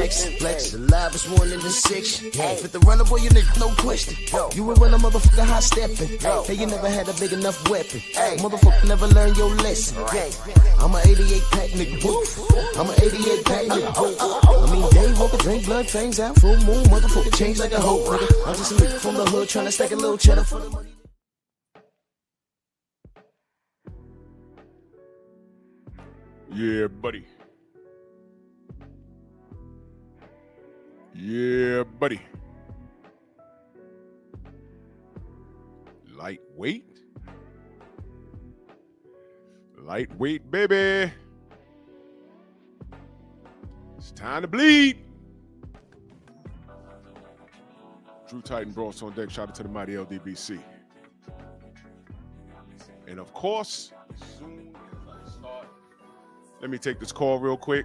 flex, flex. The live is 1 in the 6. Fit the runner, boy, you nigga, no question. You will run a motherfucker high stepping. Hey, you never had a big enough weapon. Motherfucker never learned your lesson. I'm an 88 pack nigga, woof. I'm an 88 pack nigga, woof. I mean, day walker, drink blood, fangs out, full moon, motherfucker, change like a hoe, nigga. I'm just a nigga from the hood, tryna stack a little cheddar for the money. Yeah, buddy. Yeah, buddy. Lightweight. Lightweight, baby. It's time to bleed. Drew Titan Bros on deck. Shout out to the mighty LDBC. And of course, as soon as I start, let me take this call real quick.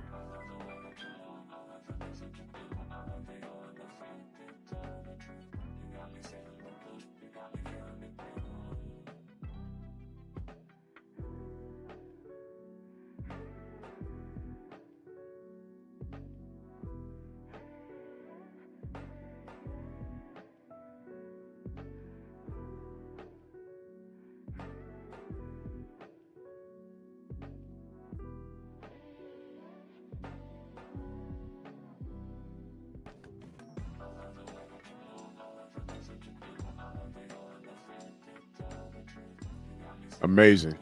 Amazing.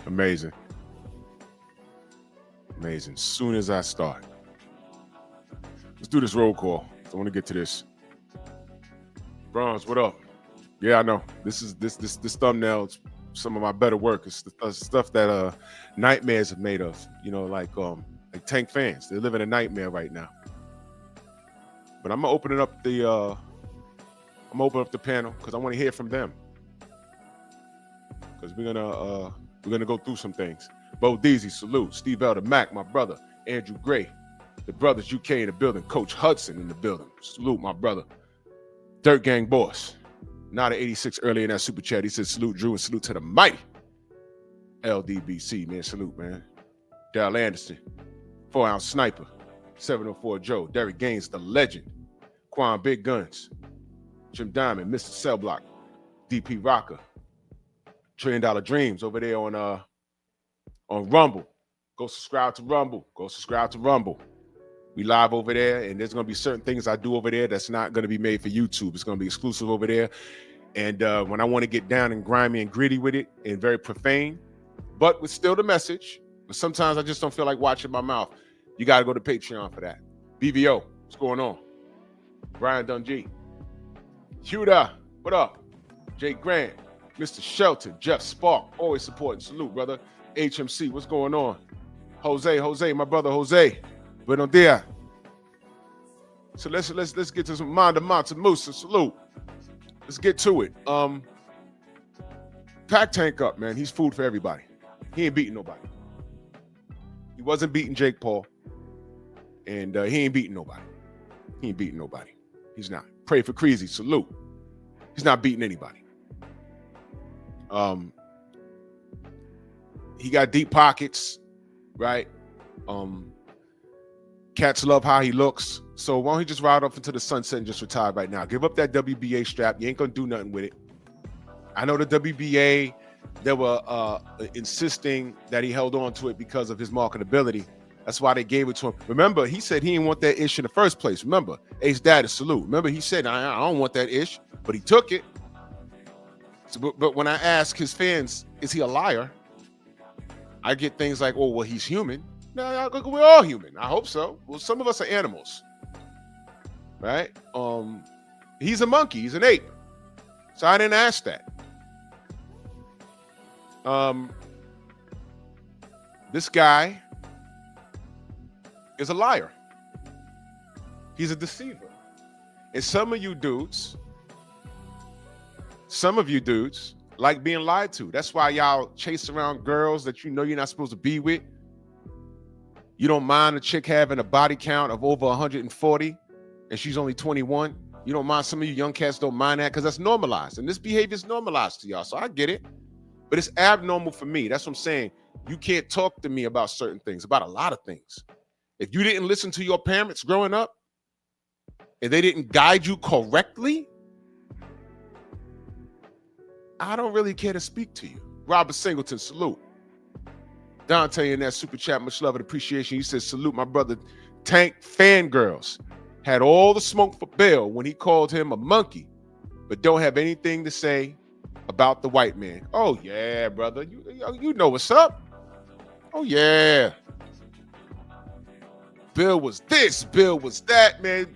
Amazing. Amazing. Soon as I start. Let's do this roll call. I want to get to this. Bronze, what up? Yeah, I know. This thumbnail is some of my better work. It's the stuff that nightmares have made of. You know, like Tank fans. They live in a nightmare right now. But I'm gonna open up the panel because I want to hear from them. Because we're gonna go through some things. Bo Deasy, salute. Steve Elder, Mac, my brother. Andrew Gray, the brothers UK in the building. Coach Hudson in the building. Salute, my brother. Dirt Gang Boss. Not at 86 earlier in that super chat. He said salute Drew and salute to the mighty LDBC, man. Salute, man. Dal Anderson, 4-ounce sniper. 704 Joe. Derek Gaines, the legend. Quan Big Guns. Jim Diamond, Mr. Cell Block. DP Rocker. $1 Trillion Dreams over there on Rumble. Go subscribe to Rumble. Go subscribe to Rumble. We live over there, and there's going to be certain things I do over there that's not going to be made for YouTube. It's going to be exclusive over there. And when I want to get down and grimy and gritty with it and very profane, but with still the message, but sometimes I just don't feel like watching my mouth. You got to go to Patreon for that. BVO, what's going on? Brian Dungy. Huda, what up? Jake Grant. Mr. Shelton, Jeff Spark, always supporting. Salute, brother. HMC, what's going on? Jose, my brother Jose. Buenos dias. So let's get to some Manda Monta Musa. Salute. Let's get to it. Pack Tank up, man. He's food for everybody. He ain't beating nobody. He wasn't beating Jake Paul. And he ain't beating nobody. He ain't beating nobody. He's not. Pray for Creasy. Salute. He's not beating anybody. He got deep pockets, right? Cats love how he looks. So why don't he just ride off into the sunset and just retire right now? Give up that WBA strap. You ain't gonna do nothing with it. I know the WBA, they were insisting that he held on to it because of his marketability. That's why they gave it to him. Remember, he said he didn't want that ish in the first place. Remember, Ace Dad is salute. Remember, he said, I don't want that ish, but he took it. So, but when I ask his fans, is he a liar? I get things like, oh, well, he's human. No, we're all human. I hope so. Well, some of us are animals, right? He's a monkey. He's an ape. So I didn't ask that. This guy is a liar. He's a deceiver. And some of you dudes like being lied to. That's why y'all chase around girls that you know you're not supposed to be with. You don't mind a chick having a body count of over 140 and she's only 21. You don't mind. Some of you young cats don't mind that because that's normalized. And this behavior is normalized to y'all. So I get it. But it's abnormal for me. That's what I'm saying. You can't talk to me about certain things, about a lot of things. If you didn't listen to your parents growing up and they didn't guide you correctly, I don't really care to speak to you. Robert Singleton, salute. Dante in that super chat, much love and appreciation. He says, salute my brother Tank. Fangirls had all the smoke for Bill when he called him a monkey, but don't have anything to say about the white man. Oh, yeah, brother. You know what's up. Oh, yeah. Bill was this, Bill was that, man.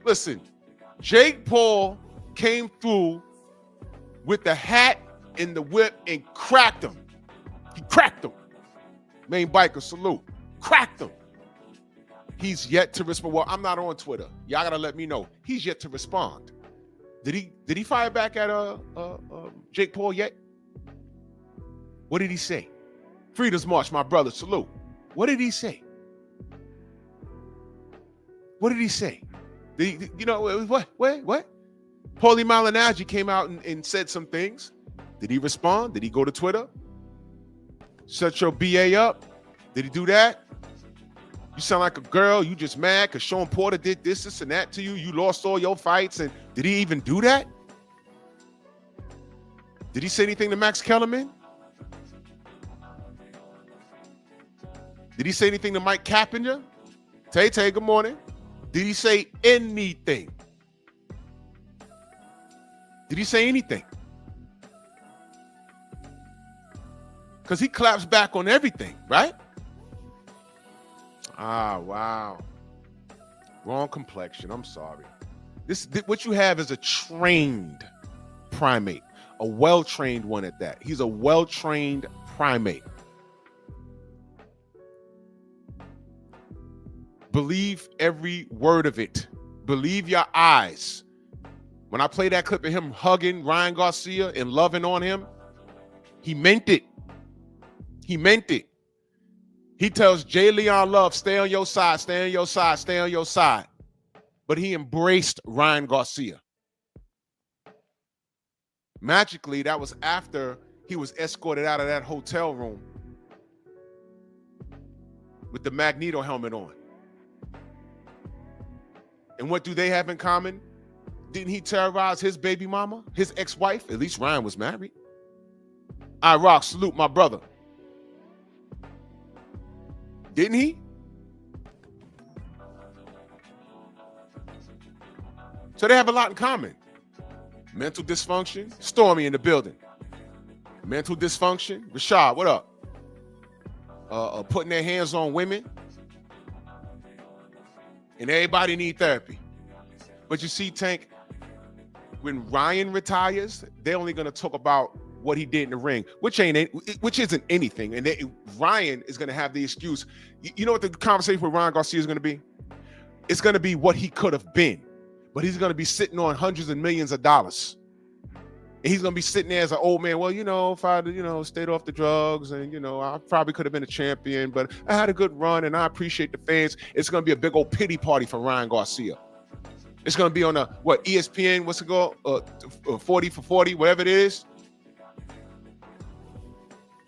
Listen, Jake Paul came through with the hat and the whip and cracked him. He cracked him. Main biker, salute. Cracked him. He's yet to respond. Well, I'm not on Twitter. Y'all gotta let me know. He's yet to respond. Did he fire back at Jake Paul yet? What did he say? Freedom's March, my brother, salute. What did he say? What did he say? What? Paulie Malignaggi came out and said some things. Did he respond? Did he go to Twitter? Shut your BA up? Did he do that? You sound like a girl. You just mad because Sean Porter did this, and that to you. You lost all your fights. And did he even do that? Did he say anything to Max Kellerman? Did he say anything to Mike Cappinger? Tay, good morning. Did he say anything? Did he say anything? Because he claps back on everything, right? Ah, wow. Wrong complexion. I'm sorry. What you have is a trained primate, a well-trained one at that. He's a well-trained primate. Believe every word of it. Believe your eyes. When I play that clip of him hugging Ryan Garcia and loving on him, he meant it. He meant it. He tells Jay Leon Love, stay on your side, stay on your side, stay on your side. But he embraced Ryan Garcia. Magically, that was after he was escorted out of that hotel room with the Magneto helmet on. And what do they have in common? Didn't he terrorize his baby mama, his ex-wife? At least Ryan was married. I rock, salute my brother. Didn't he? So they have a lot in common. Mental dysfunction. Stormy in the building. Mental dysfunction. Rashad, what up? Putting their hands on women. And everybody need therapy. But you see, Tank, when Ryan retires, they're only going to talk about what he did in the ring, which isn't anything. And Ryan is going to have the excuse. You know what the conversation with Ryan Garcia is going to be? It's going to be what he could have been. But he's going to be sitting on hundreds of millions of dollars. And he's going to be sitting there as an old man. Well, if I, stayed off the drugs and, I probably could have been a champion, but I had a good run and I appreciate the fans. It's going to be a big old pity party for Ryan Garcia. It's going to be on ESPN, what's it called? 40 for 40, whatever it is.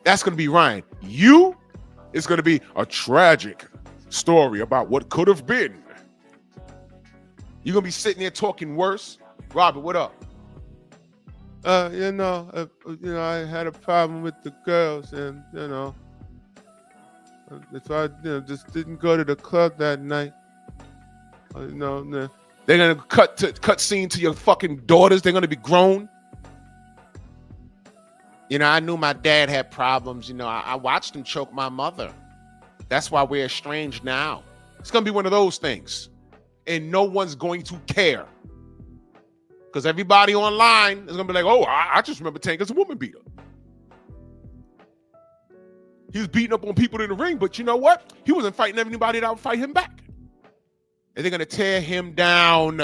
That's going to be Ryan. It's going to be a tragic story about what could have been. You're going to be sitting there talking worse. Robert, what up? I had a problem with the girls and, if I just didn't go to the club that night. They're going to cut scene to your fucking daughters. They're going to be grown. I knew my dad had problems. I watched him choke my mother. That's why we're estranged now. It's going to be one of those things. And no one's going to care. Because everybody online is going to be like, oh, I just remember Tank as a woman beater. He was beating up on people in the ring, but you know what? He wasn't fighting anybody that would fight him back. And they're going to tear him down.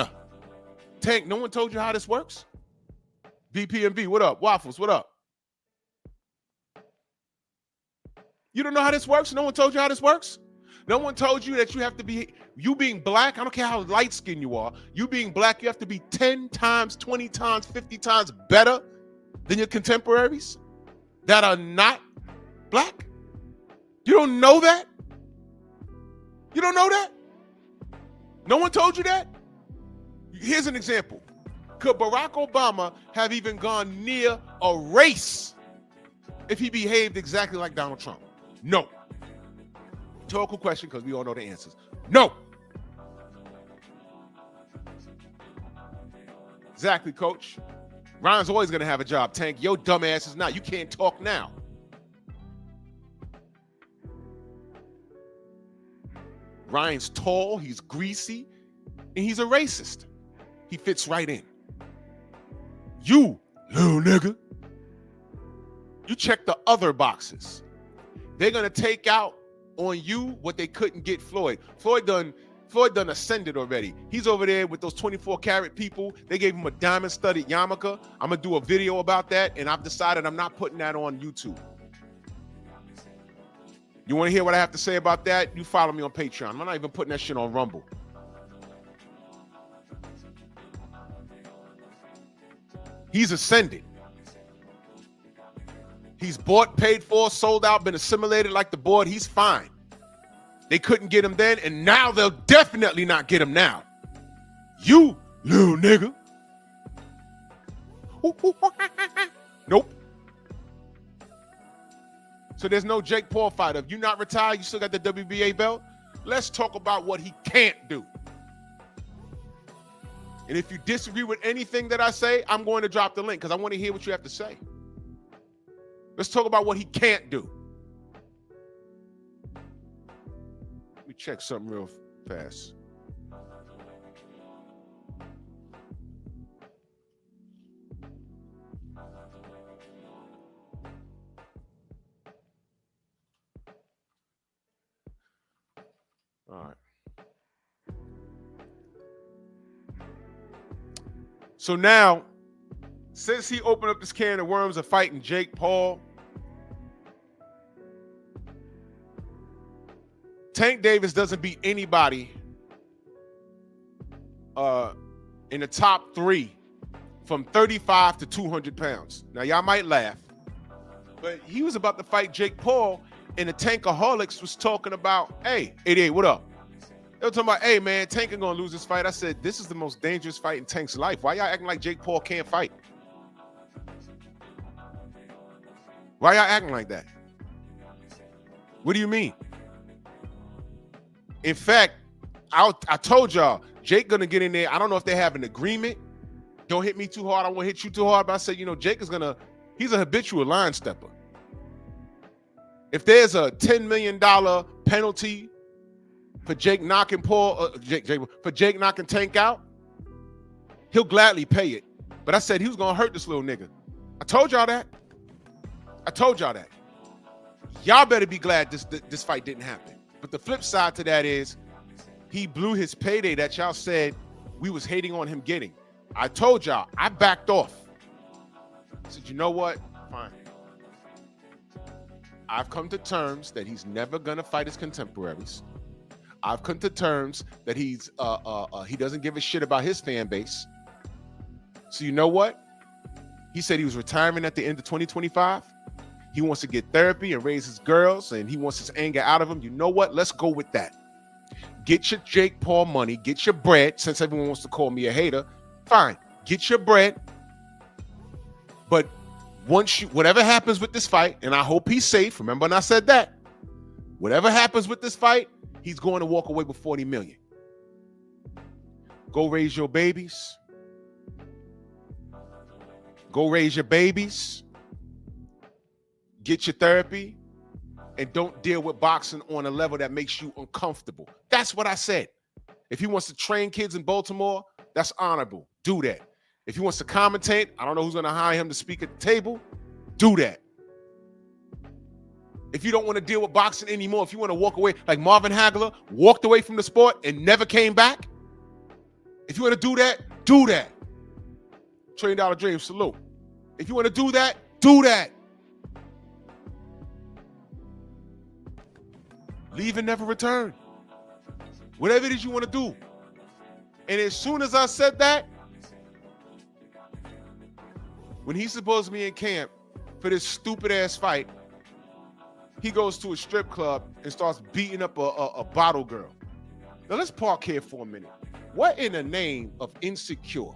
Tank, no one told you how this works? VPMV, what up? Waffles, what up? You don't know how this works? No one told you how this works? No one told you that you have to be, you being black, I don't care how light-skinned you are, you being black, you have to be 10 times, 20 times, 50 times better than your contemporaries that are not black? You don't know that? You don't know that? No one told you that? Here's an example. Could Barack Obama have even gone near a race if he behaved exactly like Donald Trump? No. Rhetorical question because we all know the answers. No. Exactly, coach. Ryan's always going to have a job. Tank, your dumb ass is not. You can't talk now. Ryan's tall, he's greasy, and he's a racist. He fits right in. You, little nigga, you check the other boxes. They're going to take out on you what they couldn't get Floyd. Floyd done ascended already. He's over there with those 24-karat people. They gave him a diamond-studded yarmulke. I'm going to do a video about that, and I've decided I'm not putting that on YouTube. You want to hear what I have to say about that? You follow me on Patreon. I'm not even putting that shit on Rumble. He's ascended. He's bought, paid for, sold out, been assimilated like the board. He's fine. They couldn't get him then, and now they'll definitely not get him now. You, little nigga. Nope. So there's no Jake Paul fight. If you're not retired, you still got the WBA belt. Let's talk about what he can't do. And if you disagree with anything that I say, I'm going to drop the link because I want to hear what you have to say. Let's talk about what he can't do. Let me check something real fast. All right. So now, since he opened up this can of worms of fighting Jake Paul, Tank Davis doesn't beat anybody in the top 3 from 35 to 200 pounds. Now, y'all might laugh, but he was about to fight Jake Paul, and the Tankaholics was talking about, hey, 88, what up? They were talking about, hey, man, Tank ain't going to lose this fight. I said, this is the most dangerous fight in Tank's life. Why y'all acting like Jake Paul can't fight? Why y'all acting like that? What do you mean? In fact, I told y'all, Jake going to get in there. I don't know if they have an agreement. Don't hit me too hard. I won't hit you too hard. But I said, you know, Jake is he's a habitual line stepper. If there's a $10 million penalty for Jake knocking Jake knocking Tank out, he'll gladly pay it. But I said he was gonna hurt this little nigga. I told y'all that. Y'all better be glad this fight didn't happen. But the flip side to that is he blew his payday that y'all said we was hating on him getting. I told y'all, I backed off. I said, you know what? Fine. I've come to terms that he's never gonna fight his contemporaries. I've come to terms that he doesn't give a shit about his fan base. So you know what? He said he was retiring at the end of 2025. He wants to get therapy and raise his girls, and he wants his anger out of him. You know what? Let's go with that. Get your Jake Paul money. Get your bread. Since everyone wants to call me a hater, fine. Get your bread. But whatever happens with this fight, and I hope he's safe. Remember when I said that? Whatever happens with this fight, he's going to walk away with $40 million. Go raise your babies. Go raise your babies. Get your therapy. And don't deal with boxing on a level that makes you uncomfortable. That's what I said. If he wants to train kids in Baltimore, that's honorable. Do that. If he wants to commentate, I don't know who's going to hire him to speak at the table. Do that. If you don't want to deal with boxing anymore, if you want to walk away like Marvin Hagler, walked away from the sport and never came back. If you want to do that, do that. $1 trillion dream, salute. If you want to do that, do that. Leave and never return. Whatever it is you want to do. And as soon as I said that, when he's supposed to be in camp for this stupid ass fight, he goes to a strip club and starts beating up a bottle girl. Now let's park here for a minute. What in the name of insecure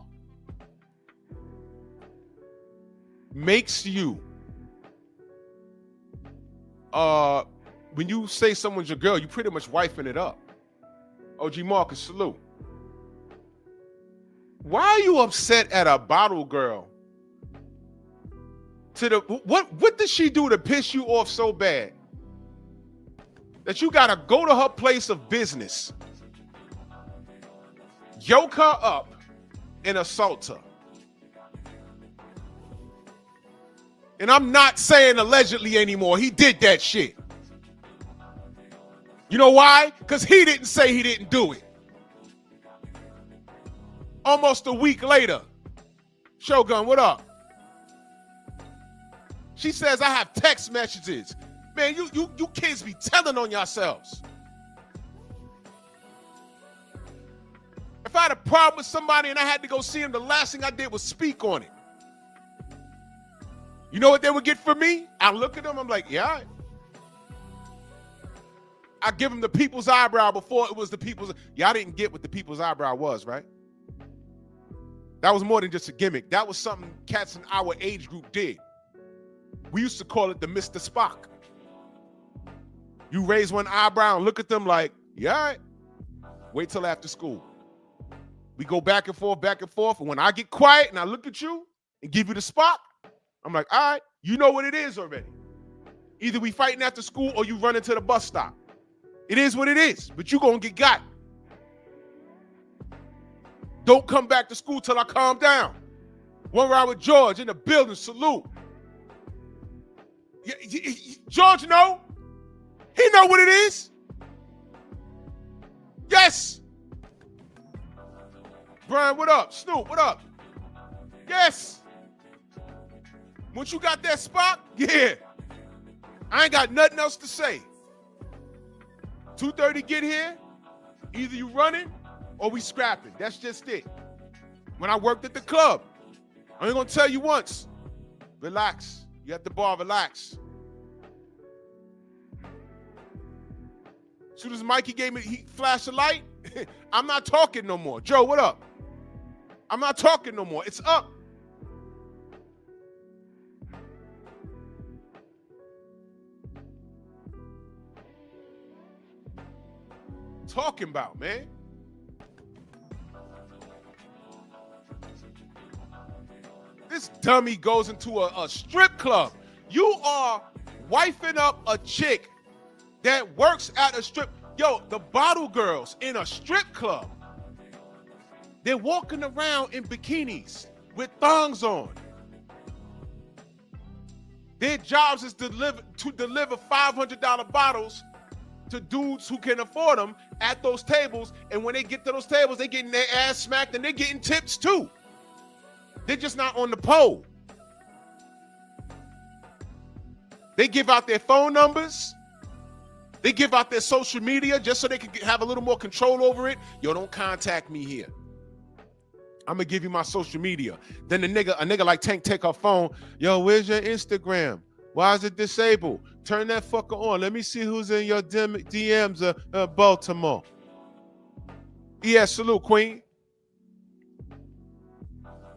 makes you, when you say someone's your girl, you pretty much wifing it up? OG Marcus, salute. Why are you upset at a bottle girl? What did she do to piss you off so bad that you gotta go to her place of business, yoke her up, and assault her? And I'm not saying allegedly anymore. He did that shit. You know why? Because he didn't say he didn't do it. Almost a week later, Shogun, what up? She says, I have text messages. Man, you kids be telling on yourselves. If I had a problem with somebody and I had to go see him, the last thing I did was speak on it. You know what they would get from me? I look at them, I'm like, yeah, all right. I give them the people's eyebrow before it was the people's. Y'all didn't get what the people's eyebrow was, right? That was more than just a gimmick. That was something cats in our age group did. We used to call it the Mr. Spock. You raise one eyebrow and look at them like, yeah, all right. Wait till after school. We go back and forth, and when I get quiet and I look at you and give you the spot, I'm like, all right, you know what it is already. Either we fighting after school or you run into the bus stop. It is what it is, but you gonna get got. Don't come back to school till I calm down. One ride with George in the building, salute. George know. He know what it is. Yes. Brian, what up? Snoop, what up? Yes. Once you got that spot, yeah. I ain't got nothing else to say. 2:30 get here, either you running or we scrapping. That's just it. When I worked at the club, I ain't gonna tell you once, relax. You at the bar, relax. As soon as Mikey he flashed a light, I'm not talking no more. Joe, what up? I'm not talking no more. It's up. Talking about, man. This dummy goes into a strip club. You are wifing up a chick that works at a strip. Yo, the bottle girls in a strip club, they're walking around in bikinis with thongs on. Their jobs is to deliver $500 bottles to dudes who can afford them at those tables. And when they get to those tables, they're getting their ass smacked and they're getting tips too. They're just not on the pole. They give out their phone numbers. They give out their social media just so they can have a little more control over it. Yo, don't contact me here. I'm gonna give you my social media. Then a nigga like Tank take her phone. Yo, where's your Instagram? Why is it disabled? Turn that fucker on. Let me see who's in your DMs of Baltimore. Yes, salute, Queen.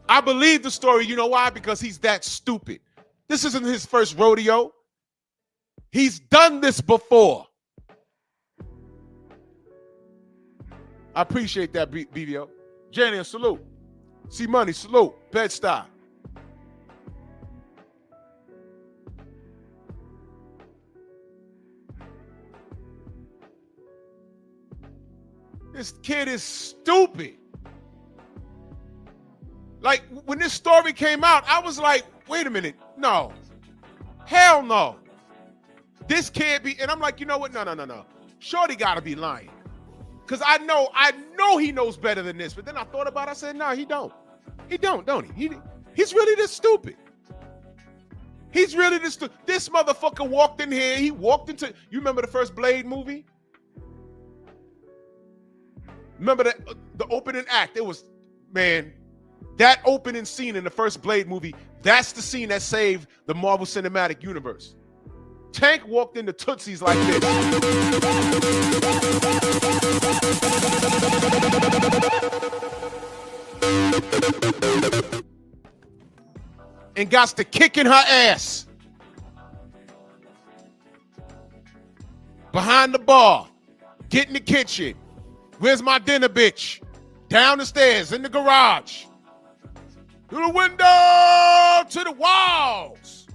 I believe the story. You know why? Because he's that stupid. This isn't his first rodeo. He's done this before. I appreciate that, BVO. Jenny, salute. C Money, salute. Bed-Stuy. This kid is stupid. Like, when this story came out, I was like, wait a minute. No. Hell no. This can't be. And I'm like, you know what? No. Shorty got to be lying. Because I know he knows better than this. But then I thought about it. I said, no, he don't. He don't he? He's really this stupid. He's really this stupid. This motherfucker walked in here. He walked into, you remember the first Blade movie? Remember the opening act? It was, man, that opening scene in the first Blade movie, that's the scene that saved the Marvel Cinematic Universe. Tank walked into Tootsie's like this. And got to kicking her ass. Behind the bar. Get in the kitchen. Where's my dinner, bitch? Down the stairs, in the garage. Through the window, to the walls.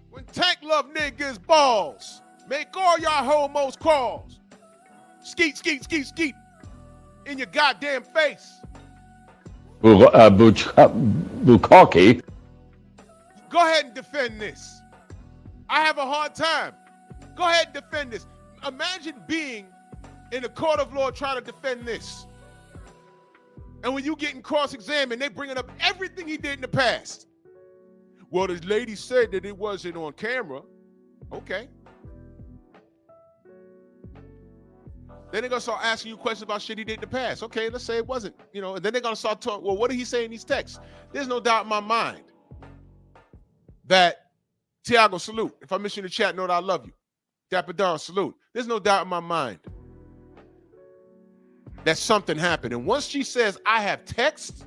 When Tank love niggas balls, make all y'all homos calls. Skeet, skeet, skeet, skeet. In your goddamn face. Bukaki. Go ahead and defend this. I have a hard time. Go ahead and defend this. Imagine being in a court of law trying to defend this. And when you getting cross-examined, they bringing up everything he did in the past. Well, this lady said that it wasn't on camera. Okay. Then they're going to start asking you questions about shit he did in the past. Okay, let's say it wasn't, and then they're going to start talking, well, what did he say in these texts? There's no doubt in my mind that, Tiago, salute. If I miss you in the chat, know that I love you. Dapper Don, salute. There's no doubt in my mind that something happened. And once she says, I have texts,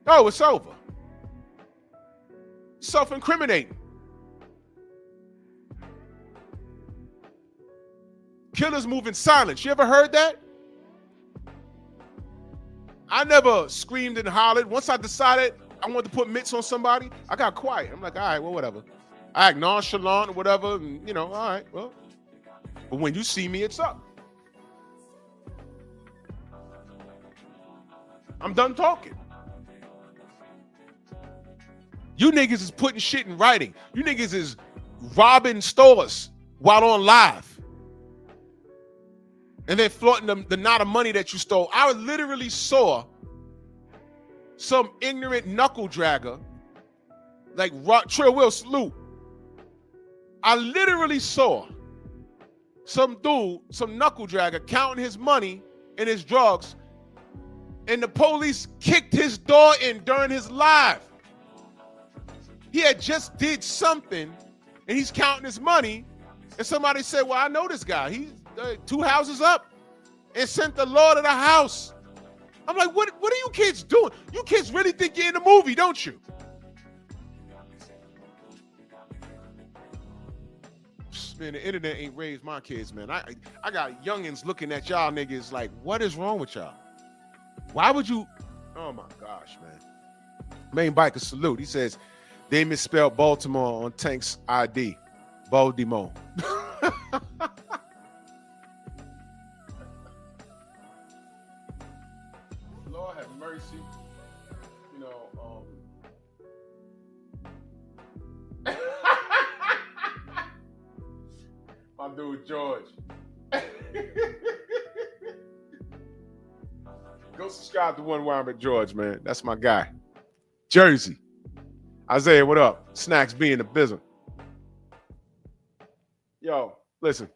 oh, it's over. Self-incriminating. Killers move in silence. You ever heard that? I never screamed and hollered. Once I decided I wanted to put mitts on somebody, I got quiet. I'm like, all right, well, whatever. I act nonchalant or whatever, and, all right, well. But when you see me, it's up. I'm done talking. You niggas is putting shit in writing. You niggas is robbing stores while on live. And then flaunting the amount of money that you stole. I literally saw some ignorant knuckle dragger, like Trill Will salute. I literally saw some dude, some knuckle dragger, counting his money and his drugs, and the police kicked his door in during his live. He had just did something, and he's counting his money, and somebody said, well, I know this guy. He's 2 houses up, and sent the law to the house. I'm like, what are you kids doing? You kids really think you're in a movie, don't you? Man, the internet ain't raised my kids, man. I got youngins looking at y'all niggas like, what is wrong with y'all? Why would you? Oh my gosh, man. Main biker salute. He says they misspelled Baltimore on Tank's ID. Baltimore. Lord have mercy. My dude George. Go subscribe to One Wine with George, man. That's my guy. Jersey. Isaiah, what up? Snacks being the business. Yo, listen.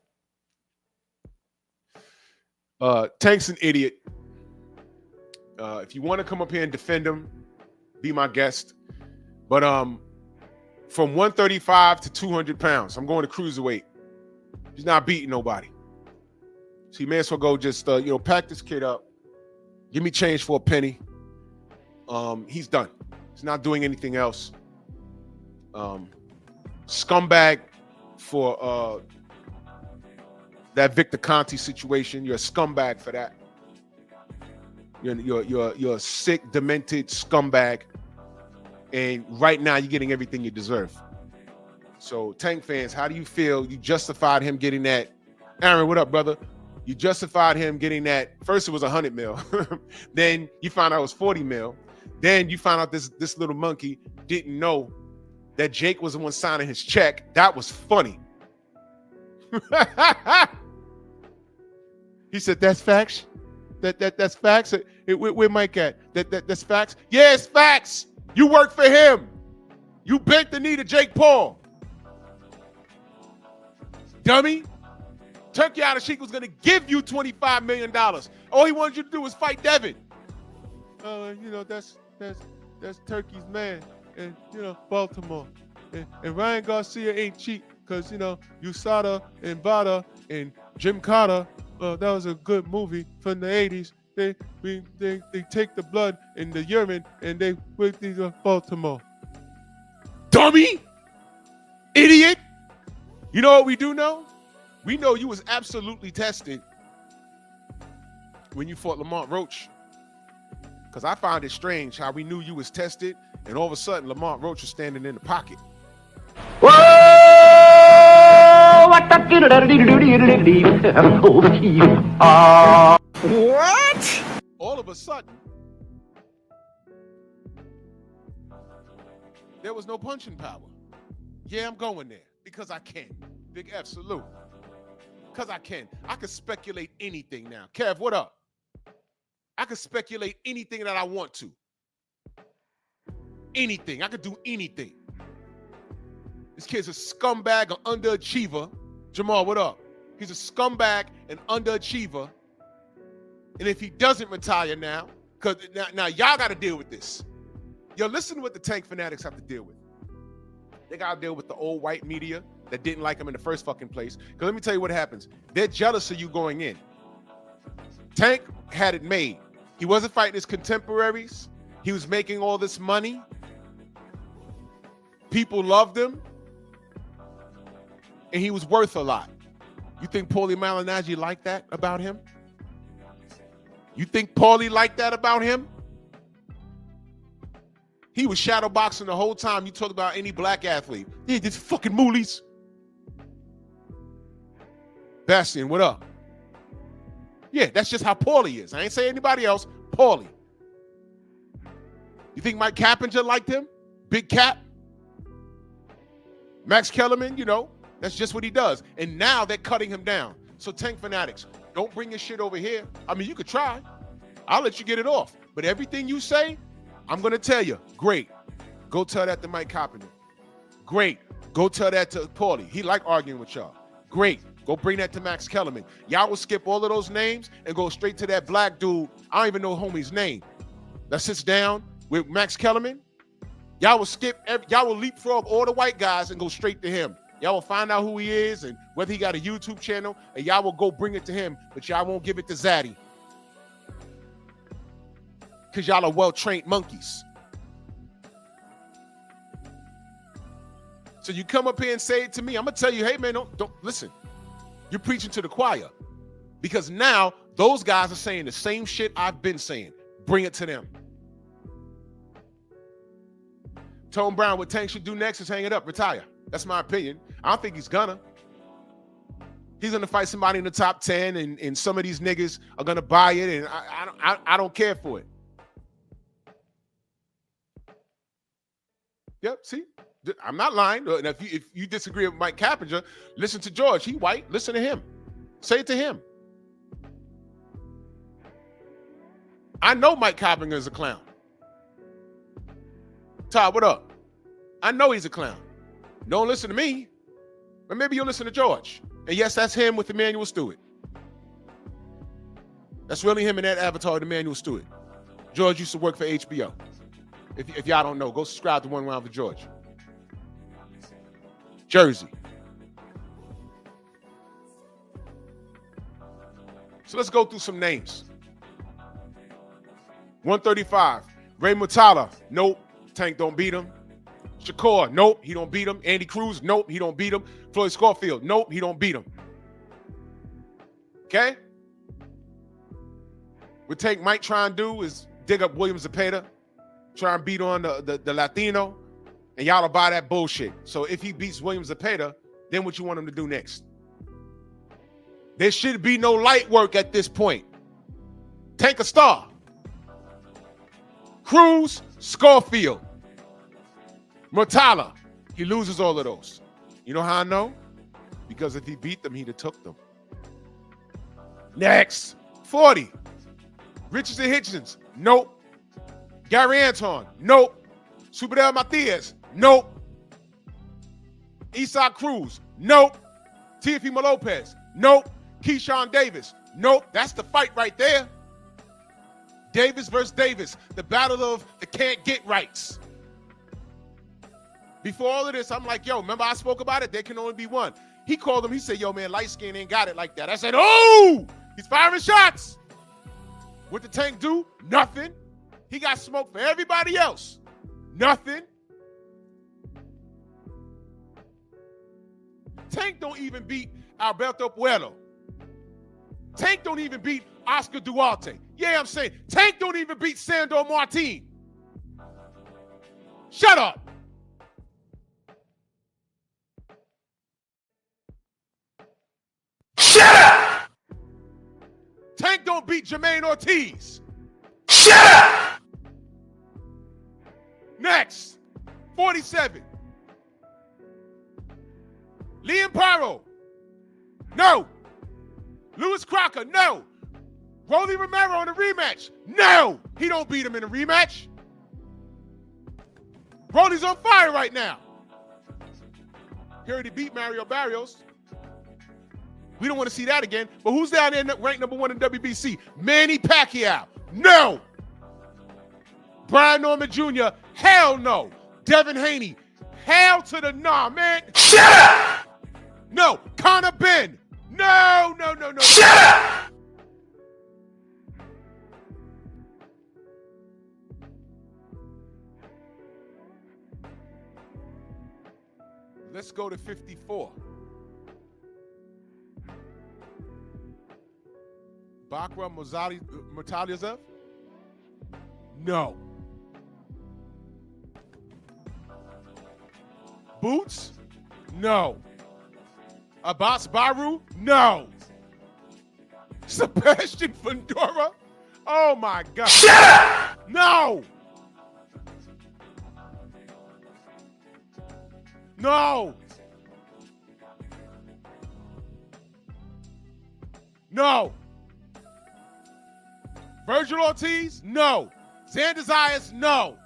Tank's an idiot. If you want to come up here and defend him, be my guest. But from 135 to 200 pounds, I'm going to cruiserweight. He's not beating nobody. So you may as well go just, pack this kid up. Give me change for a penny. He's done. He's not doing anything else. Scumbag for that Victor Conti situation. You're a scumbag for that. You're a sick, demented scumbag. And right now you're getting everything you deserve. So Tank fans, how do you feel? You justified him getting that. Aaron, what up, brother? You justified him getting that. First it was 100 mil. Then you found out it was 40 mil. Then you found out this little monkey didn't know that Jake was the one signing his check. That was funny. He said, that's facts? That's facts? Where Mike at? That's facts? Yeah, it's facts. You work for him. You bent the knee to Jake Paul. Dummy. Turkey Adeshik was going to give you $25 million. All he wanted you to do was fight Devin. That's that's Turkey's man, and Baltimore, and Ryan Garcia ain't cheap because USADA and Vada and Jim Carter. That was a good movie from the '80s. They take the blood and the urine and they put these Baltimore. Dummy, idiot. You know what we do know? We know you was absolutely tested when you fought Lamont Roach. Because I found it strange how we knew you was tested, and all of a sudden Lamont Roach was standing in the pocket. What? All of a sudden, there was no punching power. Yeah, I'm going there because I can. Big F, salute. Because I can. I can speculate anything now. Kev, what up? I can speculate anything that I want to. Anything. I could do anything. This kid's a scumbag, an underachiever. Jamal, what up? He's a scumbag, an underachiever. And if he doesn't retire now, because now y'all got to deal with this. Yo, listen to what the Tank fanatics have to deal with. They got to deal with the old white media that didn't like him in the first fucking place. Because let me tell you what happens. They're jealous of you going in. Tank had it made. He wasn't fighting his contemporaries. He was making all this money. People loved him. And he was worth a lot. You think Paulie Malignaggi liked that about him? You think Paulie liked that about him? He was shadowboxing the whole time you talk about any black athlete. Yeah, these fucking moolies. Bastian, what up? Yeah, that's just how Paulie is. I ain't saying anybody else. Paulie. You think Mike Cappinger liked him? Big Cap? Max Kellerman, that's just what he does. And now they're cutting him down. So Tank fanatics, don't bring your shit over here. I mean, you could try. I'll let you get it off. But everything you say, I'm going to tell you. Great. Go tell that to Mike Carpenter. Great. Go tell that to Paulie. He like arguing with y'all. Great. Go bring that to Max Kellerman. Y'all will skip all of those names and go straight to that black dude. I don't even know homie's name. That sits down with Max Kellerman. Y'all will leapfrog all the white guys and go straight to him. Y'all will find out who he is and whether he got a YouTube channel, and y'all will go bring it to him, but y'all won't give it to Zaddy. Because y'all are well-trained monkeys. So you come up here and say it to me, I'm going to tell you, hey, man, don't listen. You're preaching to the choir. Because now those guys are saying the same shit I've been saying. Bring it to them. Tone Brown, what Tank should do next is hang it up, retire. That's my opinion. I don't think he's gonna. He's gonna fight somebody in the top 10, and some of these niggas are gonna buy it, and I don't care for it. Yep, see? I'm not lying. And if you disagree with Mike Cappinger, listen to George. He white. Listen to him. Say it to him. I know Mike Cappinger is a clown. Todd, what up? I know he's a clown. Don't listen to me, but maybe you'll listen to George. And yes, that's him with Emmanuel Stewart. That's really him in that avatar with Emmanuel Stewart. George used to work for HBO. If y'all don't know, go subscribe to One Round for George. Jersey. So let's go through some names. 135, Ray Mutala. Nope, Tank don't beat him. Shakur, nope, he don't beat him. Andy Cruz, nope, he don't beat him. Floyd Schofield, nope, he don't beat him. Okay? What Tank might try and do is dig up William Zepeda, try and beat on the Latino, and y'all will buy that bullshit. So if he beats William Zepeda, then what you want him to do next? There should be no light work at this point. Tank a star. Cruz, Schofield, Murtala, he loses all of those. You know how I know? Because if he beat them, he'd have took them. Next, 40. Richardson Hitchens, nope. Gary Anton, nope. Superdale Matias, nope. Isak Cruz, nope. Teofimo Lopez, nope. Keyshawn Davis, nope. That's the fight right there. Davis versus Davis, the battle of the can't get rights. Before all of this, I'm like, yo, remember I spoke about it? There can only be one. He called him. He said, yo, man, light skin ain't got it like that. I said, oh, he's firing shots. What the Tank do? Nothing. He got smoke for everybody else. Nothing. Tank don't even beat Alberto Puello. Tank don't even beat Oscar Duarte. Yeah, I'm saying Tank don't even beat Sandor Martin. Shut up. Shut up! Tank don't beat Jermaine Ortiz. Shut up! Next, 47. Liam Paro. No. Louis Crocker. No. Rolly Romero in a rematch. No. He don't beat him in a rematch. Rolly's on fire right now. He already beat Mario Barrios. We don't want to see that again. But who's down there ranked number 1 in WBC? Manny Pacquiao. No. Brian Norman Jr. Hell no. Devin Haney. Hell to the nah, man. Shut up! No. Conor Benn. No. Shut up! Let's go to 54. Bakra Murtaliazev? No. Boots? No. Abbas Baru? No. Sebastian Fundora? Oh my God. Shut up! No. No. No. Virgil Ortiz? No. Xander Zayas? No.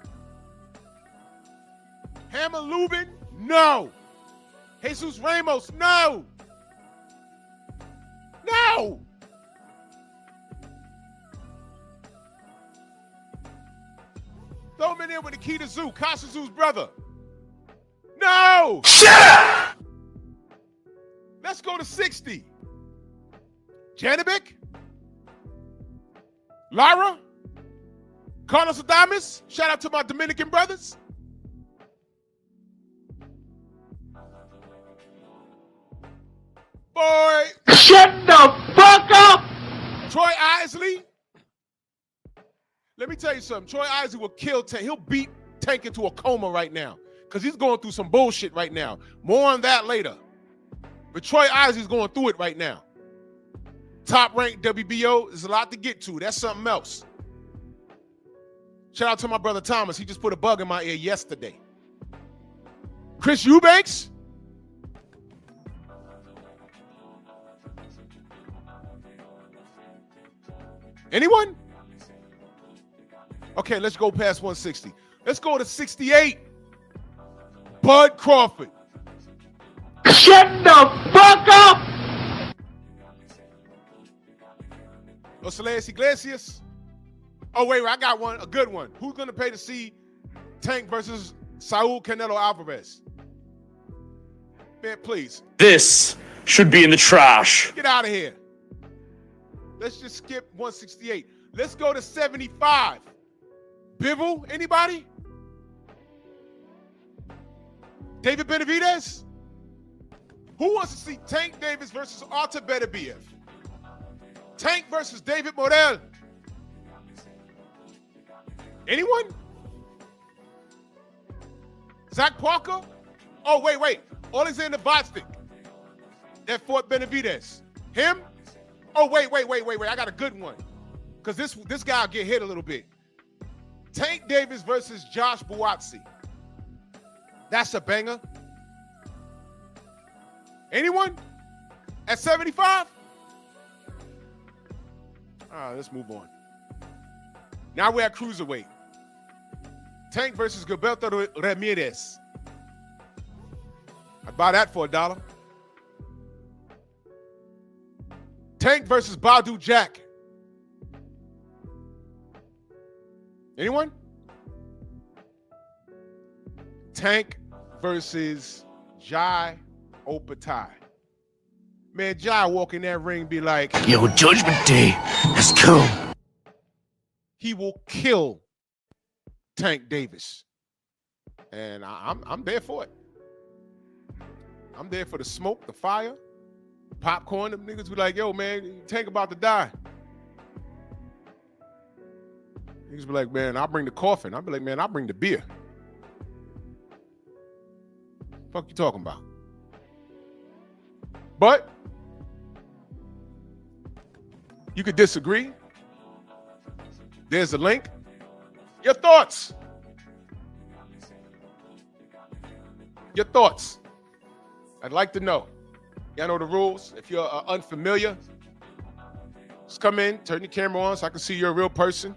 Hammer Lubin? No. Jesus Ramos? No. No. Throw him in there with Nikita Zoo, Kasha Zoo's brother. No. Shut up! Let's go to 60. Janovic? Lara? Carlos Adames? Shout out to my Dominican brothers. Boy. Shut the fuck up! Troy Isley? Let me tell you something. Troy Isley will kill Tank. He'll beat Tank into a coma right now because he's going through some bullshit right now. More on that later. But Troy Isley's going through it right now. Top ranked WBO, there's a lot to get to. That's something else. Shout out to my brother Thomas. He just put a bug in my ear yesterday. Chris Eubanks? Anyone? Okay, let's go past 160. Let's go to 68. Bud Crawford. Shut the fuck up! José Iglesias. Oh, wait, I got one, a good one. Who's going to pay to see Tank versus Saul Canelo Alvarez? Man, please. This should be in the trash. Get out of here. Let's just skip 168. Let's go to 75. Bivol, anybody? David Benavidez? Who wants to see Tank Davis versus Artur Beterbiev? Tank versus David Morrell? Anyone? Zach Parker? Oh, wait. Alexander Vostik at Fort Benavidez. Him? Oh, wait. I got a good one. Because this guy will get hit a little bit. Tank Davis versus Josh Buatsi. That's a banger. Anyone? At 75? All right, let's move on. Now we're at cruiserweight. Tank versus Gilberto Ramirez. I'd buy that for $1. Tank versus Badu Jack. Anyone? Tank versus Jai Opatai. Man, Jai walk in that ring be like, Yo, Judgment Day has come. he will kill Tank Davis. And I'm there for it. I'm there for the smoke, the fire, popcorn. Them niggas be like, yo, man, Tank about to die. Niggas be like, man, I'll bring the coffin. I'll be like, man, I'll bring the beer. Fuck you talking about? But you could disagree. There's a link. Your thoughts. Your thoughts. I'd like to know. Y'all know the rules. If you're unfamiliar, just come in, turn your camera on so I can see you're a real person.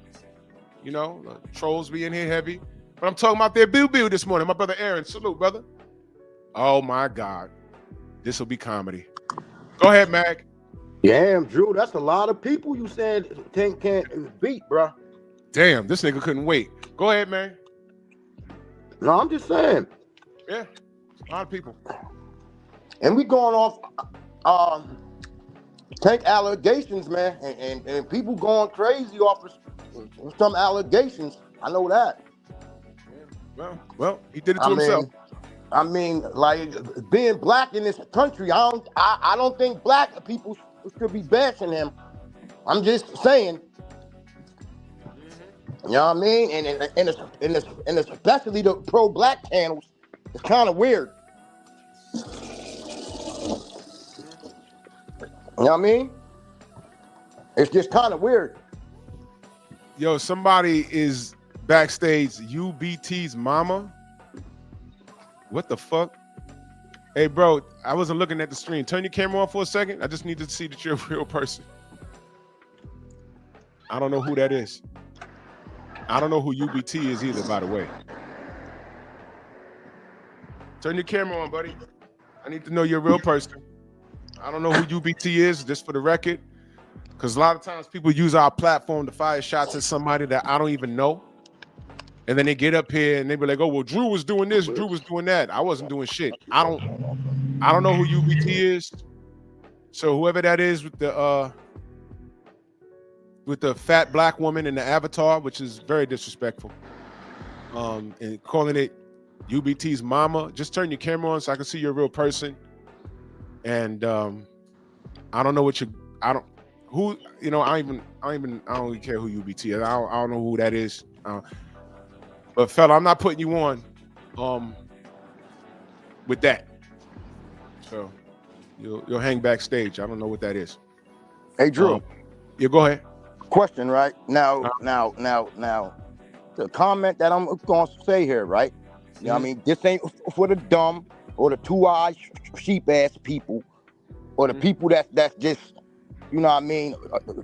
You know, trolls be in here heavy. But I'm talking about their boo-boo this morning. My brother Aaron. Salute, brother. Oh, my God. This will be comedy. Go ahead, Mag. Damn, Drew, that's a lot of people you said Tank can't beat, bro. Damn, this nigga couldn't wait. Go ahead, man. No, I'm just saying. Yeah, a lot of people. And we going off Tank allegations, man, and people going crazy off of some allegations. I know that. Well, he did it to himself. I mean, like being black in this country, I don't think black people should be bashing him. I'm just saying. You know what I mean? And especially the pro-black channels, it's kind of weird. You know what I mean? It's just kind of weird. Yo, somebody is backstage. UBT's mama. What the fuck? Hey, bro, I wasn't looking at the stream. Turn your camera on for a second. I just need to see that you're a real person. I don't know who that is. I don't know who UBT is either, by the way. Turn your camera on, buddy. I need to know you're a real person. I don't know who UBT is, just for the record, because a lot of times people use our platform to fire shots at somebody that I don't even know. And then they get up here and they be like, oh, well, Drew was doing this, Drew was doing that. I wasn't doing shit. I don't know who UBT is. So whoever that is with the fat black woman in the avatar, which is very disrespectful, and calling it UBT's mama, just turn your camera on so I can see you're a real person. And I don't know what I don't really care who UBT is. I don't know who that is. But fella, I'm not putting you on with that. So you'll hang backstage. I don't know what that is. Hey, Drew. Yeah, go ahead. Question, right? Now, the comment that I'm going to say here, right? You know what I mean? This ain't for the dumb or the two-eyed sheep-ass people or the people that's just, you know what I mean,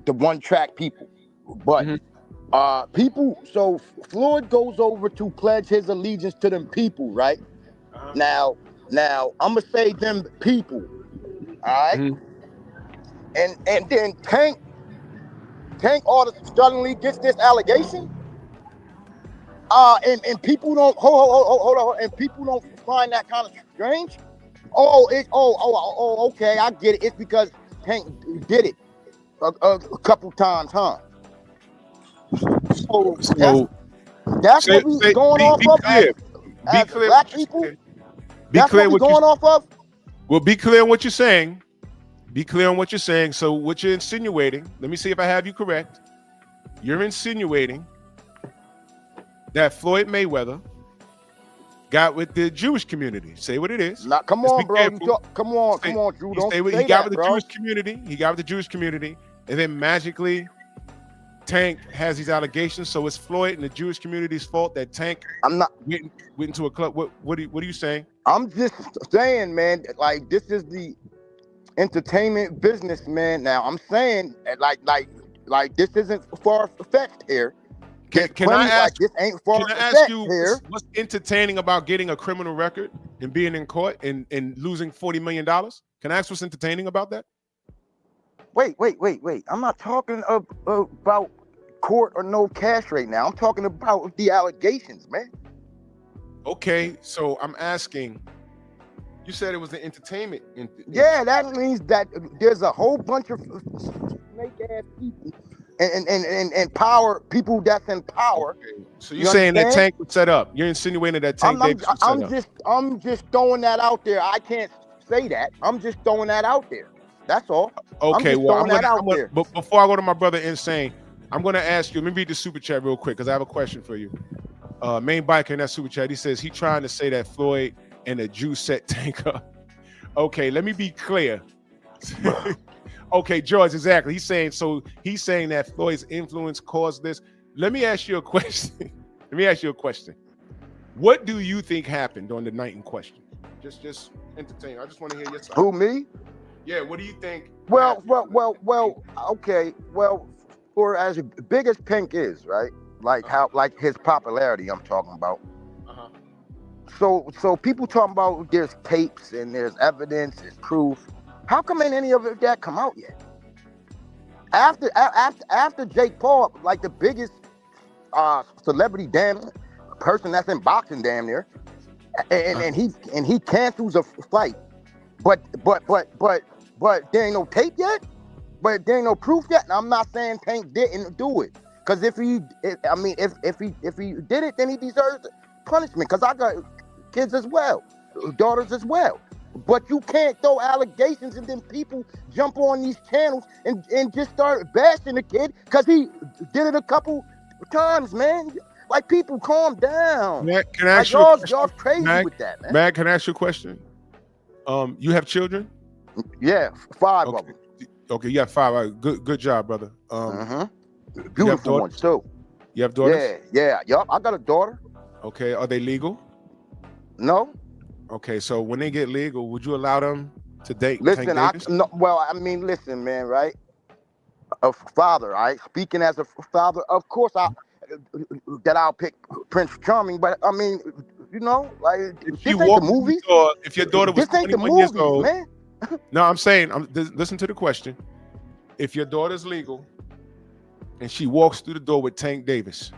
the one-track people. But people, so Floyd goes over to pledge his allegiance to them people, right? Now, I'm going to say them people, all right? And then Tank all suddenly gets this allegation, and people don't hold on, and people don't find that kind of strange. Okay, I get it. It's because Tank did it a couple times, huh? So that's what we going off of as black people. That's what we going off of. Well, be clear on what you're saying. Be clear on what you're saying. So what you're insinuating, let me see if I have you correct. You're insinuating that Floyd Mayweather got with the Jewish community. Say what it is. Now, come on, bro. Come on, Drew. Don't say he got that, with the Jewish community. He got with the Jewish community, and then magically Tank has these allegations. So it's Floyd and the Jewish community's fault that Tank went into a club. What are you saying? I'm just saying, man, like this is the entertainment business, man. Now I'm saying like this isn't far-fetched here. Can I ask this ain't far-fetched here. What's entertaining about getting a criminal record and being in court and losing $40 million? Can I ask what's entertaining about that? Wait. I'm not talking about court or no cash right now. I'm talking about the allegations, man. Okay, so I'm asking. You said it was an entertainment. Yeah, that means that there's a whole bunch of snake ass people and power people that's in power. Okay. So you're saying that Tank was set up? You're insinuating that Tank Davis was set up? I'm just throwing that out there. I can't say that. I'm just throwing that out there. That's all. Okay, well, but before I go to my brother Insane, I'm gonna ask you. Let me read the super chat real quick because I have a question for you. Main biker in that super chat, he says he trying to say that Floyd and the Jew set Tank up. Okay, let me be clear. Okay, George, exactly. He's saying that Floyd's influence caused this. Let me ask you a question. What do you think happened on the night in question? Just entertain. I just want to hear your side. Who, me? Yeah, what do you think? Well, okay. Well, for as big as Pink is, right? Like his popularity I'm talking about. So people talking about there's tapes and there's evidence, there's proof. How come ain't any of it that come out yet? After Jake Paul, like the biggest celebrity person that's in boxing damn near, and he cancels a fight, but there ain't no tape yet, but there ain't no proof yet. And I'm not saying Tank didn't do it, because if he did it, then he deserves punishment. Because I got kids as well, daughters as well. But you can't throw allegations and then people jump on these channels and just start bashing the kid because he did it a couple times, man. Like, people calm down. Matt, can I ask you a question? Y'all crazy with that, man. Matt, can I ask you a question? You have children? Yeah, 5 of them. Okay, you have 5. Right. Good job, brother. Beautiful ones too. You have daughters? Yeah. Yup, I got a daughter. Okay, are they legal? No. Okay, so when they get legal, would you allow them to date? Listen, listen, man, right? A father, right? Speaking as a father, of course, I'll pick Prince Charming, but I mean, like, this ain't the movies. If your daughter was 21 years old, man. No, I'm saying, listen to the question. If your daughter's legal and she walks through the door with Tank Davis,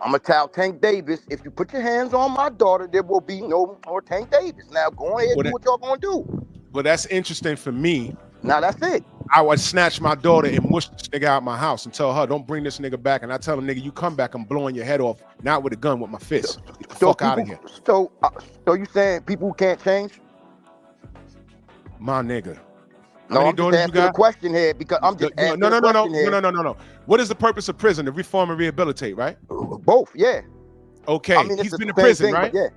I'm gonna tell Tank Davis, if you put your hands on my daughter, there will be no more Tank Davis. Now go ahead and do what y'all gonna do. Well, that's interesting for me. Now that's it. I would snatch my daughter and mush this nigga out my house and tell her, don't bring this nigga back. And I tell him, nigga, you come back, I'm blowing your head off, not with a gun, with my fist. Get the fuck out of here. So you saying people can't change? My nigga. No, I'm just asking a question here because I'm just asking a question here. No. What is the purpose of prison? To reform and rehabilitate, right? Both, yeah. Okay, he's been in prison, right? Yeah.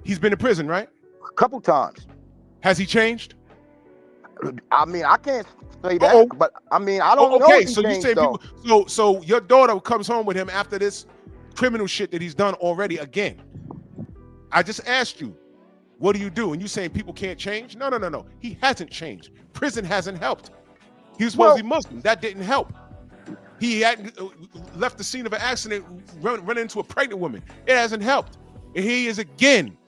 He's been in prison, right? A couple times. Has he changed? I mean, I can't say that, but I mean, I don't know. Okay, so you say people. So your daughter comes home with him after this criminal shit that he's done already again. I just asked you, what do you do? And you saying people can't change? No. He hasn't changed. Prison hasn't helped. He was supposed to be Muslim. That didn't help. He hadn't left the scene of an accident, run into a pregnant woman. It hasn't helped. And here he is again.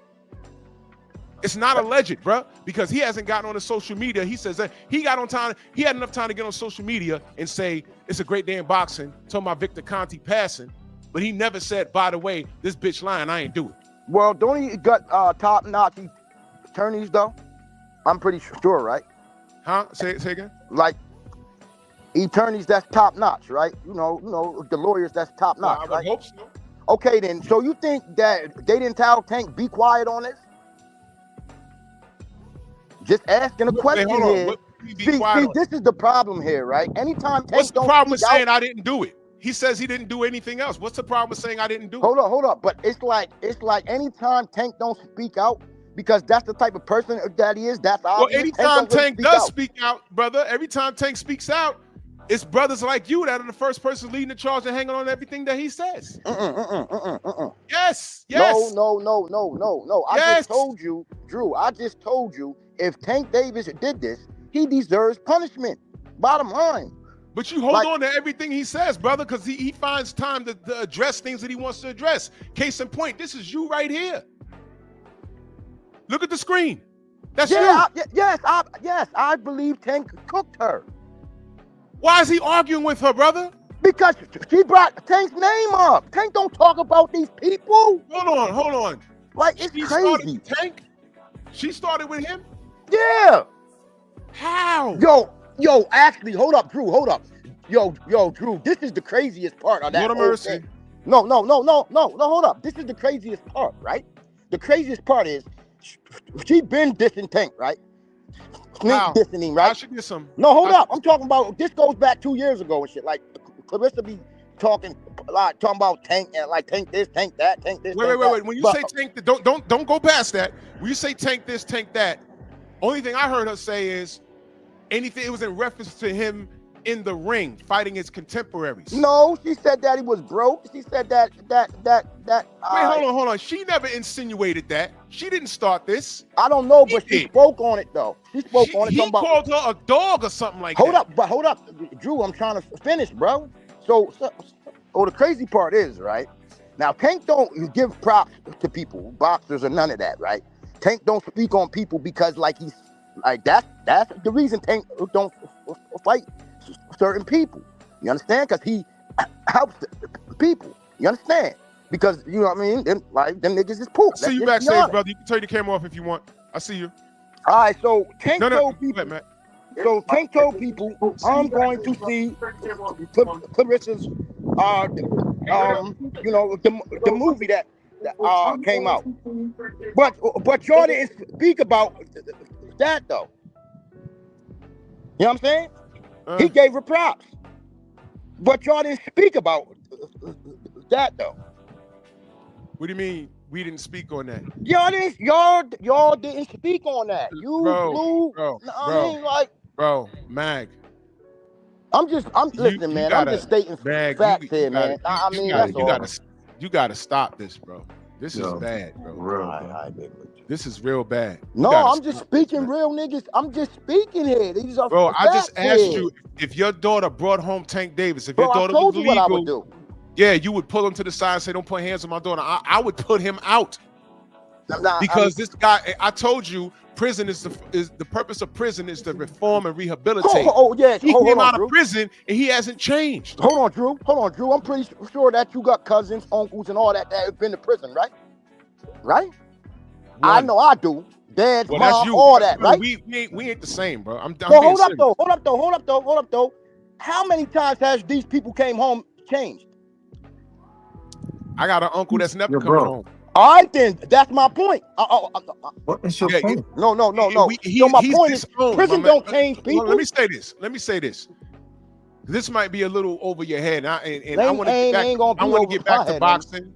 It's not alleged, bro, because he hasn't gotten on the social media. He says that he got on time. He had enough time to get on social media and say it's a great day in boxing, talking about Victor Conte passing, but he never said, by the way, this bitch lying, I ain't do it. Well, don't he got top-notch attorneys though? I'm pretty sure, right? Huh? Say again? Like attorneys that's top-notch, right? You know, the lawyers that's top-notch, I would hope so. Okay, then. So you think that they didn't tell Tank be quiet on this? Just asking a question here. See, this is the problem here, right? Anytime Tank What's the problem with saying I didn't do it? He says he didn't do anything else. What's the problem with saying I didn't do it? Hold up. But it's like anytime Tank don't speak out, because that's the type of person that he is. That's well, anytime Tank does speak out, brother, every time Tank speaks out, it's brothers like you that are the first person leading the charge and hanging on everything that he says. Yes. No. I just told you, Drew, if Tank Davis did this, he deserves punishment. Bottom line. But you hold on to everything he says, brother, because he finds time to address things that he wants to address. Case in point, this is you right here. Look at the screen. That's you. Yes, I believe Tank cooked her. Why is he arguing with her, brother? Because she brought Tank's name up. Tank don't talk about these people. Hold on. Like, it's She crazy. started with Tank? She started with him? Yeah. How? Yo, actually, hold up, Drew, hold up. Yo, Drew, this is the craziest part of that Lord of whole mercy. thing. No, hold up. This is the craziest part, right? The craziest part is she been dissing Tank, right? How? Dissing him, I right? should get some. No, hold up. I'm talking about, this goes back 2 years ago and shit. Like, Clarissa be talking about Tank and like Tank this, Tank that, Tank this. Wait. When you say Tank, don't go past that. When you say Tank this, Tank that, only thing I heard her say is anything. It was in reference to him in the ring fighting his contemporaries. No, she said that he was broke. She said that. Wait, hold on. She never insinuated that. She didn't start this. I don't know, but she spoke on it though. She spoke on it. He called her a dog or something like that. Hold up, Drew. I'm trying to finish, bro. So the crazy part is, right? Now, Tank don't give props to people, boxers or none of that, right? Tank don't speak on people because, like, he's like that's the reason Tank don't fight certain people. You understand? Because he helps people. You understand? Because you know what I mean. Them niggas is poop. I see you backstage, brother. You can turn your camera off if you want. I see you. All right, so Tank told people. Matt. So Tank told people, I'm going to see Clarissa's, the movie that came out. But y'all didn't speak about that though. You know what I'm saying? He gave her props, but y'all didn't speak about that though. What do you mean we didn't speak on that? Y'all didn't speak on that. Bro, Mag. Listen, man. I'm just stating facts here, man. You gotta stop this, bro. This is bad, bro. This is real bad. No, I'm just speaking real niggas. I'm just speaking here. These are bro. I just asked you if your daughter brought home Tank Davis. If your daughter was legal, what I would do. Yeah, you would pull him to the side and say, "Don't put hands on my daughter." I would put him out because this guy. I told you, prison is the purpose of prison is to reform and rehabilitate. Yes. He came out of prison and he hasn't changed. Hold on, Drew. I'm pretty sure that you got cousins, uncles, and all that have been to prison, right? Right? I know I do. Dad, mom, all that, right? We ain't the same, bro. Hold up though. How many times has these people came home changed? I got an uncle that's never coming home. All right, then. That's my point. What is your point? No. So my point is, prison don't change people. Let me say this. This might be a little over your head, and I want to get back to boxing.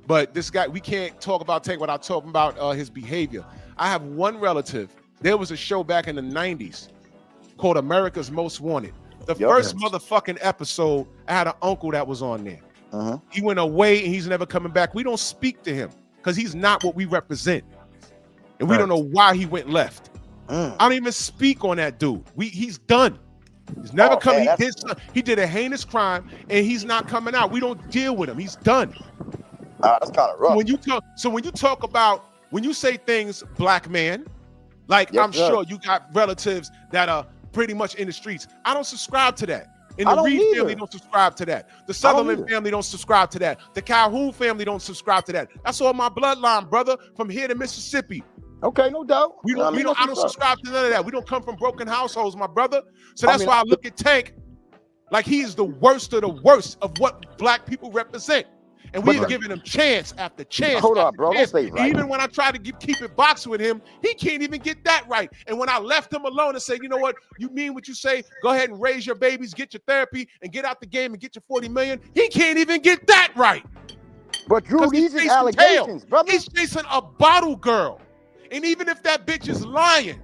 But this guy, we can't talk about Tank without talking about his behavior. I have one relative. There was a show back in the 90s called America's Most Wanted. The first motherfucking episode, I had an uncle that was on there. He went away and he's never coming back. We don't speak to him because he's not what we represent. And we don't know why he went left. I don't even speak on that dude. He's done. He's never coming. He did a heinous crime and he's not coming out. We don't deal with him. He's done. That's kind of rough. When you say things, black man, like I'm sure you got relatives that are pretty much in the streets. I don't subscribe to that. And the Reed family don't subscribe to that. The Sutherland family don't subscribe to that. The Calhoun family don't subscribe to that. That's all my bloodline, brother, from here to Mississippi. Okay, no doubt. I don't subscribe to none of that. We don't come from broken households, my brother. So that's why I look at Tank like he's the worst of the worst of what black people represent. And we've given him chance after chance. Hold up, bro. Don't say right. Even when I try to keep it boxing with him, he can't even get that right. And when I left him alone and said, you know what, you mean what you say, go ahead and raise your babies, get your therapy, and get out the game and get your 40 million, he can't even get that right. But Drew, these are allegations, brother. He's chasing a bottle girl. And even if that bitch is lying,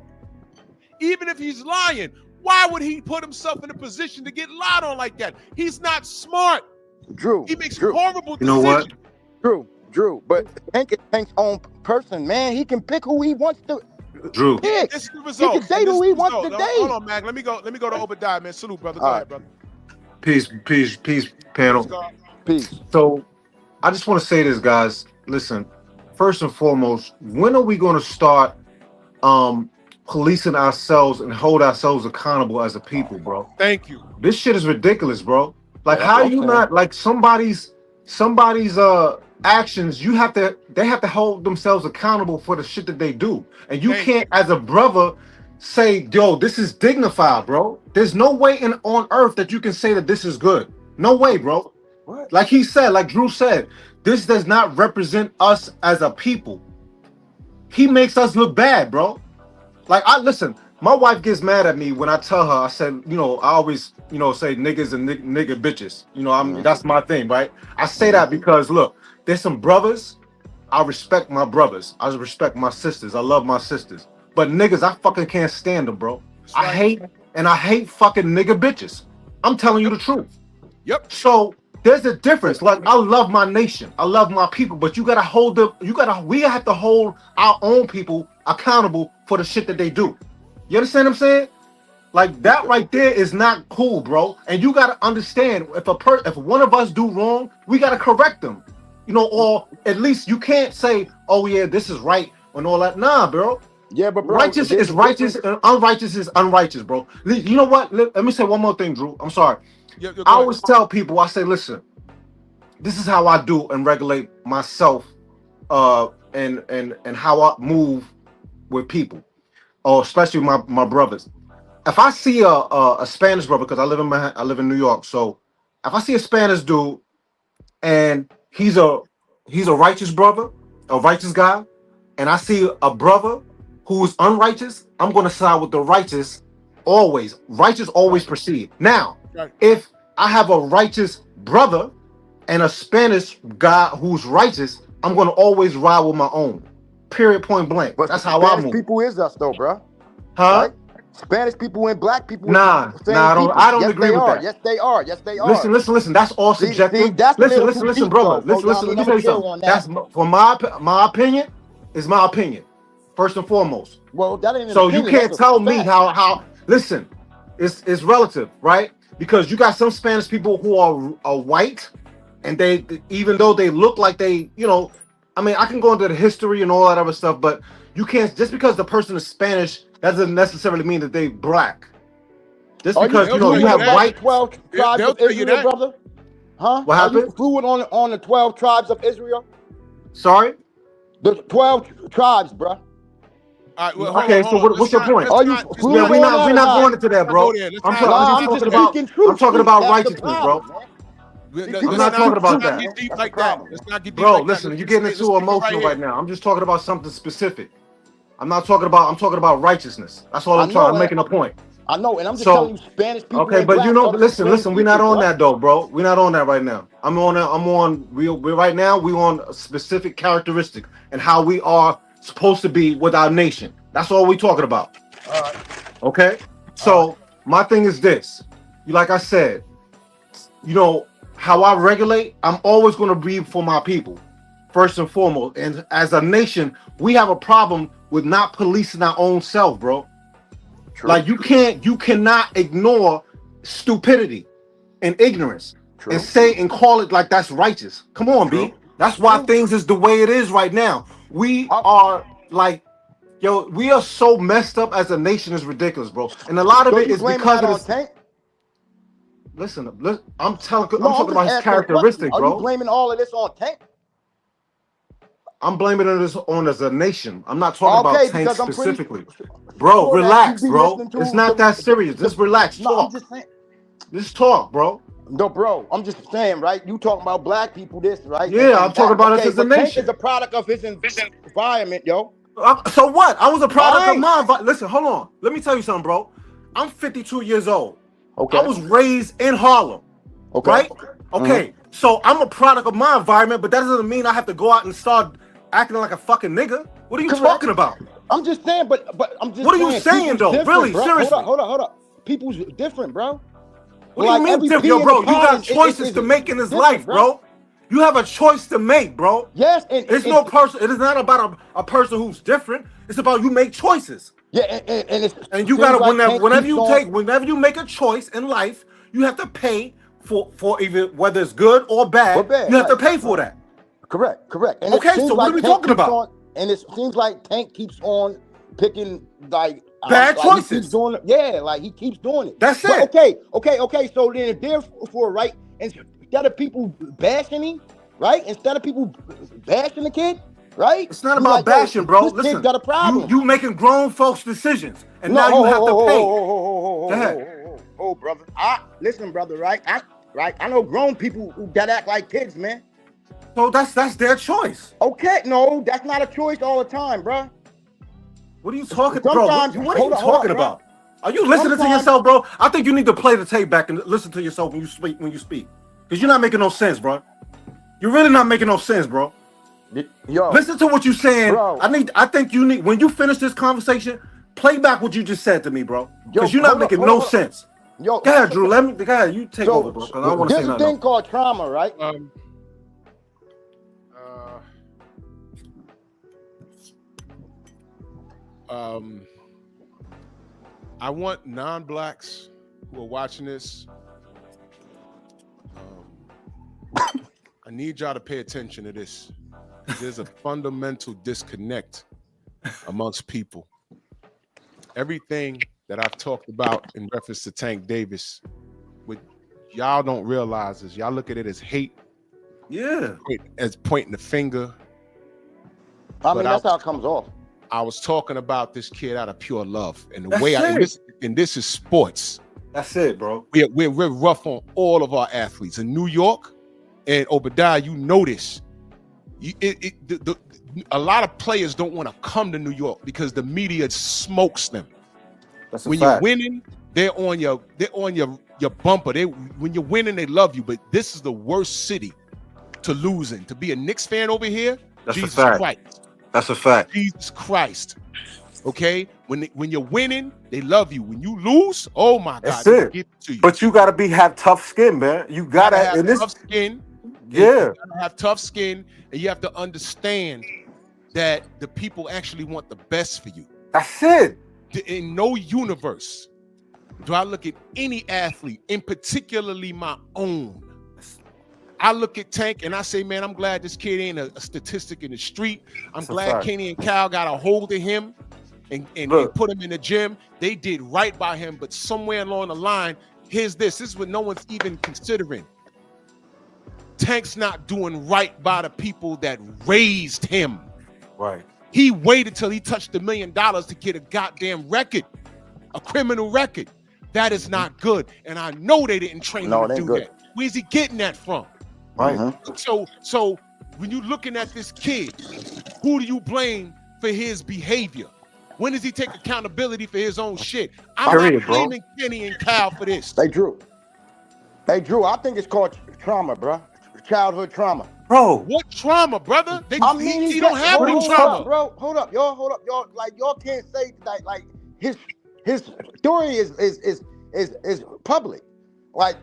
even if he's lying, why would he put himself in a position to get lied on like that? He's not smart. Drew, he makes horrible decisions. You know what? Drew, but Tank is Tank's own person, man. He can pick who he wants to pick. This is the result. He can date who he wants to date. Hold on, Mag. Let me go to Obadiah, man. Salute, brother. Go ahead, brother. Peace, panel. Peace. So, I just want to say this, guys. Listen, first and foremost, when are we going to start policing ourselves and hold ourselves accountable as a people, bro? Thank you. This shit is ridiculous, bro. Like, Yeah, that's how what I'm you saying. not like somebody's actions? They have to hold themselves accountable for the shit that they do, and you Hey, can't, as a brother, say, "Yo, this is dignified, bro." There's no way on earth that you can say that this is good. No way, bro. What? Like he said, like Drew said, this does not represent us as a people. He makes us look bad, bro. Like, I listen, my wife gets mad at me when I tell her, I said, I always, say niggas and nigga bitches. That's my thing, right? I say that because look, there's some brothers. I respect my brothers. I respect my sisters. I love my sisters. But niggas, I fucking can't stand them, bro. that's I right. hate fucking nigga bitches. I'm telling you Yep. the truth. Yep. So there's a difference. Like, I love my nation, I love my people, but we have to hold our own people accountable for the shit that they do. You understand what I'm saying? Like, that right there is not cool, bro. And you gotta understand, if one of us do wrong, we gotta correct them. Or at least you can't say, "Oh yeah, this is right," and all that. Nah, bro. Yeah, but bro, Righteous there's is a righteous, difference. and unrighteous is unrighteous, bro. You know what? Let me say one more thing, Drew. I'm sorry. Yep. Go I ahead. always tell people, I say, listen, this is how I do and regulate myself, and how I move with people, or especially my brothers. If I see a Spanish brother, because I live in New York, so if I see a Spanish dude and he's a righteous brother, a righteous guy, and I see a brother who's unrighteous, I'm gonna side with the righteous always. Righteous always Right. proceed. Now, Right. if I have a righteous brother and a Spanish guy who's righteous, I'm gonna always ride with my own. Period. Point blank. But That's how I Spanish move. people is us though, bro. Huh? Right? Spanish people and black people is Nah, the same I don't. people. I don't Yes, agree they with are. that. Yes, they are. Yes, they are. Listen. That's all See, subjective. that's a Listen, little listen, too listen, deep, brother. though. So, Listen, you know what I listen. mean? Let me I'm tell gonna you chill something. on That's that. for my opinion. Is my opinion, first and foremost. Well, that ain't an So you opinion. That's can't a tell me fact. how. Listen, it's relative, right? Because you got some Spanish people who are white, and they, even though they look like they, I mean, I can go into the history and all that other stuff, but you can't, just because the person is Spanish, that doesn't necessarily mean that they black. Just Are you because They'll tell fluid you you have that. about the white. 12 tribes They'll of tell you Israel, that. brother? Huh? What Are you happened? fluid on the 12 tribes of Israel? Sorry. The 12 tribes, bro. All right. Well, Okay, so hold on. what's your point? Are you Let's Yeah, fluid not we're on not that we're or not not? going into that, go bro. there. Let's I'm not talking. I'm Nah, just get I'm deep just talking in that. about. speaking I'm truth. talking See, about that's the righteousness, bro. problem, man. No, People I'm let's not get not too talking about deep, that, get man. deep That's the like that. problem, man. Let's not get deep bro. like that. Listen, Let's you're just getting stay. Let's too keep it right emotional right here. now. I'm just talking about something specific. I'm not talking about. I'm talking about righteousness. That's all I I'm trying. I'm know, making a point. and I'm just telling So you, Spanish people okay, and but blacks are the listen, same we're not people, on bro. that though, bro. We're not on that right now. I'm on. We're right now. We on a specific characteristic and how we are supposed to be with our nation. That's all we talking about. All right. Okay. All right. So my thing is this. Like I said, how I regulate. I'm always going to be for my people, first and foremost. And as a nation, we have a problem with not policing our own self, bro. True. Like you cannot ignore stupidity and ignorance True. and say and call it like that's righteous. Come on, True. B. That's why True. things is the way it is right now. We I- are like, yo, we are so messed up as a nation. Is ridiculous, bro. And a lot of So it you is blaming because that of on this. Tank? Listen, I'm No, I'm talking just about his asking a question. characteristic, Are you bro. blaming all of this on Tank? I'm blaming it on as a nation. I'm not talking about Okay, Tank because I'm pretty specifically. Bro, sure that you relax, be bro. listening It's to not that serious. the Just relax. no, I'm Talk. just saying. Just talk, bro. No, bro, I'm just saying, right? You talking about black people, this, right? Yeah, I'm And talking that. about us Okay, as a but Tank is nation. a product of his environment, yo. So what? I was a All product of right. my listen, hold on. Let me tell you something, bro. I'm 52 years old. I Okay. was raised in Harlem, Okay. right? Okay. So I'm a product of my environment, but that doesn't mean I have to go out and start acting like a fucking nigga. What are you Correct. talking about? I'm just saying, but I'm just What are you saying, saying people's though? different, Really? bro. Seriously? Hold up. People's different, bro. What do you Like mean every different? Yo, pea in the bro, you pod got choices is to make in this different, life, bro. bro. You have a choice to make, bro. Yes, and It's no person. It is not about a person who's different. It's about you make choices. yeah, and it And you seems gotta like Tank whenever keeps on. whenever you make a choice in life, you have to pay for even whether it's good or bad. Well, bad, You have to right? pay for that. Correct. And it Okay, seems so what are like we Tank talking keeps about? on, and it seems like Tank keeps on picking Bad like he keeps choices. doing it. Yeah, like he keeps doing it. That's But it. okay. So then, therefore, right? instead of people bashing him, right? Instead of people bashing the kid, right? It's not Be about like, yo, bashing, bro. This kid Listen, got a problem. you making grown folks decisions, and No, now you have to pay. Go ahead. brother. Listen, brother, right? I know grown people who that act like kids, man. So that's their choice. Okay, no, that's not a choice all the time, bro. What are you talking, bro? Sometimes, What are you hold talking on, bro. about? Are you listening to Sometimes- yourself, bro? I think you need to play the tape back and listen to yourself when you speak. Because you're not making no sense, bro. You're really not making no sense, bro. Yo, Listen to what you're saying. Bro. I think you need, when you finish this conversation, play back what you just said to me, bro. Because you're not hold up, making hold no up. sense. Yo, Go ahead, Drew. Go ahead, you take over, bro. Because I don't want to say there's a nothing thing else. called trauma, right? I want non-blacks who are watching this. I need y'all to pay attention to this. There's a fundamental disconnect amongst people. Everything that I've talked about in reference to Tank Davis, what y'all don't realize is y'all look at it as hate, Yeah. as pointing the finger. I mean, that's how it comes off. I was talking about this kid out of pure love, and the That's way it. and this is sports. That's it, bro. We're rough on all of our athletes in New York and Obadiah. You notice, a lot of players don't want to come to New York because the media smokes them. That's a When fact. you're winning, they're on your bumper. When you're winning, they love you. But this is the worst city to lose in. To be a Knicks fan over here, That's a Jesus fact. Christ. That's a fact. Jesus Christ. Okay? When you're winning, they love you. When you lose, oh my God, That's they it. give it to you. But you gotta have tough skin, man. You gotta have in this. tough skin. Yeah. You gotta have tough skin, and you have to understand that the people actually want the best for you. That's it. In no universe do I look at any athlete, in particularly my own. I look at Tank and I say, man, I'm glad this kid ain't a statistic in the street. I'm That's a glad fact. Kenny and Cal got a hold of him and put him in the gym. They did right by him, but somewhere along the line, this is what no one's even considering. Tank's not doing right by the people that raised him. Right. He waited till he touched $1 million to get a goddamn record, a criminal record. That is not good. And I know they didn't train him to do that. Where's he getting that from? Right. So when you're looking at this kid, who do you blame for his behavior? When does he take accountability for his own shit? I'm not blaming Kenny and Kyle for this. Hey, Drew, I think it's called trauma, bro. Childhood trauma. Bro. What trauma, brother? He don't have hold no up, trauma. bro. Hold up, y'all. Like y'all can't say like his story is public. Like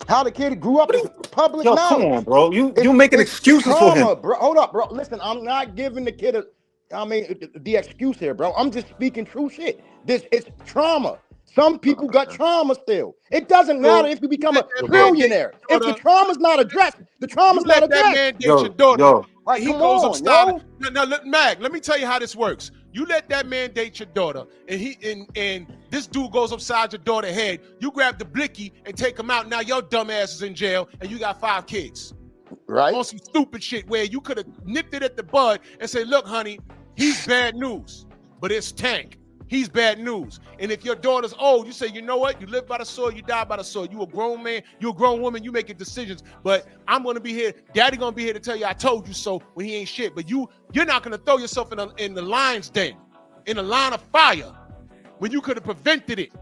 how the kid grew up is public Yo, knowledge. come on, bro. You making excuses for him. Bro. Hold up, bro. Listen, I'm not giving the kid the excuse here, bro. I'm just speaking true shit. It's trauma. Some people got trauma still. It doesn't matter if you become a billionaire. If the trauma's not addressed, the trauma's not addressed. That man date your daughter. Like, He come goes on, upstairs. Now, look, Mag, let me tell you how this works. You let that man date your daughter, and this dude goes upside your daughter's head. You grab the blicky and take him out. Now your dumb ass is in jail, and you got 5 kids. Right? On some stupid shit where you could have nipped it at the bud and say, look, honey, he's bad news, but it's Tank. He's bad news. And if your daughter's old, you say, you know what? You live by the sword, you die by the sword. You a grown man, you a grown woman, you making decisions. But I'm gonna be here, daddy gonna be here to tell you I told you so when he ain't shit. But you're not gonna throw yourself in the lion's den, in the line of fire, when you could have prevented it.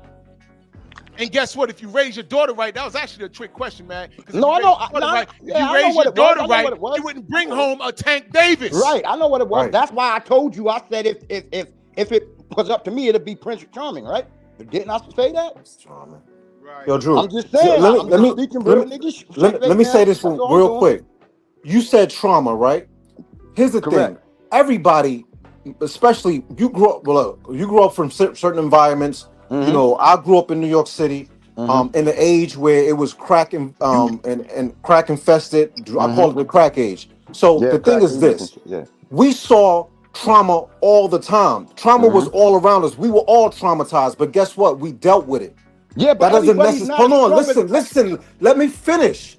And guess what? If you raise your daughter right, that was actually a trick question, man. No, I know. If you raise your daughter right, you wouldn't bring home a Tank Davis. Right, I know what it was. Right. That's why I told you. I said if it was up to me, it'd be Prince Charming, right? Didn't I say that? Right. Yo, Drew. I'm just saying. Let me say this real quick. You said trauma, right? Here's the thing. Everybody, especially you grew up from certain environments. Mm-hmm. You know, I grew up in New York City, in the age where it was crack and crack infested. I call it the crack age. So the thing is this: we saw trauma all the time. Trauma was all around us. We were all traumatized, but guess what? We dealt with it. Yeah, but that doesn't necessarily. Hold on, listen. Let me finish.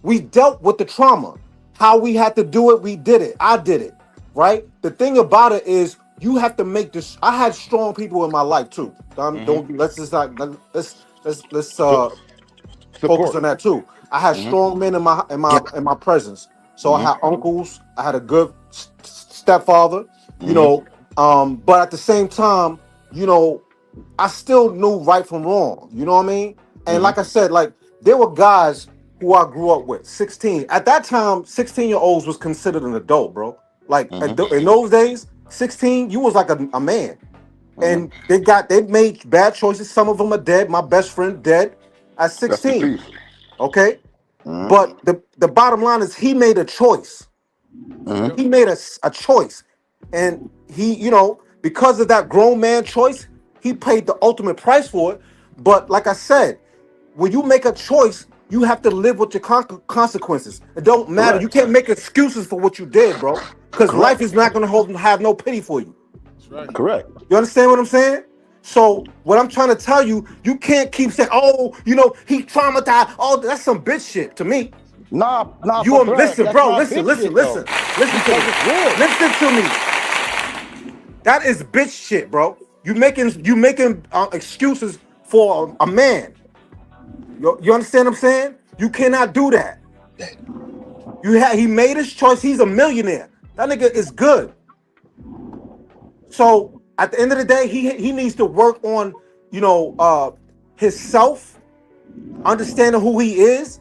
We dealt with the trauma. How we had to do it, we did it. I did it, right? The thing about it is you have to make this. I had strong people in my life too. Don't let's just not let's focus Support. on that too. I had strong men in my presence. So I had uncles. I had a good stepfather. You know, but at the same time, you know, I still knew right from wrong. You know what I mean? And like I said, like there were guys who I grew up with, 16. At that time, 16-year-olds was considered an adult, bro. Like in those days, 16, you was like a man. And they made bad choices. Some of them are dead. My best friend dead at Rest in 16. peace. Okay. But the bottom line is he made a choice. He made a choice. And he, you know, because of that grown man choice, he paid the ultimate price for it. But like I said, when you make a choice, you have to live with your consequences. It don't matter. Correct. You can't make excuses for what you did, bro. Because life is not going to have no pity for you. That's right. Correct. You understand what I'm saying? So what I'm trying to tell you, you can't keep saying, "Oh, you know, he traumatized." Oh, that's some bitch shit to me. Nah, You but bruh, listen, that's bro. not Listen, bitch listen, shit, listen, though. listen to Because me. it's real. Listen to me. That is bitch shit, bro. You making excuses for a man. You understand what I'm saying? You cannot do that. He made his choice. He's a millionaire. That nigga is good. So at the end of the day, he needs to work on, you know, his self, understanding who he is.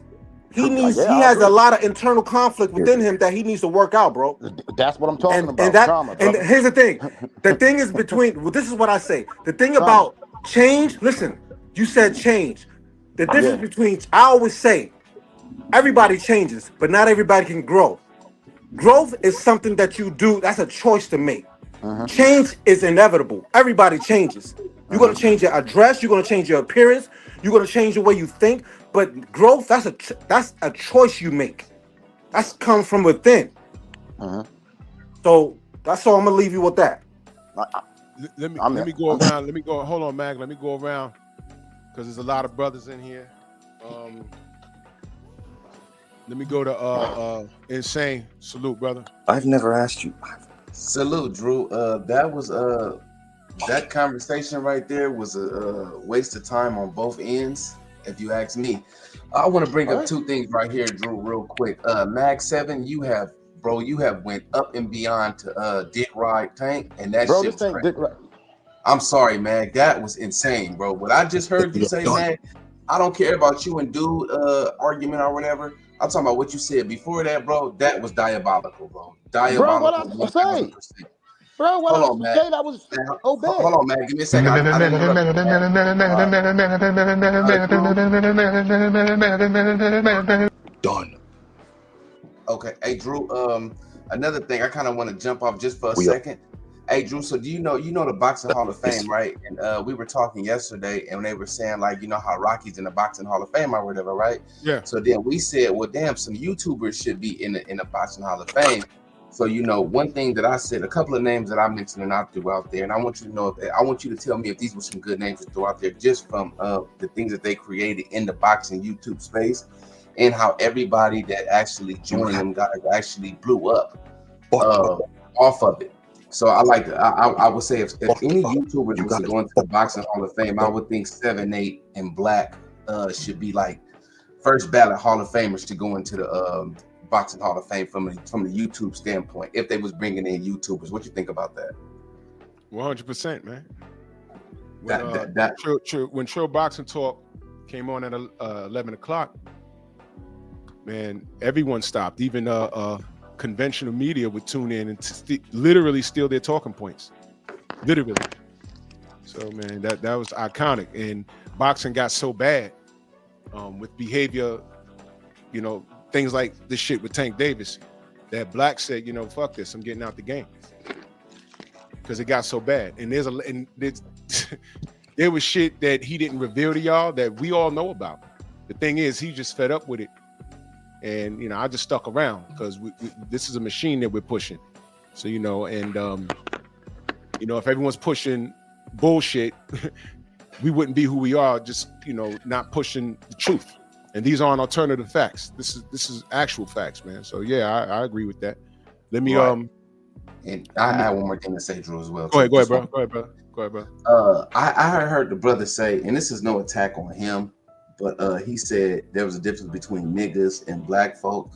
Yeah, He I has a agree. lot of internal conflict within him that he needs to work out, bro. That's what I'm talking And about. Trauma, brother. here's the thing. The thing is between well, this is what I say. The thing Trauma. about change, listen, you said change. The Yeah. difference between I always say everybody changes, but not everybody can grow. Growth is something that you do, that's a choice to make. Change is inevitable. Everybody changes. You're gonna change your address, you're gonna change your appearance, you're gonna change the way you think, but growth, that's a choice you make. That's come from within. So that's all I'm gonna leave you with that. Let I'm me go around. Let me go. Hold on, Mag. Let me go around because there's a lot of brothers in here. Let me go to Insane. Salute, brother. I've never asked you. Salute, Drew. That was that conversation right there was a waste of time on both ends, if you ask me. I want to bring up two things right here, Drew, real quick. Mag 7, you have went up and beyond to Dick Ride Tank, and that Bro, shit this was ain't crazy. Dick. I'm sorry, Mag. That was insane, bro. What I just heard you say, Mag, I don't care about you and dude argument or whatever. I'm talking about what you said before that, bro. That was diabolical, bro. Bro, what Diabolical, I say? 1000%. Bro, what Hold on, I Matt. say? That was Hold bad. on, Matt. Give me a second. I didn't interrupt you, Matt. Done. Okay. Hey, Drew. Another thing I kind of want to jump off just for a We are. second. Hey, Drew. So do you know the Boxing Hall of Yes. Fame, right? And we were talking yesterday, and they were saying like, you know how Rocky's in the Boxing Hall of Fame or whatever, right? Yeah. So then we said, well, damn, some YouTubers should be in the Boxing Hall of Fame. So you know, one thing that I said, a couple of names that I mentioned and I threw out there, and I want you to know I want you to tell me if these were some good names to throw out there, just from the things that they created in the boxing YouTube space, and how everybody that actually joined them guys actually blew up off of it. So I like to, I would say if any YouTubers was to go into the Boxing Hall of Fame, I would think 7, 8, and Black should be like first ballot Hall of Famers to go into the Boxing Hall of Fame from the YouTube standpoint. If they was bringing in YouTubers, what you think about that? 100%, man. When Trill Boxing Talk came on at 11 o'clock, man, everyone stopped. Even conventional media would tune in and literally steal their talking points. Literally. So, man, that was iconic. And boxing got so bad with behavior, you know, things like this shit with Tank Davis, that Black said, you know, fuck this, I'm getting out the game. Because it got so bad. And there was shit that he didn't reveal to y'all that we all know about. The thing is, he just fed up with it. And, you know, I just stuck around because this is a machine that we're pushing. So, you know, and, you know, if everyone's pushing bullshit, we wouldn't be who we are, just, you know, not pushing the truth. And these aren't alternative facts. This is actual facts, man. So yeah, I agree with that. Let me Right. And I have one more thing to say, Drew, as well. Go ahead, Just bro. one- Go ahead, bro. I heard the brother say, and this is no attack on him, but he said there was a difference between niggas and black folk.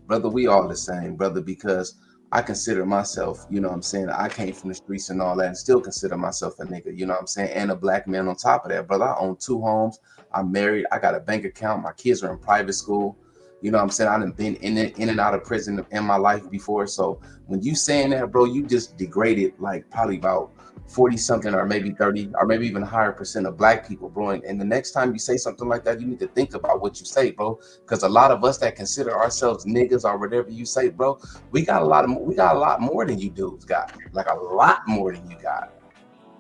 Brother, we all the same, brother, because I consider myself, you know what I'm saying, I came from the streets and all that, and still consider myself a nigga, you know what I'm saying, and a black man on top of that, brother. I own 2 homes, I'm married, I got a bank account, my kids are in private school, you know what I'm saying, I done been in and out of prison in my life before. So when you saying that, bro, you just degraded like probably about 40 something or maybe 30 or maybe even higher % of black people, bro. And the next time you say something like that, you need to think about what you say, bro. Because a lot of us that consider ourselves niggas or whatever you say, bro, we got a lot more than you dudes got. Like a lot more than you got.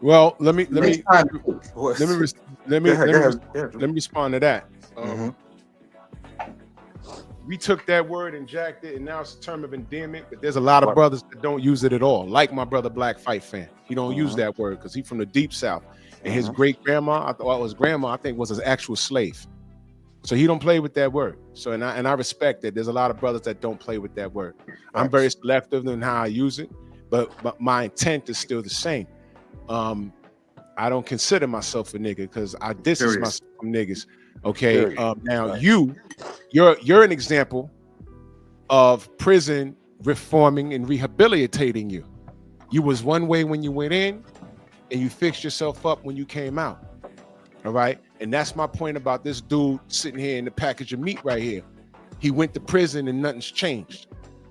Well, let me Let respond to that. Mhm. We took that word and jacked it, and now it's a term of endearment. But there's a lot of Right. brothers that don't use it at all. Like my brother Black Fight Fan, he don't use Mhm. that word because he's from the deep south, and his great grandma, I thought his grandma, I think was his actual slave. So he don't play with that word. So and I respect that. There's a lot of brothers that don't play with that word. I'm very selective in how I use it, but my intent is still the same. I don't consider myself a nigga because I distance myself from niggas. Okay. Now you're an example of prison reforming and rehabilitating you. You was one way when you went in, and you fixed yourself up when you came out. All right. And that's my point about this dude sitting here in the package of meat right here. He went to prison and nothing's changed.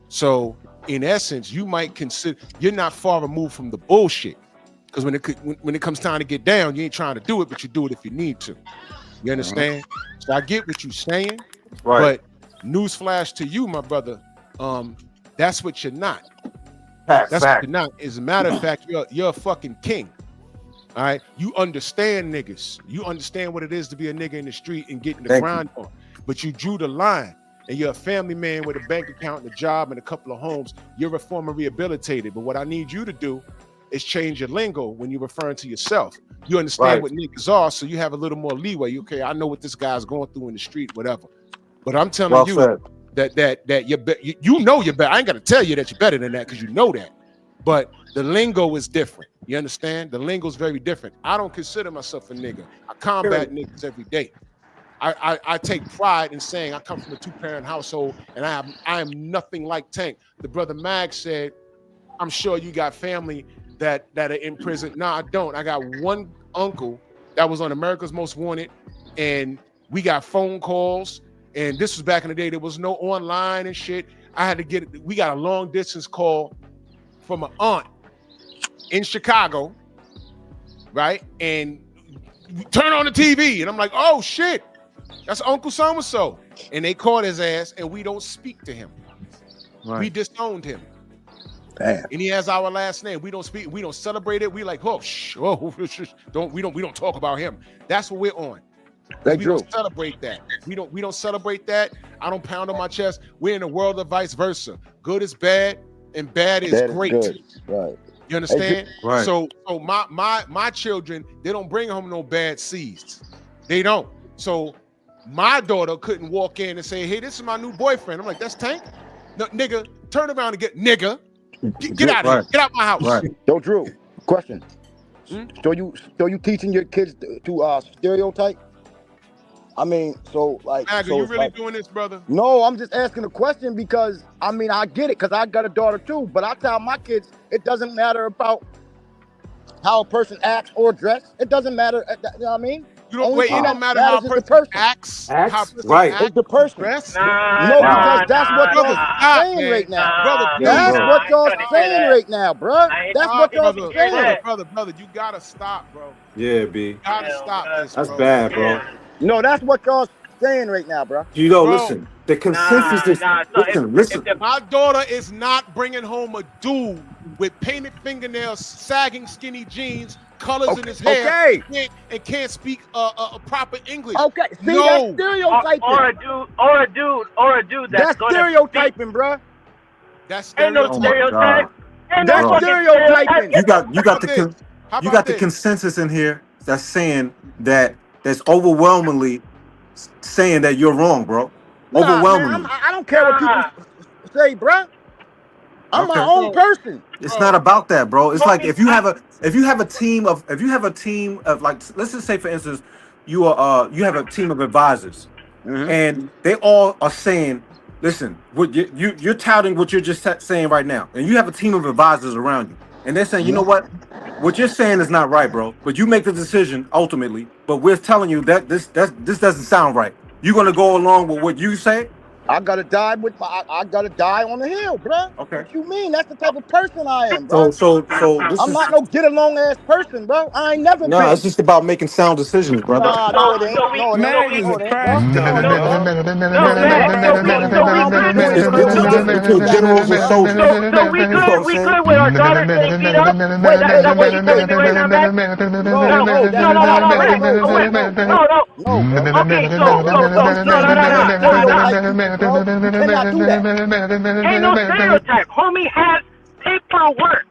So in essence, you might consider you're not far removed from the bullshit. Because when it comes time to get down, you ain't trying to do it, but you do it if you need to. You understand? So I get what you're saying, Right. but newsflash to you, my brother, that's what you're not. That's what you're not. As a matter of fact, you're a fucking king. All right, you understand niggas. You understand what it is to be a nigga in the street and getting the grind on. But you drew the line, and you're a family man with a bank account and a job and a couple of homes. You're reformer rehabilitated. But what I need you to do is change your lingo when you're referring to yourself. You understand what niggas are, so you have a little more leeway. Okay, I know what this guy's going through in the street, whatever. But I'm telling you that you know you're better. I ain't got to tell you that you're better than that because you know that. But the lingo is different. You understand? The lingo is very different. I don't consider myself a nigga. I combat niggas every day. I take pride in saying I come from a 2-parent household and I am nothing like Tank. The brother Mag said, I'm sure you got family that are in prison. No, I don't. I got one uncle that was on America's Most Wanted, and we got phone calls. And this was back in the day. There was no online and shit. We got a long distance call from an aunt in Chicago, right? And we turn on the TV, and I'm like, oh shit, that's Uncle so-and-so. And they caught his ass, and we don't speak to him. Right. We disowned him. Damn. And he has our last name. We don't speak. We don't celebrate it. We like, we don't talk about him. That's what we're on. We don't celebrate that. We don't celebrate that. I don't pound on my chest. We're in a world of vice versa. Good is bad, and bad is great. Right. You understand? Right. So my children, they don't bring home no bad seeds. They don't. So my daughter couldn't walk in and say, hey, this is my new boyfriend. I'm like, that's Tank? No, nigga, turn around and get nigga. Get out of here. Get out my house. Right. Yo, Drew, question. So you teaching your kids to stereotype? I mean, so like, Mag, are you really doing this, brother? No, I'm just asking a question because I mean I get it because I got a daughter too. But I tell my kids it doesn't matter about how a person acts or dress. It doesn't matter. You know what I mean? You don't wait. It don't matter how a person acts. Right. It's the person. Dress. Because that's what y'all saying right now. Brother, that's what y'all saying right now, bro. That's what y'all saying. Brother, you gotta stop, bro. Yeah, B. You gotta stop this, That's bro. bad, bro. No, that's what y'all saying right now, bro. You know, listen. The consensus is listen. My daughter is not bringing home a dude with painted fingernails, sagging skinny jeans, colors in his hair, and can't speak a proper English. Okay, see, that's stereotyping. Or a dude that's stereotyping, bro. That's stereotyping. Ain't no stereotype. That's stereotyping. You got the consensus in here that's saying that there's overwhelmingly saying that you're wrong, bro. Nah, man, Overwhelmingly. I don't care what people say, bruh. I'm my own person. It's not about that, bro. It's like if you have a team of like, let's just say for instance, you have a team of advisors, and they all are saying, listen, what you're touting what you're just saying right now, and you have a team of advisors around you, and they're saying, you know what you're saying is not right, bro, but you make the decision ultimately, but we're telling you that this doesn't sound right. You're gonna go along with what you say? I gotta die I gotta die on the hill, bruh. Okay. What you mean? That's the type of person I am, bro. So this I'm is not no get along ass person, bro. I ain't never been. it's just about making sound decisions, brother. Nah, no, it ain't. No, it ain't. Man is No, a it ain't, trash bro. dummy, No, it bro. ain't, bro. It's your generals and soldiers. So we You know what I'm good saying? with our daughters getting beat up? Wait, Is that what you're telling me right now, man? no, No. no, bro. Okay, Those stereotype people, bro. You cannot do that. Ain't no stereotype. Homie has paperwork.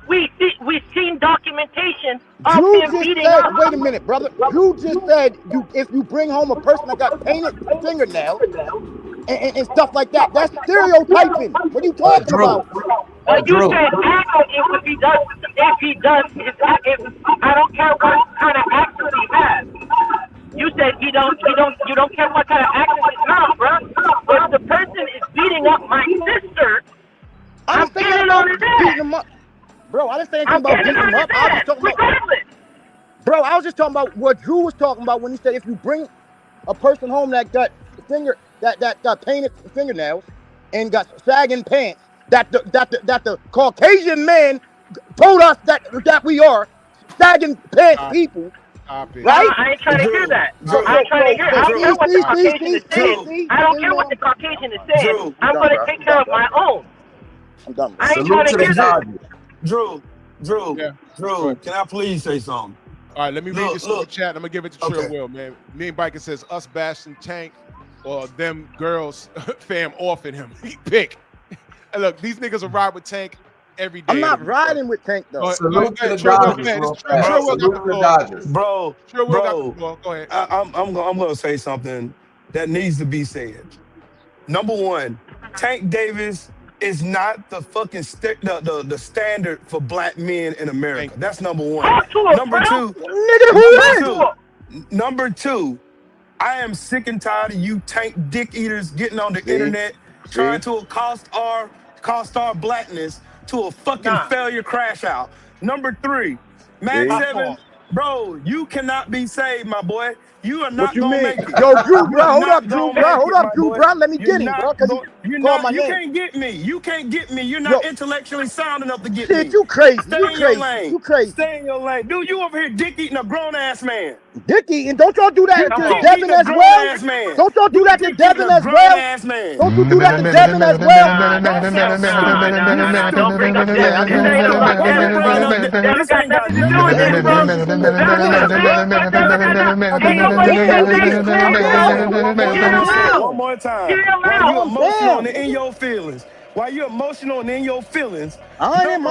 We seen documentation of Drew him just beating said, up. wait a minute, brother. Drew just said if you bring home a person that got painted fingernails and stuff like that, that's stereotyping. What are you talking about? You said act if he does his act. I don't care what kind of accent he has. You said you don't care what kind of accent he has, bro. If the person is beating up my sister, I'm getting on his ass. Beating him up. Bro, I didn't say anything about beating him up. I was just talking about, bro, I was just talking about what Drew was talking about when he said if you bring a person home that got that got painted fingernails and got sagging pants, that the Caucasian man told us that we are sagging pants people. Right? I ain't trying to hear that. I ain't trying to hear it. I don't care what the Caucasian is saying. I don't care what the Caucasian is saying. I'm going to take care of my own. I'm done. I ain't trying to hear that. Drew, can I please say something? All right, let me read this super chat. I'm gonna give it to Trill Will, man. Me and Biker says us bashing Tank or them girls fam offing him. Pick. And look, these niggas will ride with Tank every day. I'm not riding with Tank though. Salute to the Dodgers, bro. Go ahead. I'm gonna say something that needs to be said. Number one, Tank Davis is not the fucking the standard for black men in America. That's number one. Number two, I am sick and tired of you Tank dick eaters getting on the internet trying to cost our blackness to a fucking failure crash out. Number three, Max 7, bro, you cannot be saved, my boy. You are not gonna make it. Yo, Drew, bro, hold up, Drew, bro. Let me get him, bro. You can't get me. You can't get me. You're not intellectually sound enough to get me. Shit, you crazy. Stay in your lane. Stay in your lane. Dude, you over here dick eating a grown ass man. Dick eating? Don't y'all do that to Devin as well? Don't y'all do that to Devin as well? Don't you do that to Devin as well? Don't bring up Devin. This ain't about Devin, bro. Devin got nothing to do with this, bro. One more time. Why you emotional and in your feelings? Why you emotional and in your feelings? I'm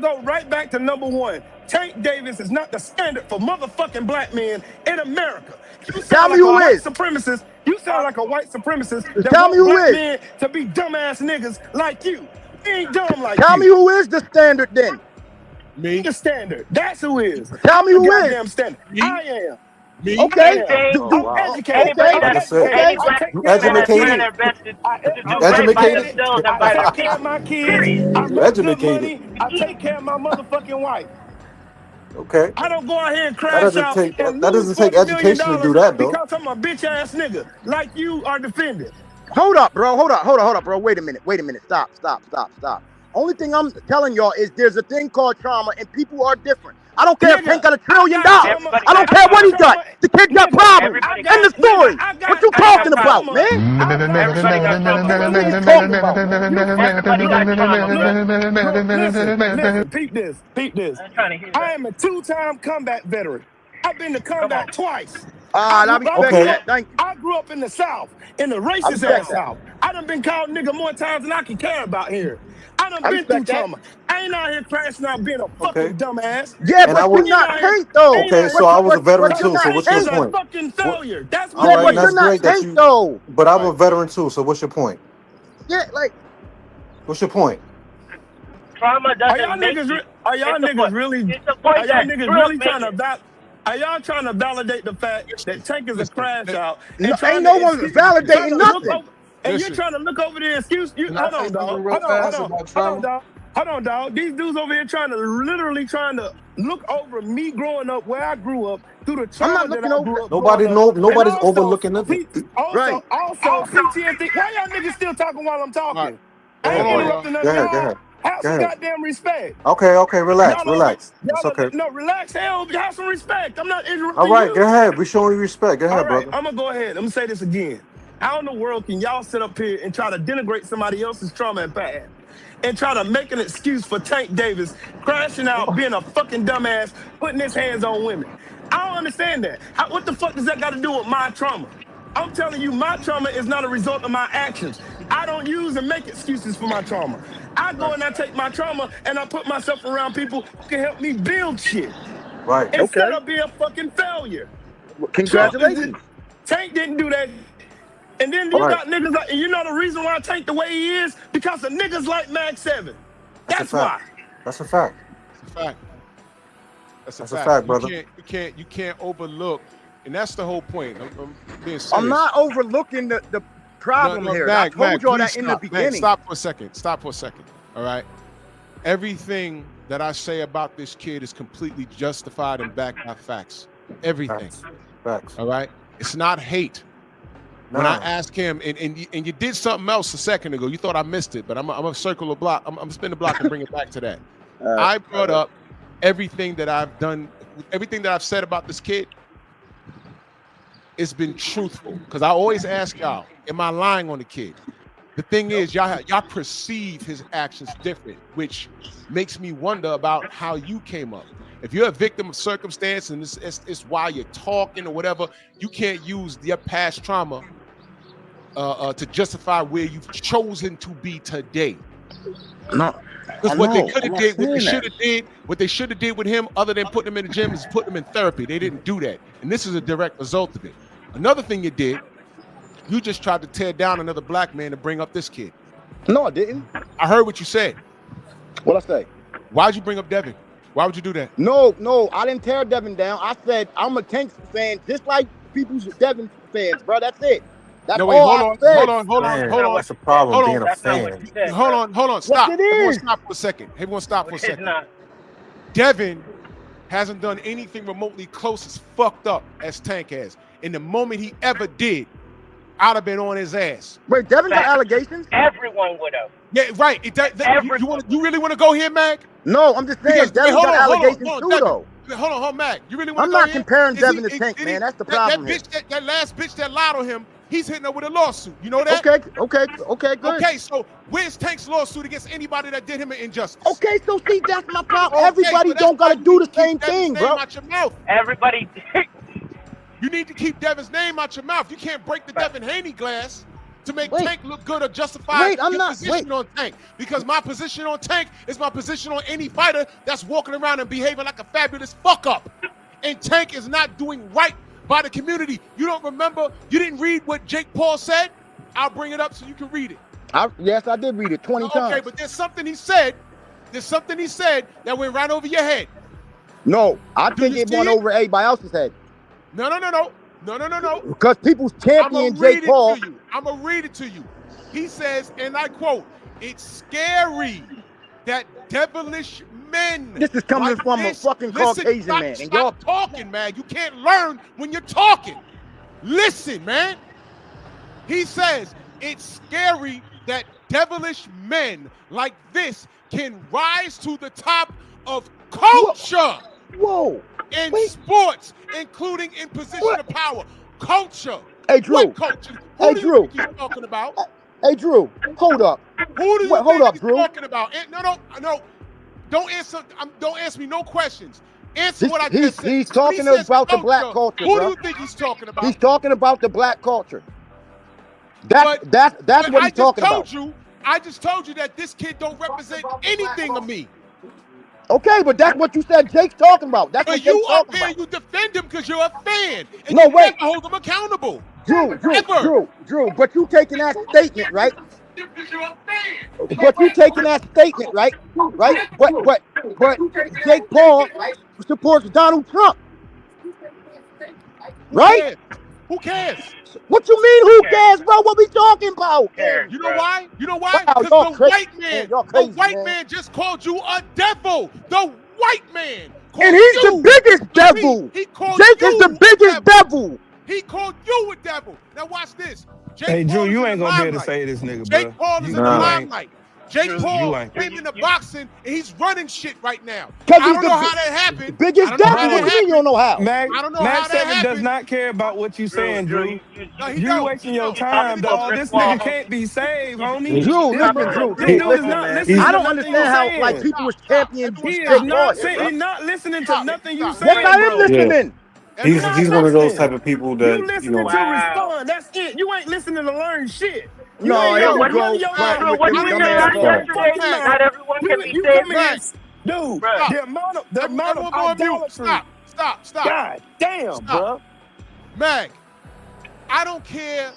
going right back to number one. Tank Davis is not the standard for motherfucking black men in America. You sound like a white supremacist. You sound like a white supremacist that wants black men to be dumbass niggas like you. He ain't dumb like you. Tell me who is the standard then. Me? The standard. That's who is. Tell me who is. Goddamn standard. I am. Me? Okay. I'm educated. I take care of my kids. I make good money. I take care of my motherfucking wife. Okay. I don't go out here and crash out and lose that doesn't take education to do that, though. Because I'm a bitch ass nigga like you are defending. Hold up, bro. Hold up, bro. Wait a minute. Stop. Only thing I'm telling y'all is there's a thing called trauma, and people are different. I don't care if Tank got $1 trillion. I don't care what he got. The kid got problems. End the story. What you talking about, man? Listen, peep this. I am a 2-time combat veteran. I've been to combat twice. I grew up in the South, in the racist ass South. I done been called nigga more times than I can care about here. I done been through trauma. I ain't out here crashing out being a fucking dumbass. Yeah, but you're not Tank though. Okay, so I was a veteran too. So what's your Tank is a point? fucking failure. That's All what right, it is. that's great that you. though. But I'm a veteran too. So what's your point? Yeah, like. What's your point? Trauma Are doesn't y'all make niggas? you. Are y'all niggas really? It's the point Are y'all that niggas Drill really making. trying to Are y'all trying to validate the fact that Tank is a crash out? No, And trying ain't no to one excuse- validating trying to look nothing. over- And you're trying to look over the excuse. Can I Hold say on, something dog. real fast about Hold trauma? on, dog. Hold on, dog. These dudes over here literally trying to look over me growing up where I grew up through the trauma that I grew up. Nobody's And also, overlooking nothing. Also, CTNT. Why y'all niggas still talking while I'm talking? I ain't interrupting none of y'all. Have some goddamn respect. Okay, relax. It's okay. No, relax. Hell, have some respect. I'm not interrupting All right, you. go ahead. We showing you respect. Go ahead, All right, brother. I'm gonna go ahead. I'm gonna say this again. How in the world can y'all sit up here and try to denigrate somebody else's trauma and past and try to make an excuse for Tank Davis crashing out, being a fucking dumbass, putting his hands on women? I don't understand that. What the fuck does that got to do with my trauma? I'm telling you, my trauma is not a result of my actions. I don't use and make excuses for my trauma. I go and I take my trauma and I put myself around people who can help me build shit. Right. Instead of being a fucking failure. Congratulations. Tank didn't do that. And then you got niggas like, and you know the reason why Tank the way he is? Because of niggas like Mag 7. That's why. That's a fact. That's a fact, brother. You can't overlook, and that's the whole point. I'm being serious. I'm not overlooking the problem here. I told y'all that in the beginning. Stop for a second. All right. Everything that I say about this kid is completely justified and backed by facts. Everything. Facts. All right. It's not hate. When I ask him, and you did something else a second ago, you thought I missed it, but I'm a circle a block. I'm spin the block and bring it back to that. I brought up everything that I've done, everything that I've said about this kid. It's been truthful because I always ask y'all, am I lying on the kid? The thing is, y'all perceive his actions different, which makes me wonder about how you came up. If you're a victim of circumstance and it's while you're talking or whatever, you can't use your past trauma to justify where you've chosen to be today. No. Because what they could have did, what they should have did with him, other than putting him in the gym, is put him in therapy. They didn't do that. And this is a direct result of it. Another thing you did, you just tried to tear down another black man to bring up this kid. No, I didn't. I heard what you said. What'd I say? Why'd you bring up Devin? Why would you do that? No, I didn't tear Devin down. I said I'm a Tank fan, just like people's Devin fans, bro. That's it. That's no, wait, all hold on. That's a problem being a fan. Hold on. Stop. Yes, it is. Everyone stop for a second. Devin hasn't done anything remotely close as fucked up as Tank has. And the moment he ever did, I'd have been on his ass. Wait, Devin got allegations? Everyone would have. Yeah, right. You really want to go here, Mag? No, I'm just saying Devin got allegations too, though. Hold on, Mag. You really want I'm to go not here? comparing Devin to Tank, man. That's the problem here. That last bitch that lied on him, he's hitting her with a lawsuit. You know that? Okay, good. Okay, so where's Tank's lawsuit against anybody that did him an injustice? Okay, so see, that's my problem. Everybody don't gotta do the same thing, bro. Out your mouth. Everybody. You need to keep Devin's name out your mouth. You can't break the Devin Haney glass to make Tank look good or justify position on Tank. Because my position on Tank is my position on any fighter that's walking around and behaving like a fabulous fuck up. And Tank is not doing right by the community. You don't remember? You didn't read what Jake Paul said? I'll bring it up so you can read it. Yes, I did read it 20 times. Okay, but there's something he said that went right over your head. No, I think it went over everybody else's head. No. Because people's champion Jake Paul. I'm going to read it to you. He says, and I quote, "It's scary that devilish men." This is coming from a fucking Caucasian man. And y'all talking, man. You can't learn when you're talking. Listen, man. He says, it's scary that devilish men like this can rise to the top of culture. Whoa. In sports, including in position of power. Culture. Hey, Drew. What culture? Who do you think he's talking about? Hey, Drew. Hold up. Who do you think he's talking about? No. Don't answer me no questions. Answer what I just said. He's talking about the black culture. Who do you think he's talking about? He's talking about the black culture. That's what he's talking about. I just told you that this kid don't represent anything of me. Okay, but that's what you said Jake's talking about. That's what But you Jake's up talking there, about. you defend him because you're a fan. And No, you wait. never hold him accountable. Drew, Ever. but you taking that statement, right? But you taking that statement, right? Right? But Jake Paul supports Donald Trump. Right? Who cares? What you mean, who cares, bro? What we talking about? You know why? You know why? Wow, Because y'all the white man, crazy, the white man. man just called you a devil. The white man called And he's you the biggest devil. He called Jake you is the a biggest devil. He called you a devil. Now watch this. Jake Hey, Paul Drew, is you in ain't the gonna be able to limelight. say this nigga, bro. Jake Paul is in the Nah. limelight. Jake Drew, Paul you ain't. came into boxing and he's running shit right now. I Because he's don't the know how that happened. biggest I don't know devil. how What that you mean you don't know how? Mag, I don't know Mag how that 7 does happened. not care about what you saying, Drew. No, he You don't. wasting He your don't. time, He dog. don't. This nigga can't be saved, homie. Drew, This listen, dude, Drew, this dude is listen, not man. listening I to don't nothing you understand how like saying. people was championing He is Jake not Paul here, saying. bro. He's not listening to Stop. nothing you Stop. Yes, saying, I am bro. listening. He's Not one of those listening. type of people You that listening to respond. That's it. You ain't listening to learn shit. You No, ain't there even you run go, your fighting mouth. with What them you You didn't ain't dumbass learn run your arguments. yesterday, fucking not mouth. everyone can be You saved. come in here, dude. Stop. The amount of Everyone go on mute. idolatry. Stop. God damn, Stop. bro. Mag, I don't care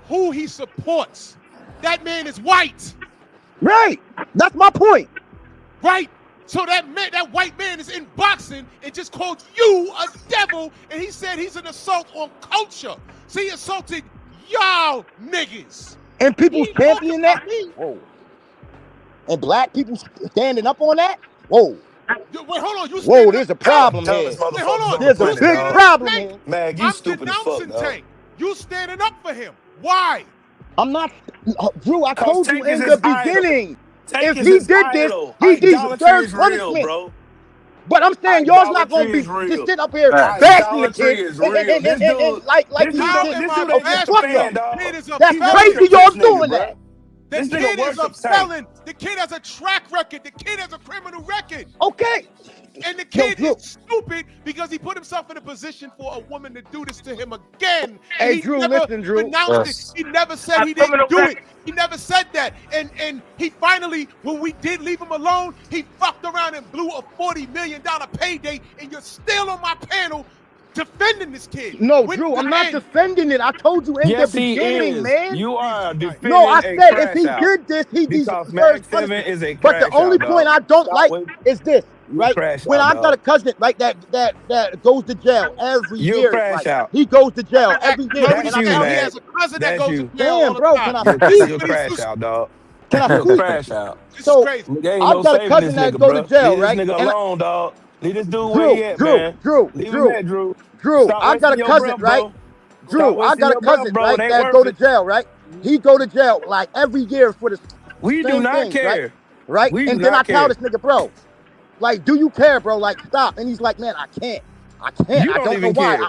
who he supports. That man is white. Right. That's my point. Right? So that white man is in boxing and just called you a devil, and he said he's an assault on culture. So he assaulted y'all niggas. And people He ain't champion talking that. about me. Whoa. And black people standing up on that. Whoa. Wait, hold on. You Whoa, standing there's up? a problem Dumbest here. Wait, hold motherfuckers on. on the There's a You planet, big standing dog. up, problem Tank? here. Man, you I'm stupid as fuck, denouncing dog. Tank. You standing up for him. Why? I'm not, Drew, I Cause told you Tank is in his the idol. beginning. Tank If is he his did this, idol. he Idolatry deserves is real, punishment. bro. But I'm saying y'all's not gonna Idolatry be is real. just sit up here Facts. bashing the Idolatry kid is and, real. This dude, like this he dude, How did am this I dude ain't just a fuck bashing fan, up. dog. The kid is a That's felon. crazy y'all This nigga, doing bruh. that. The This nigga kid is a worship Tank. felon. The kid has a track record. The kid has a criminal record. Okay. And the Yo, kid Drew. is stupid because he put himself in a position for a woman to do this to him again. Hey, And he Drew, never listen, Drew. renounced Yes. it. He never said he didn't do it. He never said that. And he finally, when we did leave him alone, he fucked around and blew a $40 million payday. And you're still on my panel defending this kid. No, When Drew, the I'm not end- defending it. I told you in Yes, the he beginning, is. man. You are Jesus Christ. No, I defending a said if crash he out did this, he because deserves Mag 7 punishment. is a But the crash only out, point dog. I don't Stop like with is this, you a right? crash When out, I got a dog. cousin, right, that goes to jail every You a year. crash Like out. he goes to jail every You year, already and I That's you, said tell he him, man. has a cousin that That's goes you. to jail all damn, the bro, time. can I You're speak? a crash out, dog. Can I You're a speak? crash out. This is So crazy. There ain't I no got a saving this cousin that nigga, go to bro. jail, Leave this right? nigga And alone, dog. Leave this dude where he at, man. Leave him at, Drew. Drew, Stop I got wasting a your cousin, breath, right? bro. Drew, Stop I wasting got a your breath, cousin, bro. right, It ain't that go worth to it. jail, right? He go to jail like every year for the We do same not things, right? care. Right? We do And then I not tell care. this nigga, bro, like, do you care, bro? Like, stop. And he's like, man, I can't. You I don't don't know even why. care.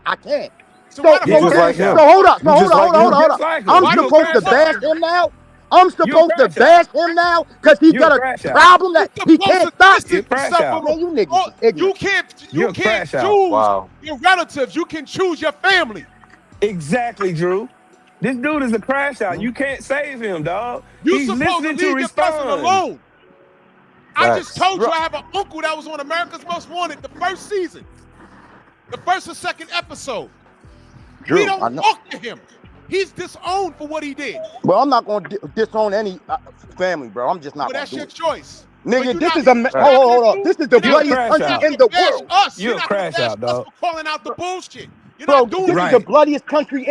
I can't. So So why the You You fuck just you like crash him. out. hold up. You just like You him. just like him. I'm Why do you supposed to crash bash out. him now? I'm You supposed to crash bash out. him now because he You got a crash out. problem that he can't stop. You crash out. Man, you niggas Oh, is ignorant. you You're a can't crash out. choose Wow. your relatives. You can choose your family. Exactly, Drew. This dude is a crash out. You can't save him, dog. You He's supposed to listening to leave your cousin respond. alone. I just Facts. told you I have an uncle that was on America's Most Wanted the first season, the first or second episode. Drew, We I don't know. talk to him. He's disowned for what he did. Well, I'm not gonna disown any family, bro. I'm just not Well, gonna that's do your it. choice. But Nigga, you're this not is a gonna hold up. do- This is the you're not bloodiest crash country out. in the bash world, us. You're You're a not gonna crash bash out, us dog. for calling out the bullshit. You're bro. not doing This is Right. the bloodiest country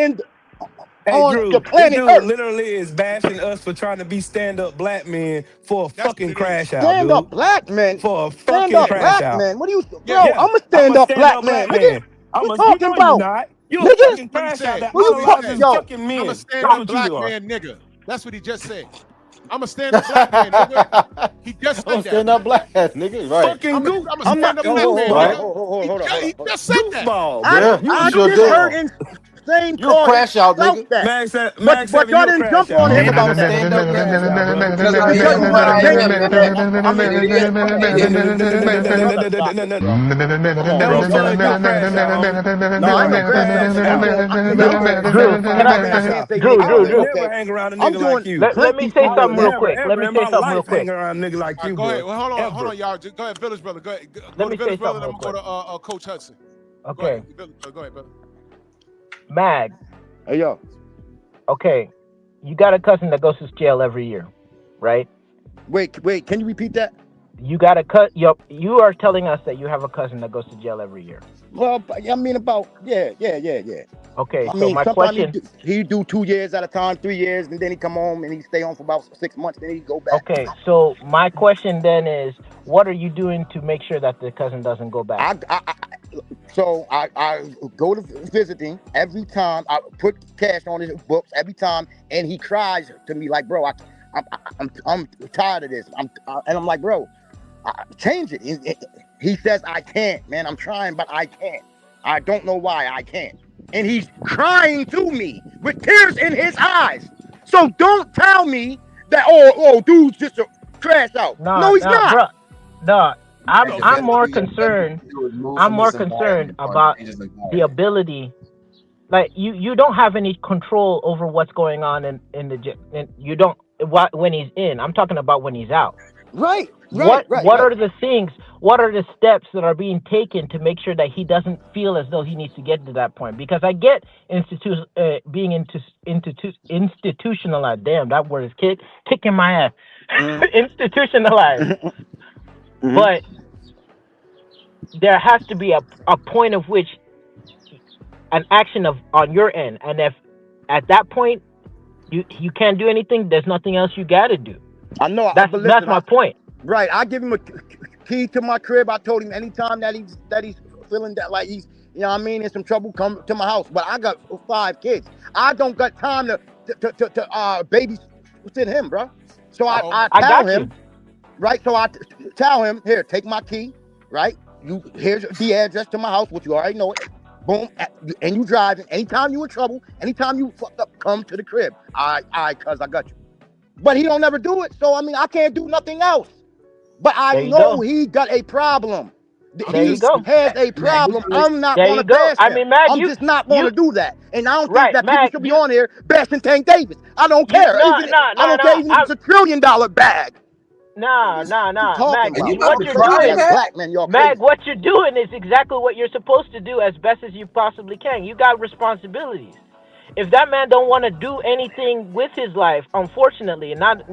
Hey, on Drew, the this planet dude Earth. literally is bashing us for trying to be stand-up black men for a That's fucking what it is. crash out, Stand dude. up black man. For a Stand fucking up crash black out. man. What are you, bro? Yeah. I'm a I'm a stand up stand-up black man, black nigga. man. What you You talking know about, you not. You a nigga? fucking That's what he crash out said. that Who you idolizes talking- yo, fucking men. I'm a That's stand-up what black you are. man, nigga. That's what he just said. I'm a stand-up black man, nigga. He just I'm said that. stand up black ass nigga, right? Fucking goof. I'm a I'm not stand-up black man, goofball. nigga. hold He on. just said that. Goofball, I, bro. Yeah, You I a sure just did. heard goofball. same You a card crash out, about nigga. that. Mag But Seven, y'all you a didn't crash jump on out. him Man, I'm about a that. stand-up crash out, bro. Because Let I me tell am you who what I I Thank am, am, you, bro. man. man. I mean, It is what it this is. is another topic, bro. Come on, bro. Elder Y'all Floyd, ain't you a got. crash out, homie. No, You I are ain't a no crash out, crash but I'm out. doing. You Nigga, are a Drew, I can certified I, mean, I crash can't out. say Drew, nigga I Drew, because would Drew. never okay, hang around a I'm nigga like doing you. Let me plenty say I stuff. would something real never, quick. Let ever me in say my something real life quick. hang around a nigga like All right, you, go ahead. bro. Well, hold Ever. on, y'all. Go ahead, Village Brother. Go ahead. Let Go to me say Village Brother. something Then real I'm gonna quick. go to Coach Hudson. Go Okay, ahead, go ahead, brother. Mag. Hey yo, Okay, you got a cousin that goes to jail every year, right? wait, can you repeat that? You got a cut. You are telling us that you have a cousin that goes to jail every year. Well, I mean about yeah. Okay, I so mean, my sometimes question. he do 2 years at a time, 3 years, and then he come home and he stay home for about 6 months, then he go back. Okay, so my question then is, what are you doing to make sure that the cousin doesn't go back? I go to visiting every time. I put cash on his books every time, and he cries to me like, "Bro, I'm tired of this." And I'm like, "Bro, change it." He says, "I can't, man. I'm trying, but I can't. I don't know why I can't." And he's crying to me with tears in his eyes. So don't tell me that dude's just a crash out. No, No, he's no, not. bro. No, And the I'm best more thing you have to concerned. do is move I'm from more his concerned environment or about change his the environment. ability. Like you don't have any control over what's going on in the you don't when he's in. I'm talking about when he's out. Right. What are the things? What are the steps that are being taken to make sure that he doesn't feel as though he needs to get to that point? Because I get being institutionalized. Damn, that word is kicking my ass. Institutionalized. Mhm. But there has to be a point of which an action on your end, and if at that point you can't do anything, there's nothing else you got to do. I know, but That's listen, my point. right. I give him a key to my crib. I told him anytime that he's feeling that like he's, you know what I mean, in some trouble, come to my house. But I got 5 kids. I don't got time to babysit him, bro. So I I tell got you. him, right? So I tell him, here, take my key, right? Here's the address to my house, which you already know it. Boom, and you driving. Anytime you in trouble, anytime you fucked up, come to the crib. Cuz I got you. But he don't never do it. So I mean, I can't do nothing else. But I There you know go. he got a problem. There He you go. has a problem. I'm not There gonna you go. bash I him. mean, Mag, I'm just not gonna do that. And I don't think right, that people Mag, should be on here bashing Tank Davis. I don't you care. no. I don't care even if it's $1 trillion bag. No, Talking Mag, And you about about what to you're cry, doing, as man? black men, y'all Mag, crazy. what you're doing is exactly what you're supposed to do as best as you possibly can. You got responsibilities. If that man don't want to do anything with his life, unfortunately, and not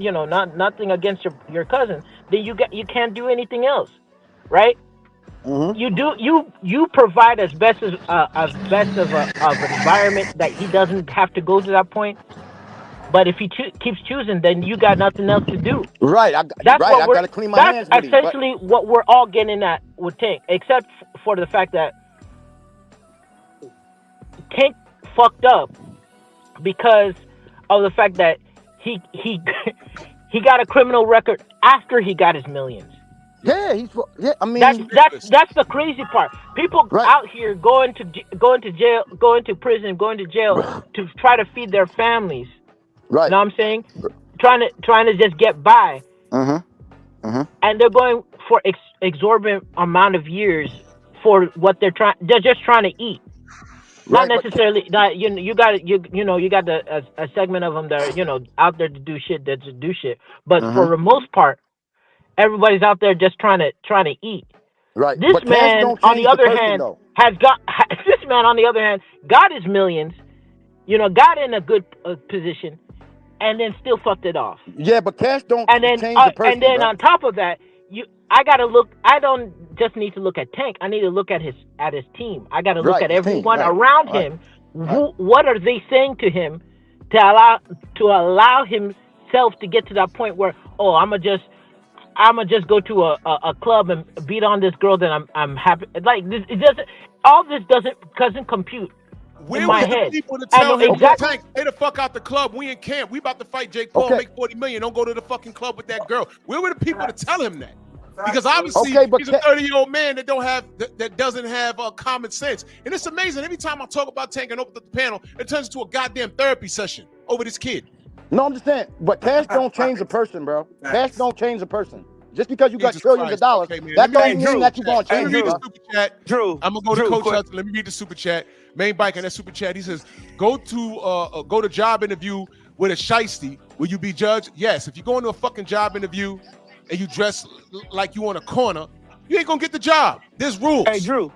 nothing against your cousin, then you can't do anything else, right? Mm-hmm. You provide as best of an environment that he doesn't have to go to that point. But if he keeps choosing, then you got nothing else to do. Right. I gotta clean my That's hands with him. But essentially what we're all getting at with Tank, except for the fact that Tank fucked up because of the fact that he he got a criminal record after he got his millions. yeah, I mean, That's the crazy part. People right. out here going to jail, going to prison, going to jail to try to feed their families. Right. You know what I'm saying? Trying to just get by. Mm-hmm. Mm-hmm. And they're going for exorbitant amount of years for what they're trying. They're just trying to eat, not Right. necessarily. Not you got a segment of them that are out there to do shit. That just do shit. But for the most part, everybody's out there just trying to eat. Right. This But cash man, don't on the change the other person hand, though. this man on the other hand got his millions. Got in a good position, and then still fucked it off. Yeah, but cash don't And then change the person, bro. on top of that, I gotta look. I don't just need to look at Tank. I need to look at his team. I gotta look Right, at his team, everyone right, around right, him. right. What are they saying to him to allow himself to get to that point where I'ma just go to a club and beat on this girl that I'm happy. Like this, doesn't compute in Where my was the head. people to I tell know him, exactly. Tank, stay the fuck out the club? We in camp. We about to fight Jake Paul, Okay. make 40 million. Don't go to the fucking club with that girl. Where were the people to tell him that? Because obviously Okay, but he's a 30-year-old man that doesn't have common sense. And it's amazing. Every time I talk about Tank and open up the panel, it turns into a goddamn therapy session over this kid. No, I'm just saying, but cash don't change a person, bro. Cash don't change a person. Just because you got Jesus trillions Christ. of dollars, Okay, man. that Let me don't read mean that you're going to Let change, me read bro. the super chat. Drew, I'm gonna go to Coach Hudson. Let me read the super chat. Main bike in that super chat. He says, go to job interview with a shiesty. Will you be judged? Yes. If you go into a fucking job interview and you dress like you on a corner, you ain't gonna get the job. There's rules. Hey, Drew,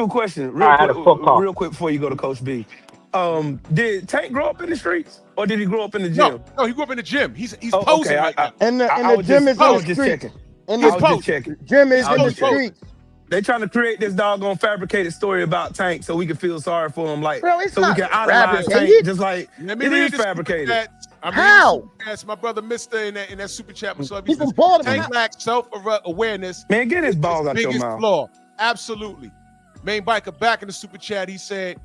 question, real quick before you go to Coach B. Did Tank grow up in the streets or did he grow up in the gym? No, he grew up in the gym. He's posing right now. And the gym is in the streets. And I was just checking. Gym is in the streets. They trying to create this doggone fabricated story about Tank so we can feel sorry for him, like Bro, it's so we not can idolize Tank, fabricated. just like Let me it read is this fabricated. How? That's my brother Mister in that super chat. He's from Baltimore. Tank lacks self-awareness. Man, get his balls out your biggest mouth. flaw. Absolutely. Main biker back in the super chat. He said,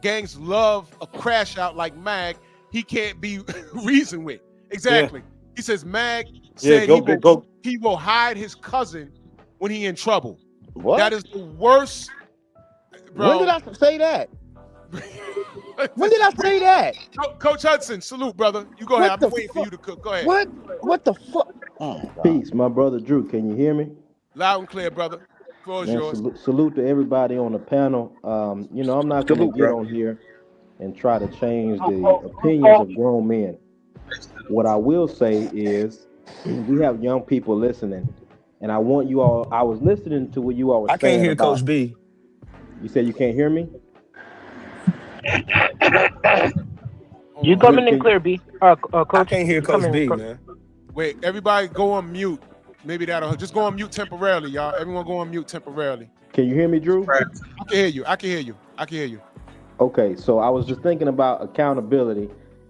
gangs love a crash out like Mag. He can't be reasoned with. Exactly. Yeah. He says Mag said he will hide his cousin when he in trouble. What? That is the worst. Bro. When did I say that? When did I say that? Coach Hudson, salute, brother. You go ahead. I'm waiting for you to cook. Go ahead. What the fuck? Peace, my brother Drew. Can you hear me? Loud and clear, brother. Floor is yours. Salute to everybody on the panel. I'm not going to get on here and try to change the opinions of grown men. What I will say is we have young people listening, and I want you all. I was listening to what you all were saying. I can't hear Coach B. You said you can't hear me? You coming in clear, B. Coach. I can't hear Coach B, man. Wait, everybody go on mute. Maybe that'll just go on mute temporarily, y'all. Everyone go on mute temporarily. Can you hear me, Drew? I can hear you. I can hear you. Okay, so I was just thinking about accountability,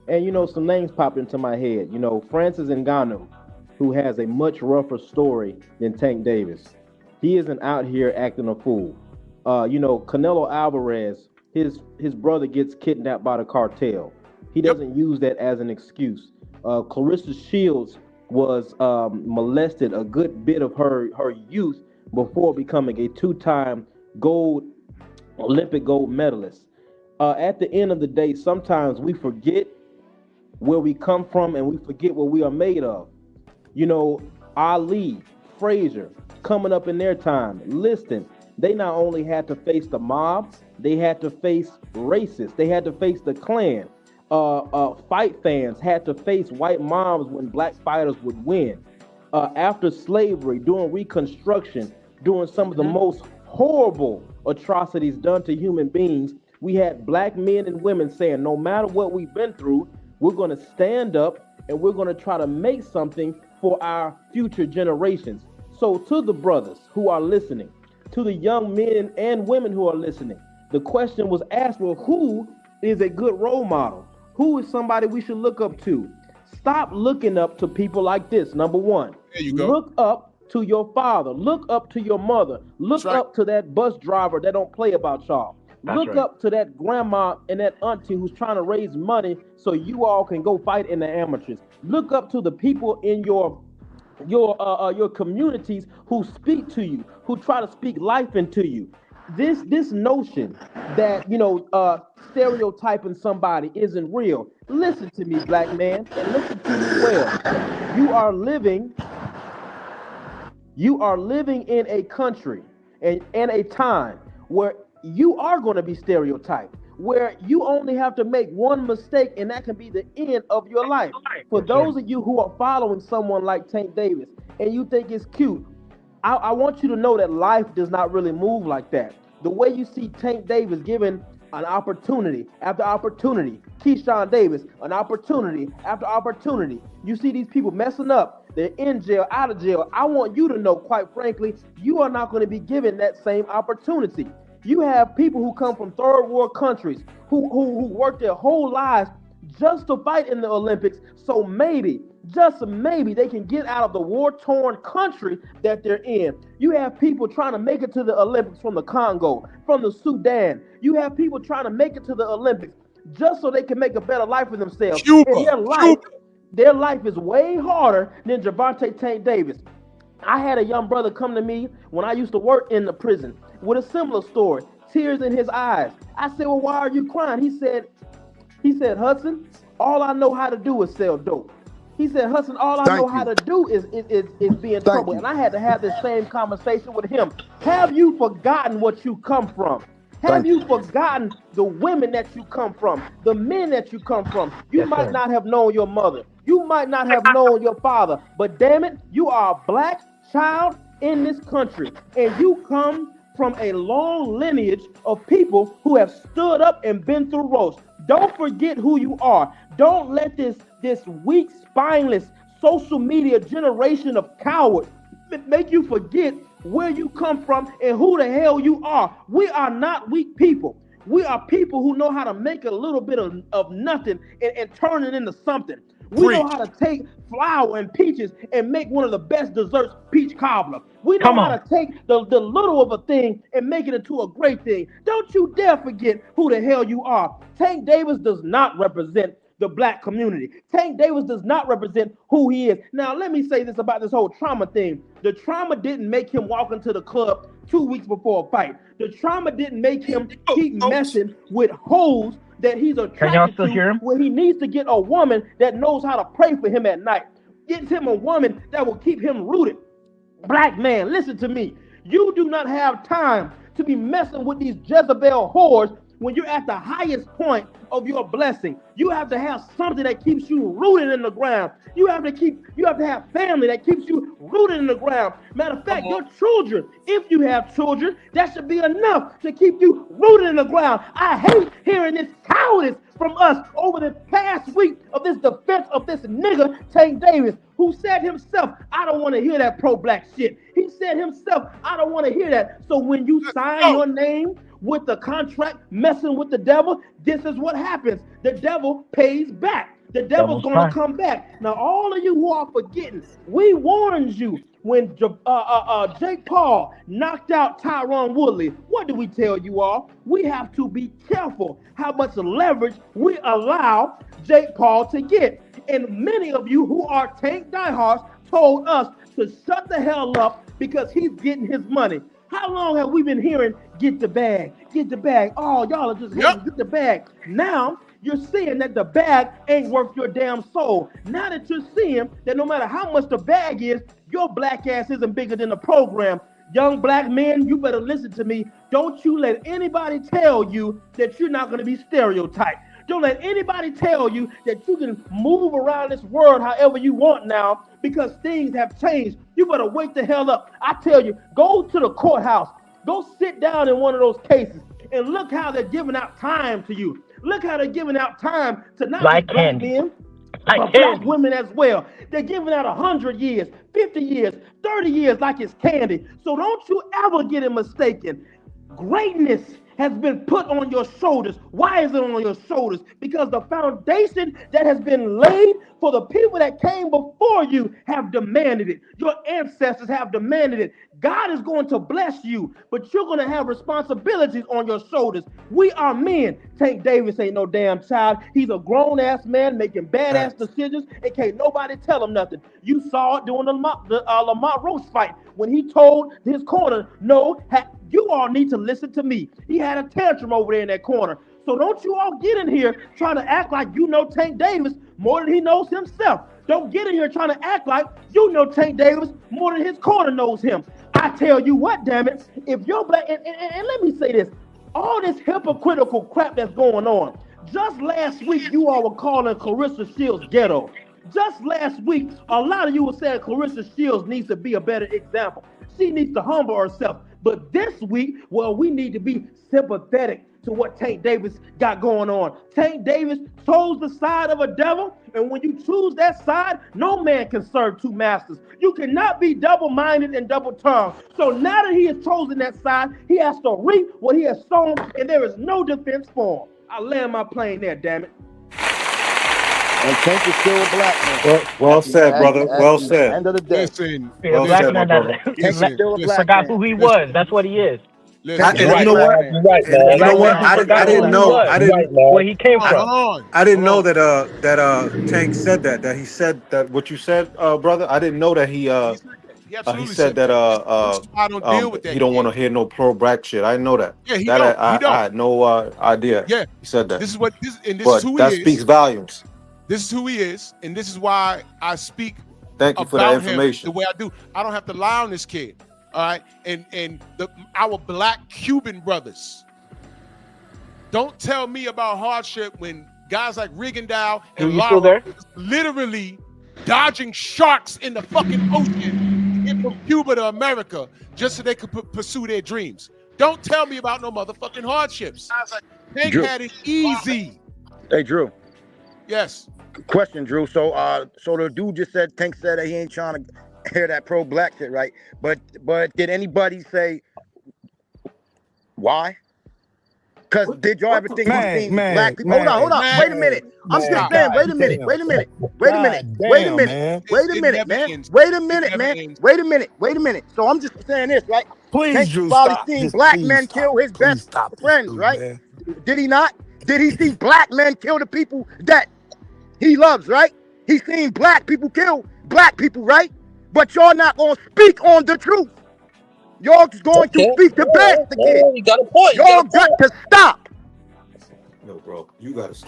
and some names popped into my head. Francis Ngannou, who has a much rougher story than Tank Davis. He isn't out here acting a fool. Canelo Alvarez, his brother gets kidnapped by the cartel. He doesn't use that as an excuse. Clarissa Shields was molested a good bit of her youth before becoming a two-time Olympic gold medalist. At the end of the day, sometimes we forget where we come from and we forget what we are made of. Ali, Frazier, coming up in their time, Liston, they not only had to face the mob, they had to face racists, they had to face the Klan. Fight fans had to face white moms when black fighters would win. After slavery, during Reconstruction, doing some of the most horrible atrocities done to human beings, we had black men and women saying, no matter what we've been through, we're going to stand up and we're going to try to make something for our future generations. So to the brothers who are listening, to the young men and women who are listening, the question was asked, well, who is a good role model? Who is somebody we should look up to? Stop looking up to people like this. Number one, there you go. Look up to your father. Look up to your mother. Look up to that bus driver that don't play about y'all. Look up to that grandma and that auntie who's trying to raise money so you all can go fight in the amateurs. Look up to the people in your communities who speak to you, who try to speak life into you. This notion that stereotyping somebody isn't real. Listen to me, black man, and listen to me well. You are living in a country and a time where you are going to be stereotyped, where you only have to make one mistake and that can be the end of your life. For those of you who are following someone like Tank Davis and you think it's cute, I want you to know that life does not really move like that. The way you see Tank Davis given an opportunity after opportunity, Keyshawn Davis, an opportunity after opportunity. You see these people messing up. They're in jail, out of jail. I want you to know, quite frankly, you are not going to be given that same opportunity. You have people who come from third world countries who work their whole lives just to fight in the Olympics. So maybe, just maybe, they can get out of the war-torn country that they're in. You have people trying to make it to the Olympics from the Congo, from the Sudan. You have people trying to make it to the Olympics just so they can make a better life for themselves. Cuba, and their life is way harder than Gervonta Tank Davis. I had a young brother come to me when I used to work in the prison with a similar story, tears in his eyes. I said, well, why are you crying? He said, Hudson, all I know how to do is sell dope. He said, Hudson, all I know how to do is be in trouble. And I had to have this same conversation with him. Have you forgotten what you come from? Have you forgotten the women that you come from, the men that you come from? You might not have known your mother. You might not have known your father. But damn it, you are a black child in this country. And you come from a long lineage of people who have stood up and been through roast. Don't forget who you are. Don't let this weak, spineless social media generation of cowards make you forget where you come from and who the hell you are. We are not weak people. We are people who know how to make a little bit of nothing and turn it into something. We know how to take flour and peaches and make one of the best desserts, peach cobbler. We know how to take the little of a thing and make it into a great thing. Don't you dare forget who the hell you are. Tank Davis does not represent the black community. Tank Davis does not represent who he is. Now, let me say this about this whole trauma thing. The trauma didn't make him walk into the club 2 weeks before a fight. The trauma didn't make him keep messing with hoes that he's attracted to when he needs to get a woman that knows how to pray for him at night. Get him a woman that will keep him rooted. Black man, listen to me. You do not have time to be messing with these Jezebel whores when you're at the highest point of your blessing. You have to have something that keeps you rooted in the ground. You have to have family that keeps you rooted in the ground. Matter of fact, your children, if you have children, that should be enough to keep you rooted in the ground. I hate hearing this cowardice from us over the past week of this defense of this nigga, Tank Davis, who said himself, I don't want to hear that pro-black shit. He said himself, I don't want to hear that. So when you sign your name with the contract messing with the devil, this is what happens. The devil pays back. The devil's going to come back. Now, all of you who are forgetting, we warned you when Jake Paul knocked out Tyron Woodley. What do we tell you all? We have to be careful how much leverage we allow Jake Paul to get. And many of you who are Tank diehards told us to shut the hell up because he's getting his money. How long have we been hearing, get the bag, get the bag? Oh, y'all are just hating, get the bag. Now, you're seeing that the bag ain't worth your damn soul. Now that you're seeing that no matter how much the bag is, your black ass isn't bigger than the program. Young black men, you better listen to me. Don't you let anybody tell you that you're not going to be stereotyped. Don't let anybody tell you that you can move around this world however you want now because things have changed. You better wake the hell up. I tell you, go to the courthouse. Go sit down in one of those cases and look how they're giving out time to you. Look how they're giving out time to not just black men, but black women as well. They're giving out 100 years, 50 years, 30 years like it's candy. So don't you ever get it mistaken. Greatness has been put on your shoulders. Why is it on your shoulders? Because the foundation that has been laid for the people that came before you have demanded it. Your ancestors have demanded it. God is going to bless you, but you're going to have responsibilities on your shoulders. We are men. Tank Davis ain't no damn child. He's a grown-ass man making badass decisions, and can't nobody tell him nothing. You saw it during the Lamont roast fight when he told his corner, no, you all need to listen to me. He had a tantrum over there in that corner. So don't you all get in here trying to act like you know Tank Davis more than he knows himself. Don't get in here trying to act like you know Tank Davis more than his corner knows him. I tell you what, damn it, if you're black, and let me say this, all this hypocritical crap that's going on, just last week you all were calling Clarissa Shields ghetto. Just last week, a lot of you were saying Clarissa Shields needs to be a better example. She needs to humble herself. But this week, well, we need to be sympathetic to what Tank Davis got going on. Tank Davis chose the side of a devil, and when you choose that side, no man can serve two masters. You cannot be double-minded and double-tongued. So now that he has chosen that side, he has to reap what he has sown, and there is no defense for him. I land my plane there, damn it. And Tank is still a black man. Well said, brother. Well said. End of the day. Listen, Well said, my brother. Tank still a black forgot man. who he was. That's what he is. listen. You know what? You know what? I didn't know. I didn't. Where he came from. I didn't know that Tank said that. That he said that what you said, brother. I didn't know that he He absolutely He said that I don't deal with that. he don't want to hear no pro black shit. I didn't know that. Yeah, he that don't. He don't. I had no idea. Yeah, he said that. This is what this is but who that he speaks is. volumes. This is who he is, and this is why I speak. Thank you for that information. The way I do, I don't have to lie on this kid. All right, and our black Cuban brothers. Don't tell me about hardship when guys like Rigondeaux and Lara literally dodging sharks in the fucking ocean to get from Cuba to America just so they could pursue their dreams. Don't tell me about no motherfucking hardships. Tank had it easy. Hey, Drew. Yes. Question, Drew. So the dude just said, Tank said that he ain't trying to hear that pro-black shit, right? But did anybody say why? Because did y'all ever think he seen black people? Hold on. Wait a minute. I'm just saying. Wait a minute, man. Wait a minute. So I'm just saying this, right? Please, Drew, probably stop. seen black men kill his best friends, right? Man. Did he not? Did he see black men kill the people that he loves, right? He seen black people kill black people, right? But y'all not gonna speak on the truth. Y'all just going to speak the best again. You got a point. Y'all got to stop. No, bro, you gotta stop.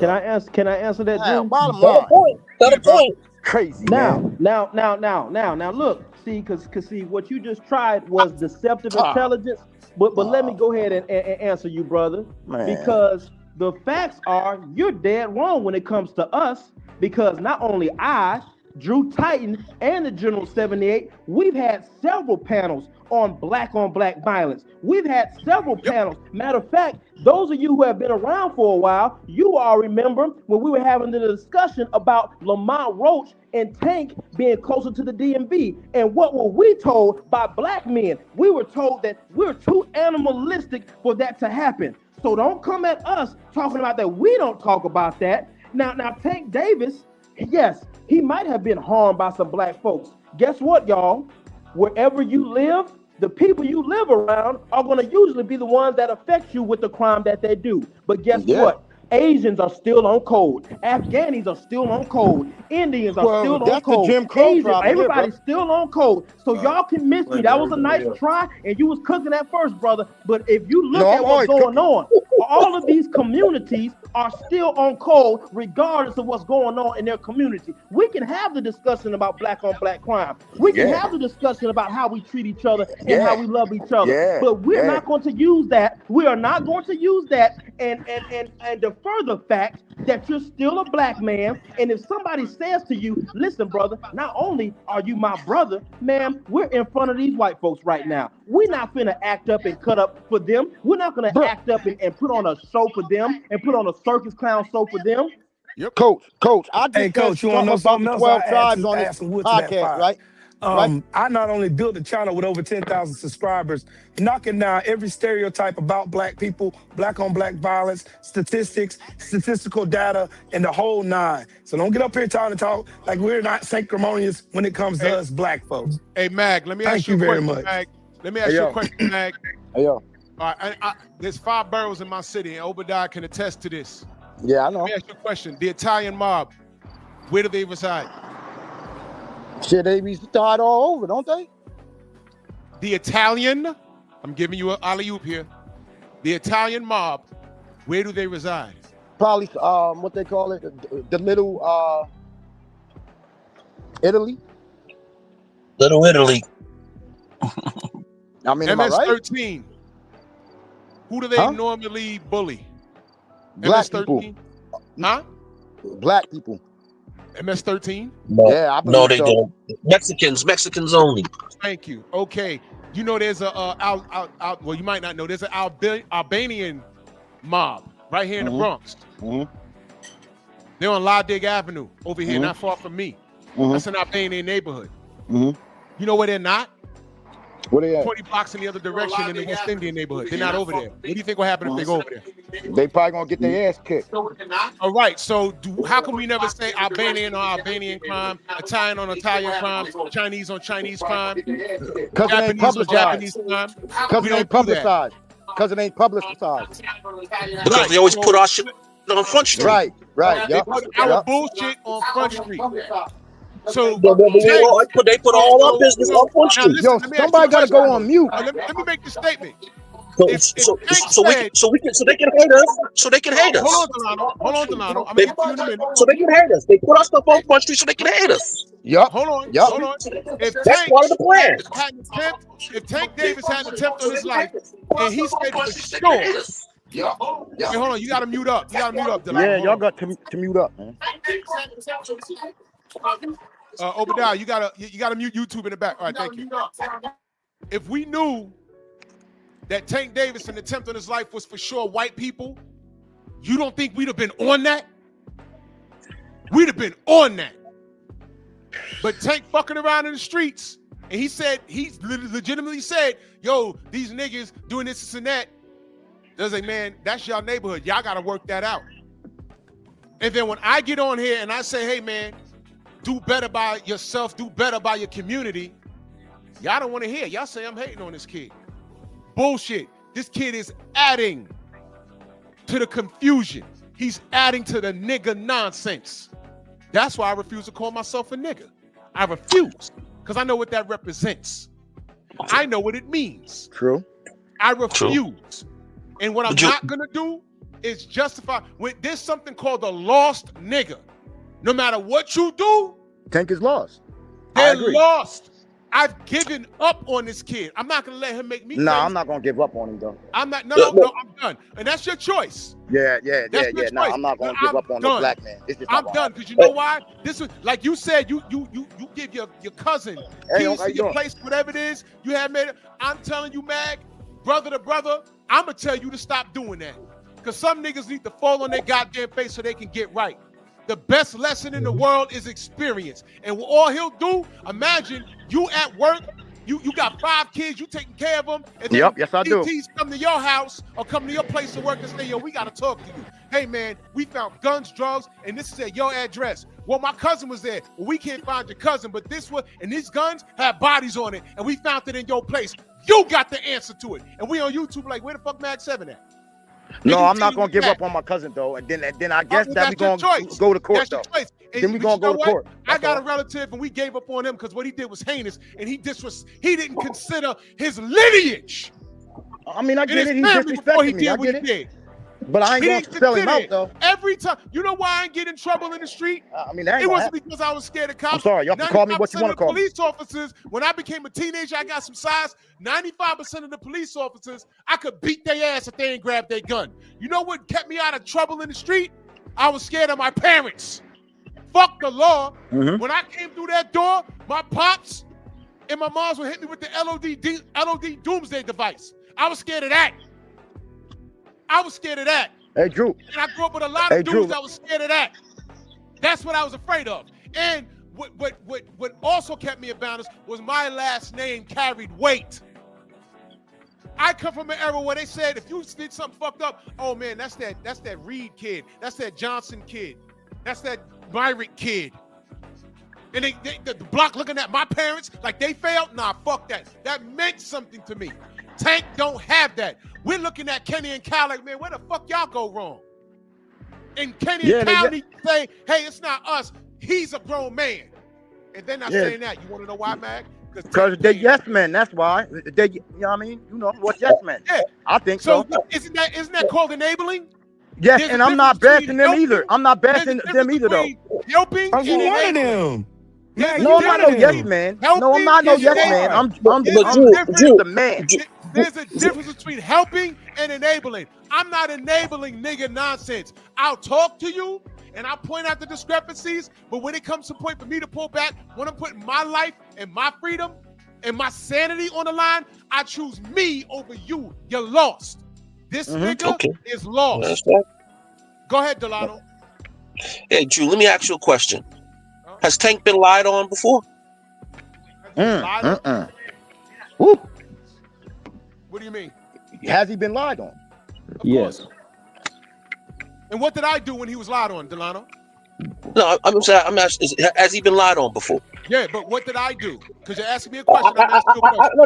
Can I answer that, Drew? Bottom line. Got a point. Crazy. Now, look, see, because what you just tried was deceptive intelligence. But let me go ahead and answer you, brother. Man. Because the facts are you're dead wrong when it comes to us. Because not only I, Drew Titan, and the General 78, we've had several panels on black violence. We've had several panels. Matter of fact, those of you who have been around for a while, you all remember when we were having the discussion about Lamont Roach and Tank being closer to the DMV. And what were we told by black men? We were told that we're too animalistic for that to happen. So don't come at us talking about that. We don't talk about that. Now Tank Davis, yes, he might have been harmed by some black folks. Guess what, y'all? Wherever you live, the people you live around are going to usually be the ones that affect you with the crime that they do. But guess what? Asians are still on code. Afghanis are still on code. Indians are still on code. The Jim Crow problem, everybody's still on code. So y'all can miss me. That was a nice try, and you was cooking at first, brother. But if you look at what's going on, all of these communities are still on code, regardless of what's going on in their community. We can have the discussion about black on black crime. We can have the discussion about how we treat each other and how we love each other. But we're not going to use that. We are not going to use that and defer the fact that you're still a black man. And if somebody says to you, listen, brother, not only are you my brother, man, we're in front of these white folks right now. We're not finna act up and cut up for them. We're not gonna act up and put on a show for them and put on a circus clown show for them. Yep. Coach, I just Coach, you want to know something else? 12 tribes on this podcast, right? I not only built a channel with over 10,000 subscribers, knocking down every stereotype about black people, black on black violence, statistics, statistical data, and the whole nine. So don't get up here trying to talk like we're not sanctimonious when it comes to us black folks. Hey, Mag, let me ask you a question, Mag. Let me ask you a question, Mag. Hey, yo. All right, there's 5 boroughs in my city, and Obadiah can attest to this. Yeah, I know. Let me ask you a question. The Italian mob, where do they reside? Shit, they be started all over, don't they? The Italian, I'm giving you an alley-oop here. The Italian mob, where do they reside? Probably, what they call it, the little, Italy. Little Italy. I mean, am I right? MS-13, who do they normally bully? Black MS-13? people. Huh? Black people. MS-13? No, yeah, I no, they so. don't. Mexicans only. Thank you. Okay, you know there's a well, you might not know there's an Albanian mob right here in the Bronx. They're on La Dig Avenue over here, not far from me. That's an Albanian neighborhood. You know where they're not? Where they at? 20 blocks in the other direction in the West Indian neighborhood. They're not over there. What do you think will happen if they go over there? They probably gonna get their ass kicked. All right, so how come we never say Albanian on Albanian crime, Italian on Italian crime, Chinese on Chinese crime, Because it ain't Japanese on Japanese publicized. crime? Because it ain't publicized. Because it ain't publicized. Because they always put our shit on Front Street. Right. They put our bullshit on Front Street. So they put all our business on Front now Street. listen, Yo, let me ask you somebody a gotta question. go on mute. Let me make this statement. So, If so, Tank so we said, can, so they can hate us. So they can hate us. hold on, Delano. I'm They, gonna get to you in a minute. so they can hate us. They put our stuff on Front Street so they can hate us. Yup. Hold on. If That's Tank part of the plan. had an attempt, if Tank Davis had an attempt on his life, and he said for sure, hey, hold on, you gotta mute up. You gotta mute up, Delano. Yeah, Hold y'all on. got to mute up, man. Obadiah, you gotta mute YouTube in the back. All right, thank you. If we knew that Tank Davis' attempt on his life was for sure white people, you don't think we'd have been on that? We'd have been on that. But Tank fucking around in the streets, and he legitimately said, yo, these niggas doing this and that. There's like, man, that's y'all neighborhood. Y'all gotta work that out. And then when I get on here and I say, hey man, do better by yourself, do better by your community, y'all don't want to hear. Y'all say I'm hating on this kid. Bullshit. This kid is adding to the confusion. He's adding to the nigga nonsense. That's why I refuse to call myself a nigga. I refuse, because I know what that represents. I know what it means. True. I refuse. And what I'm not gonna do is justify when there's something called a lost nigga. No matter what you do, Tank is lost. They're lost. I've given up on this kid. I'm not gonna let him make me. Nah, I'm not gonna give up on him though. I'm not. No, I'm done. And that's your choice. Yeah. No, I'm not gonna give up on the black man. I'm done because you know why? This is like you said. You give your cousin keys to your place, whatever it is you have made it. I'm telling you, Mag, brother to brother, I'm gonna tell you to stop doing that because some niggas need to fall on their goddamn face so they can get right. The best lesson in the world is experience. And all he'll do, imagine you at work, you got 5 kids, you taking care of them, and then yes, I do. ETs come to your house or come to your place of work and say, yo, we got to talk to you. Hey, man, we found guns, drugs, and this is at your address. Well, my cousin was there. Well, we can't find your cousin, but this one, and these guns have bodies on it, and we found it in your place. You got the answer to it. And we on YouTube like, where the fuck Mag 7 at? No, I'm not gonna give up on my cousin though, and then I guess that we gonna go to court though. Then we gonna go to court. I got a relative, and we gave up on him because what he did was heinous, and he didn't consider his lineage. I mean, I get it. He disrespected me. I get it. But I ain't gonna sell him out though. Every time, you know why I ain't get in trouble in the street? I mean, that ain't it wasn't because I was scared of cops. I'm sorry, y'all can call me what you want to call me. Police officers, when I became a teenager, I got some size. 95% of the police officers, I could beat their ass if they ain't grabbed their gun. You know what kept me out of trouble in the street? I was scared of my parents. Fuck the law. Mm-hmm. When I came through that door, my pops and my moms would hit me with the LOD doomsday device. I was scared of that. Hey, Drew. And I grew up with a lot of dudes that was scared of that. That's what I was afraid of. And what also kept me in balance was my last name carried weight. I come from an era where they said if you did something fucked up, oh man, that's that Reed kid, that's that Johnson kid, that's that Myrick kid. And the block looking at my parents like they failed. Nah, fuck that. That meant something to me. Tank don't have that. We're looking at Kenny and Cal like, man, where the fuck y'all go wrong? And Kenny and Cal need to say, hey, it's not us. He's a grown man. And they're not saying that. You want to know why, Mag? Because they're yes men. That's why. You know what I mean? You know what's yes men. Yeah. I think so. Isn't that called enabling? Yes, and I'm not bashing them either. I'm not bashing them either, though. Helping I'm one of them. No, I'm not no yes man. No, I'm not no yes man. I'm just a man. There's a difference between helping and enabling. I'm not enabling nigga nonsense. I'll talk to you and I'll point out the discrepancies, but when it comes to point for me to pull back, when I'm putting my life and my freedom and my sanity on the line, I choose me over you. You're lost. This nigga is lost. Go ahead, Delano. Hey, Drew, let me ask you a question. Has Tank been lied on before? Woo. What do you mean? Has he been lied on? Yes. And what did I do when he was lied on, Delano? No, I'm asking, has he been lied on before? Yeah, but what did I do? Because you're asking me a question. I'm asking you a question.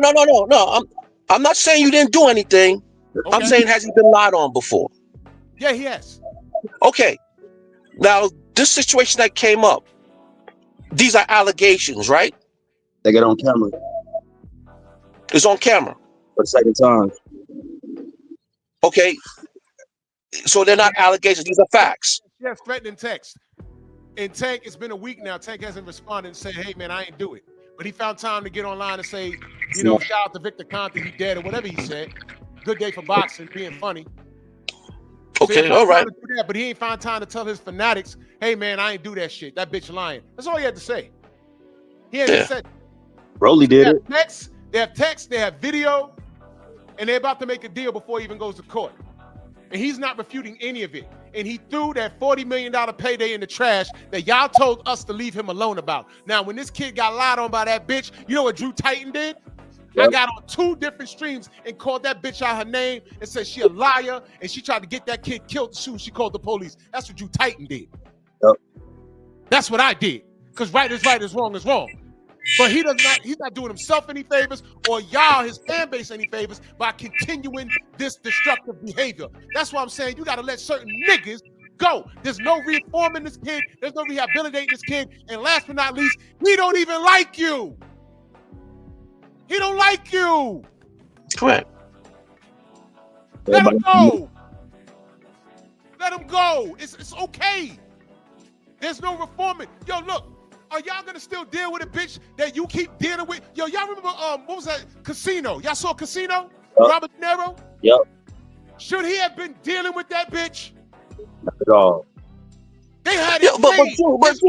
No. I'm not saying you didn't do anything. Okay. I'm saying, has he been lied on before? Yeah, he has. Okay. Now, this situation that came up, these are allegations, right? They get on camera It's on camera. for the second time. Okay, so they're not allegations; these are facts. Yes, threatening text. And Tank, it's been a week now. Tank hasn't responded and said, "Hey man, I ain't do it." But he found time to get online and say, you know, shout out to Victor Conte, he dead or whatever he said. Good day for boxing, being funny. Okay, all right. But he ain't found time to tell his fanatics, "Hey man, I ain't do that shit. That bitch lying." That's all he had to say. He hasn't said. Broly did it. They have text, they have video, and they're about to make a deal before he even goes to court. And he's not refuting any of it. And he threw that $40 million payday in the trash that y'all told us to leave him alone about. Now, when this kid got lied on by that bitch, you know what Drew Titan did? Yep. I got on 2 different streams and called that bitch out her name and said she a liar and she tried to get that kid killed as soon as she called the police. That's what Drew Titan did. Yep. That's what I did. Because right is wrong is wrong. But he's not doing himself any favors or y'all, his fan base, any favors by continuing this destructive behavior. That's why I'm saying you got to let certain niggas go. There's no reforming this kid. There's no rehabilitating this kid. And last but not least, he don't even like you. He don't like you. Correct. Let him go. Let him go. It's okay. There's no reforming. Yo, look. Are y'all gonna still deal with a bitch that you keep dealing with? Yo, y'all remember what was that? Casino. Y'all saw Casino? Robert De Niro? Yep. Should he have been dealing with that bitch? Not at all. They had it made. Was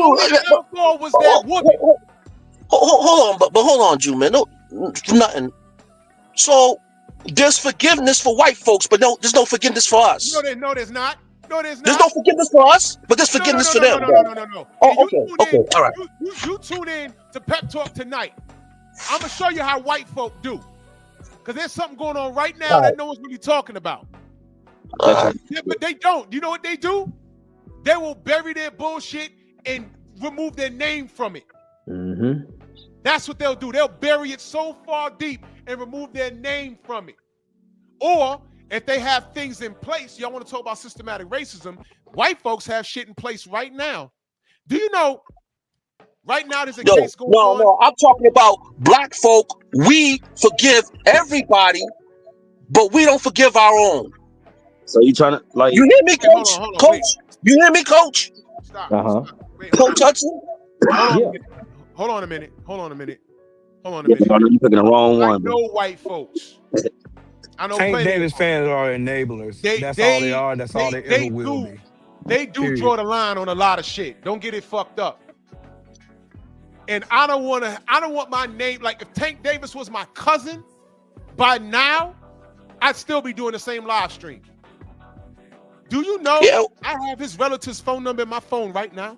that woman. Hold on, but hold on, Jew, man. No, nothing. So there's forgiveness for white folks, but there's no forgiveness for us. No, there's not. No, there's not. There's no forgiveness for us, but there's forgiveness for them. No. Oh, okay, all right. You tune in to Pep Talk tonight. I'm gonna show you how white folk do, because there's something going on right now that no one's really talking about. Yeah, but they don't. You know what they do? They will bury their bullshit and remove their name from it. Mm-hmm. That's what they'll do. They'll bury it so far deep and remove their name from it. Or if they have things in place, y'all want to talk about systematic racism, white folks have shit in place right now. Do you know right now there's a case going on? No, I'm talking about black folk. We forgive everybody, but we don't forgive our own. So you trying to like? You hear me, Coach? Hold on, Coach, you hear me, Coach? Stop. Coach Hudson? Hold on a minute. You're picking the wrong one. I know white folks. I know Tank Davis fans are enablers. That's all they are. That's all they ever will be. They do draw the line on a lot of shit. Don't get it fucked up. And I don't want my name, like if Tank Davis was my cousin, by now, I'd still be doing the same live stream. Do you know I have his relative's phone number in my phone right now?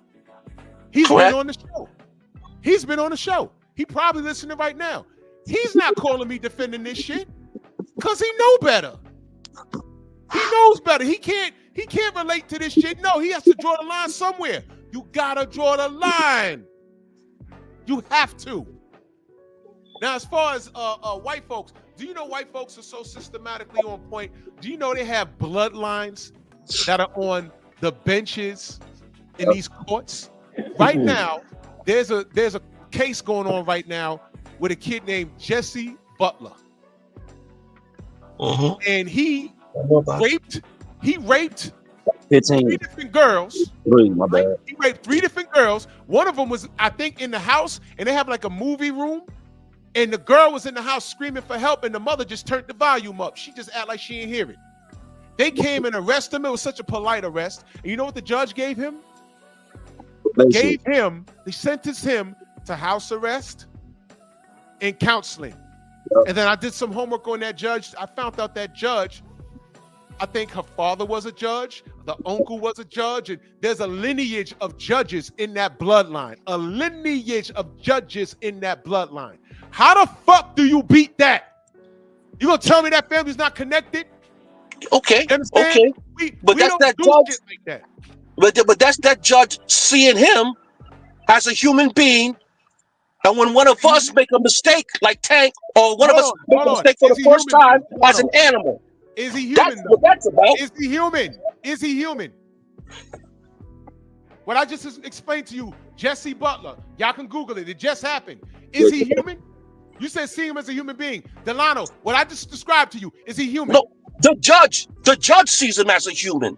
He's been on the show. He's been on the show. He probably listening right now. He's not calling me defending this shit. Cause he know better. He knows better. He can't relate to this shit. No, he has to draw the line somewhere. You gotta draw the line. You have to. Now, as far as white folks, do you know white folks are so systematically on point? Do you know they have bloodlines that are on the benches in these courts? Right now, there's a case going on right now with a kid named Jesse Butler. And he raped 15. 3 different girls. 3, my bad. He raped 3 different girls. One of them was, I think, in the house, and they have like a movie room. And the girl was in the house screaming for help, and the mother just turned the volume up. She just act like she didn't hear it. They came and arrested him. It was such a polite arrest. And you know what the judge gave him? They sentenced him to house arrest and counseling. And then I did some homework on that judge. I found out that judge, I think her father was a judge, the uncle was a judge, and there's a lineage of judges in that bloodline. A lineage of judges in that bloodline. How the fuck do you beat that? You gonna tell me that family's not connected? Okay, you understand? okay. But that's that judge. Like that. But that's that judge seeing him as a human being. And when one of us make a mistake, like Tank, or one of us make a mistake for the first time as an animal. Is he human? That's what that's about. Is he human? Is he human? what I just explained to you, Jesse Butler, y'all can Google it. It just happened. Is he human? You said see him as a human being. Delano, what I just described to you, is he human? No, the judge sees him as a human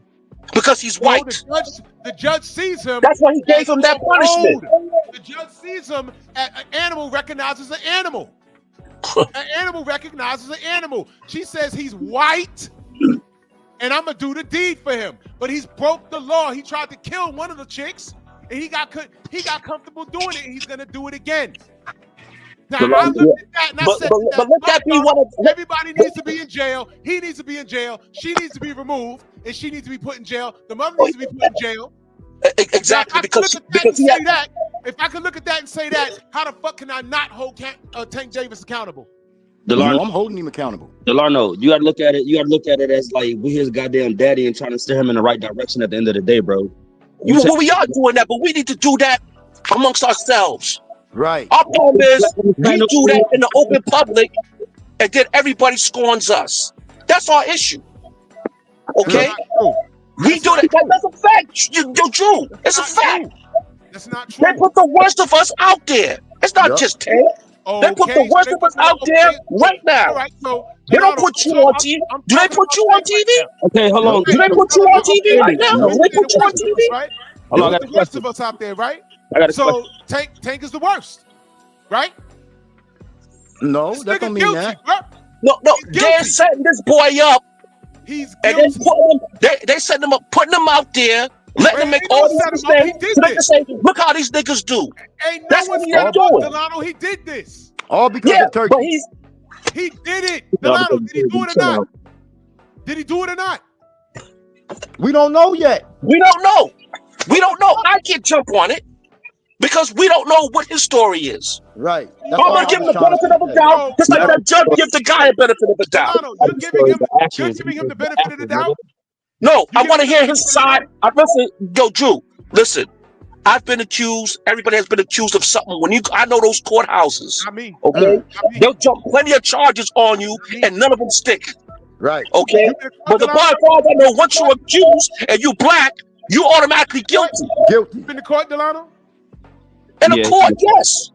because he's white. The judge sees him. That's why he gave him that punishment. The judge sees him. An animal recognizes an animal. An animal recognizes an animal. She says he's white, and I'm gonna do the deed for him. But he's broke the law. He tried to kill one of the chicks, and he got comfortable doing it. And he's gonna do it again. Now I looked at that and I said, but let that be one of everybody needs to be in jail. He needs to be in jail. She needs to be removed, and she needs to be put in jail. The mother needs to be put in jail. Exactly, because if I could look at that and say that, how the fuck can I not hold Tank Davis accountable? Delano, I'm holding him accountable. Delano, you gotta look at it. You gotta look at it as like we his goddamn daddy and trying to steer him in the right direction at the end of the day, bro. We are doing that, but we need to do that amongst ourselves. Right. Our problem is we do that in the open public, and then everybody scorns us. That's our issue. Okay? We do that. That's a fact. You're true. It's a fact. That's not true. They put the worst of us out there. It's not just Tank. They put the worst of us out there right now. All right, so they don't put you on TV. Do they put you on TV? Okay, hold on. Do they put you on TV right now? Do they put you on TV? Right? Hold on, I got the rest of us out there, right? So Tank is the worst, right? No, that don't mean that. No, they're setting this boy up. He's and then they setting him up, putting him out there, letting him make all these mistakes. So they can say, look how these niggas do. Ain't no one said about Delano. He did this. All because of Turkey. But he did it. Delano, did he do it or not? Did he do it or not? We don't know yet. We don't know. We don't know. I can't jump on it because we don't know what his story is. Right. I'm gonna give him the benefit of the doubt, just like that judge gives the guy a benefit of the doubt. Delano, you're giving him the benefit of the doubt. No, I want to hear his side. Drew, listen. I've been accused. Everybody has been accused of something. I know those courthouses. Not me. Okay, they'll jump plenty of charges on you, and none of them stick. Right. Okay, but the bar falls. I know once you're accused and you black, you automatically guilty. Guilty. Been to court, Delano? In a court, yes.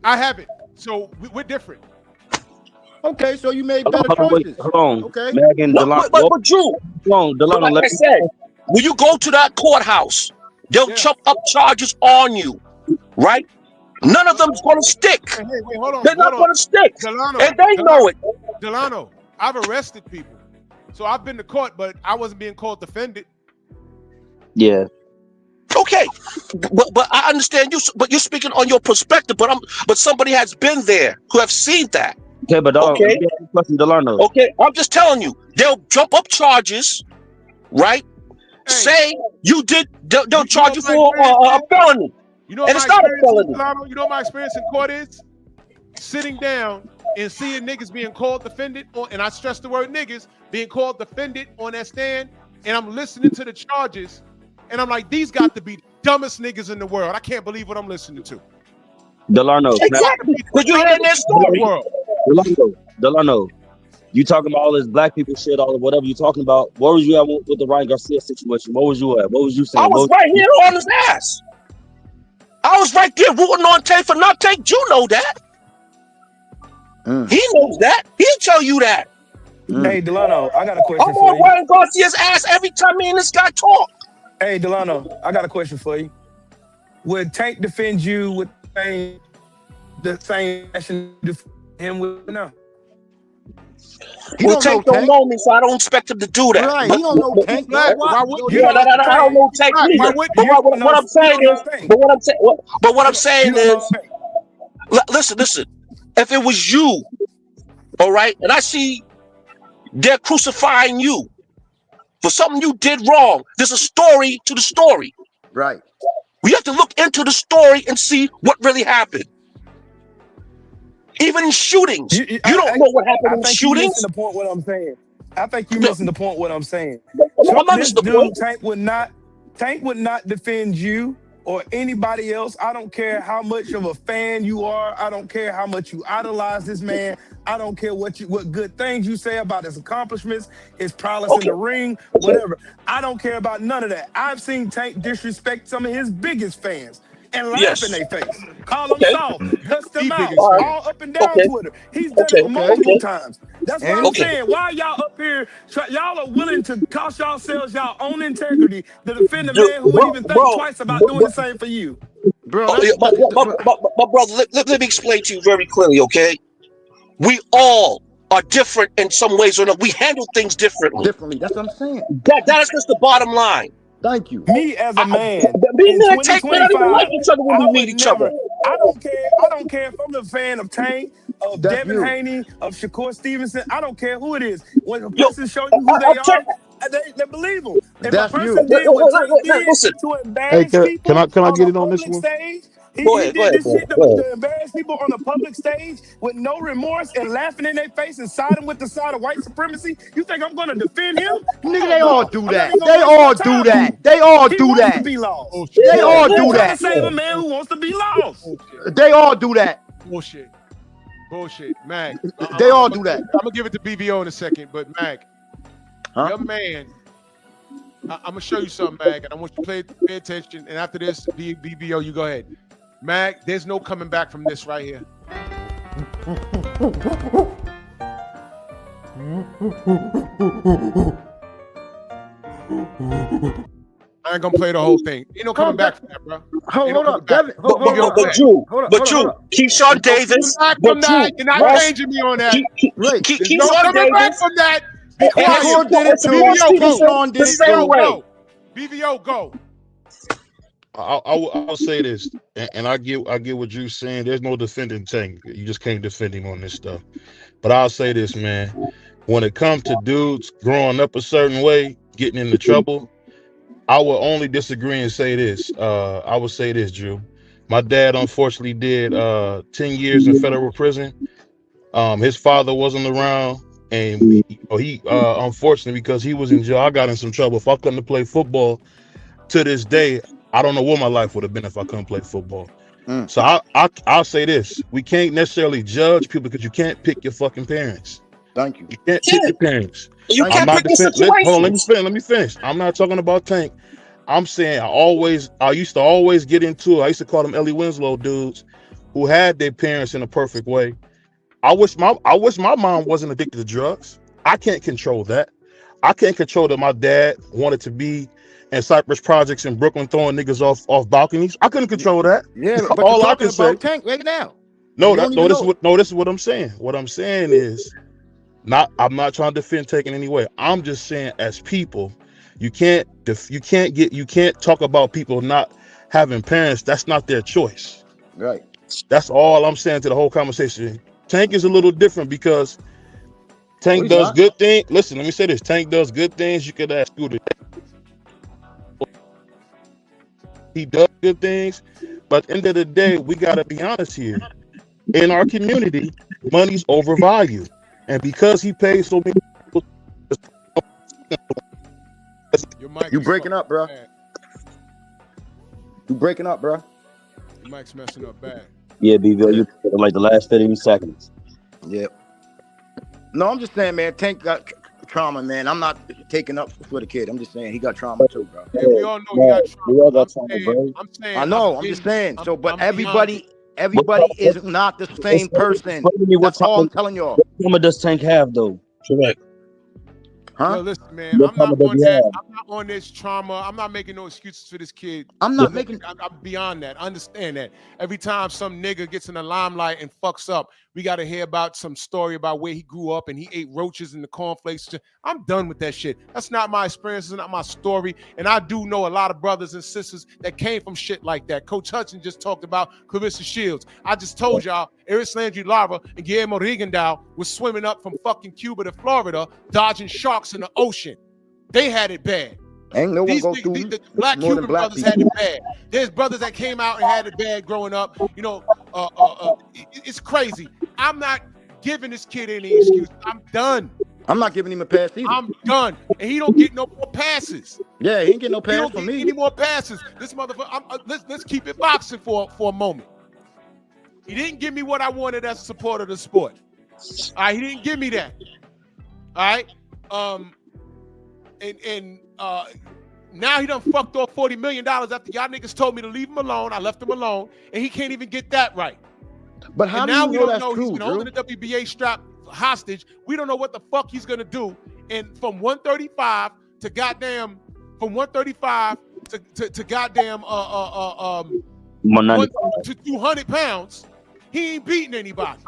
I haven't. So we're different. Okay, so you made better choices. Hold on. Okay. Megan, Delano, but Drew, Delano, like I said, when you go to that courthouse, they'll chump up charges on you, right? None of them's gonna stick. Hey, wait, hold on. They're not gonna stick, Delano, and they know it. Delano, I've arrested people, so I've been to court, but I wasn't being called defendant. Yeah. Okay, but I understand you. But you're speaking on your perspective. But somebody has been there who have seen that. Okay, but okay, Delano. Okay, I'm just telling you, they'll jump up charges, right? Hey, say you did. They'll charge you for a felony. You know, and it's not a felony. Delano, you know what my experience in court is? Sitting down and seeing niggas being called defendant, and I stress the word niggas being called defendant on that stand, and I'm listening to the charges. And I'm like, these got to be the dumbest niggas in the world. I can't believe what I'm listening to. Delano. Exactly. Because you hear their story. Delano, you talking about all this black people shit, all of whatever you talking about. Where was you at with the Ryan Garcia situation? What was you at? What was you saying? I was right here on his ass. I was right there rooting on Tank for not Tank. You know that. He knows that. He'll tell you that. Hey, Delano, I got a question I'm for on you. Ryan Garcia's ass every time me and this guy talk. Hey, Delano, I got a question for you. Would Tank defend you with the same passion defend him with now? Well, Tank don't know me, so I don't expect him to do that. Right, he don't know Tank. I don't know Tank either. But what I'm saying is, listen. If it was you, all right, and I see they're crucifying you for something you did wrong, there's a story to the story. Right. We have to look into the story and see what really happened. Even in shootings, you don't know what happened in shootings. You're missing the point. What I'm saying. I think you're missing the point. What I'm saying. I'm not missing the point. Tank would not defend you or anybody else. I don't care how much of a fan you are. I don't care how much you idolize this man. I don't care what good things you say about his accomplishments, his prowess in the ring, whatever. I don't care about none of that. I've seen Tank disrespect some of his biggest fans and laugh in their face, call them soft, cuss them out, all up and down Twitter. He's done it multiple times. That's what I'm saying. Why y'all up here? Y'all are willing to cost yourselves y'all own integrity to defend a man who would even think twice about doing the same for you. Bro, my brother, let me explain to you very clearly, okay? We all are different in some ways or not. We handle things differently. That's what I'm saying. That is just the bottom line. Thank you. Me as a man, me in and Tank, we don't even like each other when we meet each other. I don't care if I'm a fan of Tank, of Devin Haney, of Shakur Stevenson. I don't care who it is. When a person show you who they are, they believe them. If a person did what Tank did to embarrass people can I get on it a on this public one? stage, he did this shit to embarrass people on a public stage with no remorse and laughing in their face and siding with the side of white supremacy. You think I'm going to defend him? Nigga, they all do that. They all do that. They all do wants that. to be lost. They all do Trying that. to save a man who wants to be lost. They all do that. Bullshit, Mag. They all do that. I'm gonna give it to BBO in a second, but Mag, your man. I'm gonna show you something, Mag, and I want you to pay attention. And after this, BBO, you go ahead. Mag, there's no coming back from this right here. I ain't gonna play the whole thing. Ain't no coming back from that, bro. Hold up, Devin. But Keyshawn Davis. You're not changing me on that. There's no coming back from that. Be quiet. Keyshawn did it too. BVO, go. I'll say this, and I get what you're saying. There's no defending Tank. You just can't defend him on this stuff. But I'll say this, man. When it comes to dudes growing up a certain way, getting into trouble, I will only disagree and say this. I would say this, Drew. My dad unfortunately did 10 years in federal prison. His father wasn't around, and he unfortunately, because he was in jail, I got in some trouble. If I couldn't play football to this day, I don't know what my life would have been if I couldn't play football. So I'll say this: we can't necessarily judge people because you can't pick your fucking parents. Thank you. You can't pick your parents. You can't pick your situations. Let me finish. I'm not talking about Tank. I'm saying I used to always get into it. I used to call them Ellie Winslow dudes who had their parents in a perfect way. I wish my mom wasn't addicted to drugs. I can't control that. I can't control that my dad wanted to be in Cypress Projects in Brooklyn throwing niggas off balconies. I couldn't control that. Yeah, but all I can say. Tank right now. This is what I'm saying. What I'm saying is, I'm not trying to defend Tank in any way. I'm just saying, as people, you can't talk about people not having parents. That's not their choice. Right. That's all I'm saying to the whole conversation. Tank is a little different because Tank does good things. Listen, let me say this. Tank does good things. You could ask Scooter. He does good things, but at the end of the day, we gotta be honest here. In our community, money's overvalued, and because he pays so many people, you breaking up, bro. You breaking up, bro. Your mic's messing up bad. Yeah, BVO, you like the last 30 seconds. Yep. No, I'm just saying, man. Tank got trauma, man. I'm not taking up for the kid. I'm just saying he got trauma too, bro. Yeah, we all know he got trauma. We all got trauma, bro. I know. I'm just saying. So, but everybody is not the same person. That's all I'm telling y'all. What trauma does Tank have, though? Correct. Huh? Yo, listen, man. I'm not on this trauma. I'm not making no excuses for this kid. I'm beyond that. I understand that. Every time some nigga gets in the limelight and fucks up, we got to hear about some story about where he grew up and he ate roaches in the cornflakes. I'm done with that shit. That's not my experience. It's not my story. And I do know a lot of brothers and sisters that came from shit like that. Coach Hudson just talked about Clarissa Shields. I just told y'all Eris Landry Lara and Guillermo Rigondeaux was swimming up from fucking Cuba to Florida, dodging sharks in the ocean. They had it bad. Ain't no one go through the black Cuban brothers had it bad. There's brothers that came out and had it bad growing up. You know, it's crazy. I'm not giving this kid any excuse. I'm done. I'm not giving him a pass either. I'm done. And he don't get no more passes. Yeah, he ain't getting no He pass don't from get me. any more passes. This motherfucker. Let's keep it boxing for a moment. He didn't give me what I wanted as a supporter of the sport. All right, he didn't give me that. All right. Now he done fucked off $40 million after y'all niggas told me to leave him alone. I left him alone, and he can't even get that right. But how and do now you we know don't that's know true, he's been holding the WBA strap hostage. We don't know what the fuck he's gonna do. And from 135 to goddamn, from 135 to goddamn 200 pounds, he ain't beating anybody.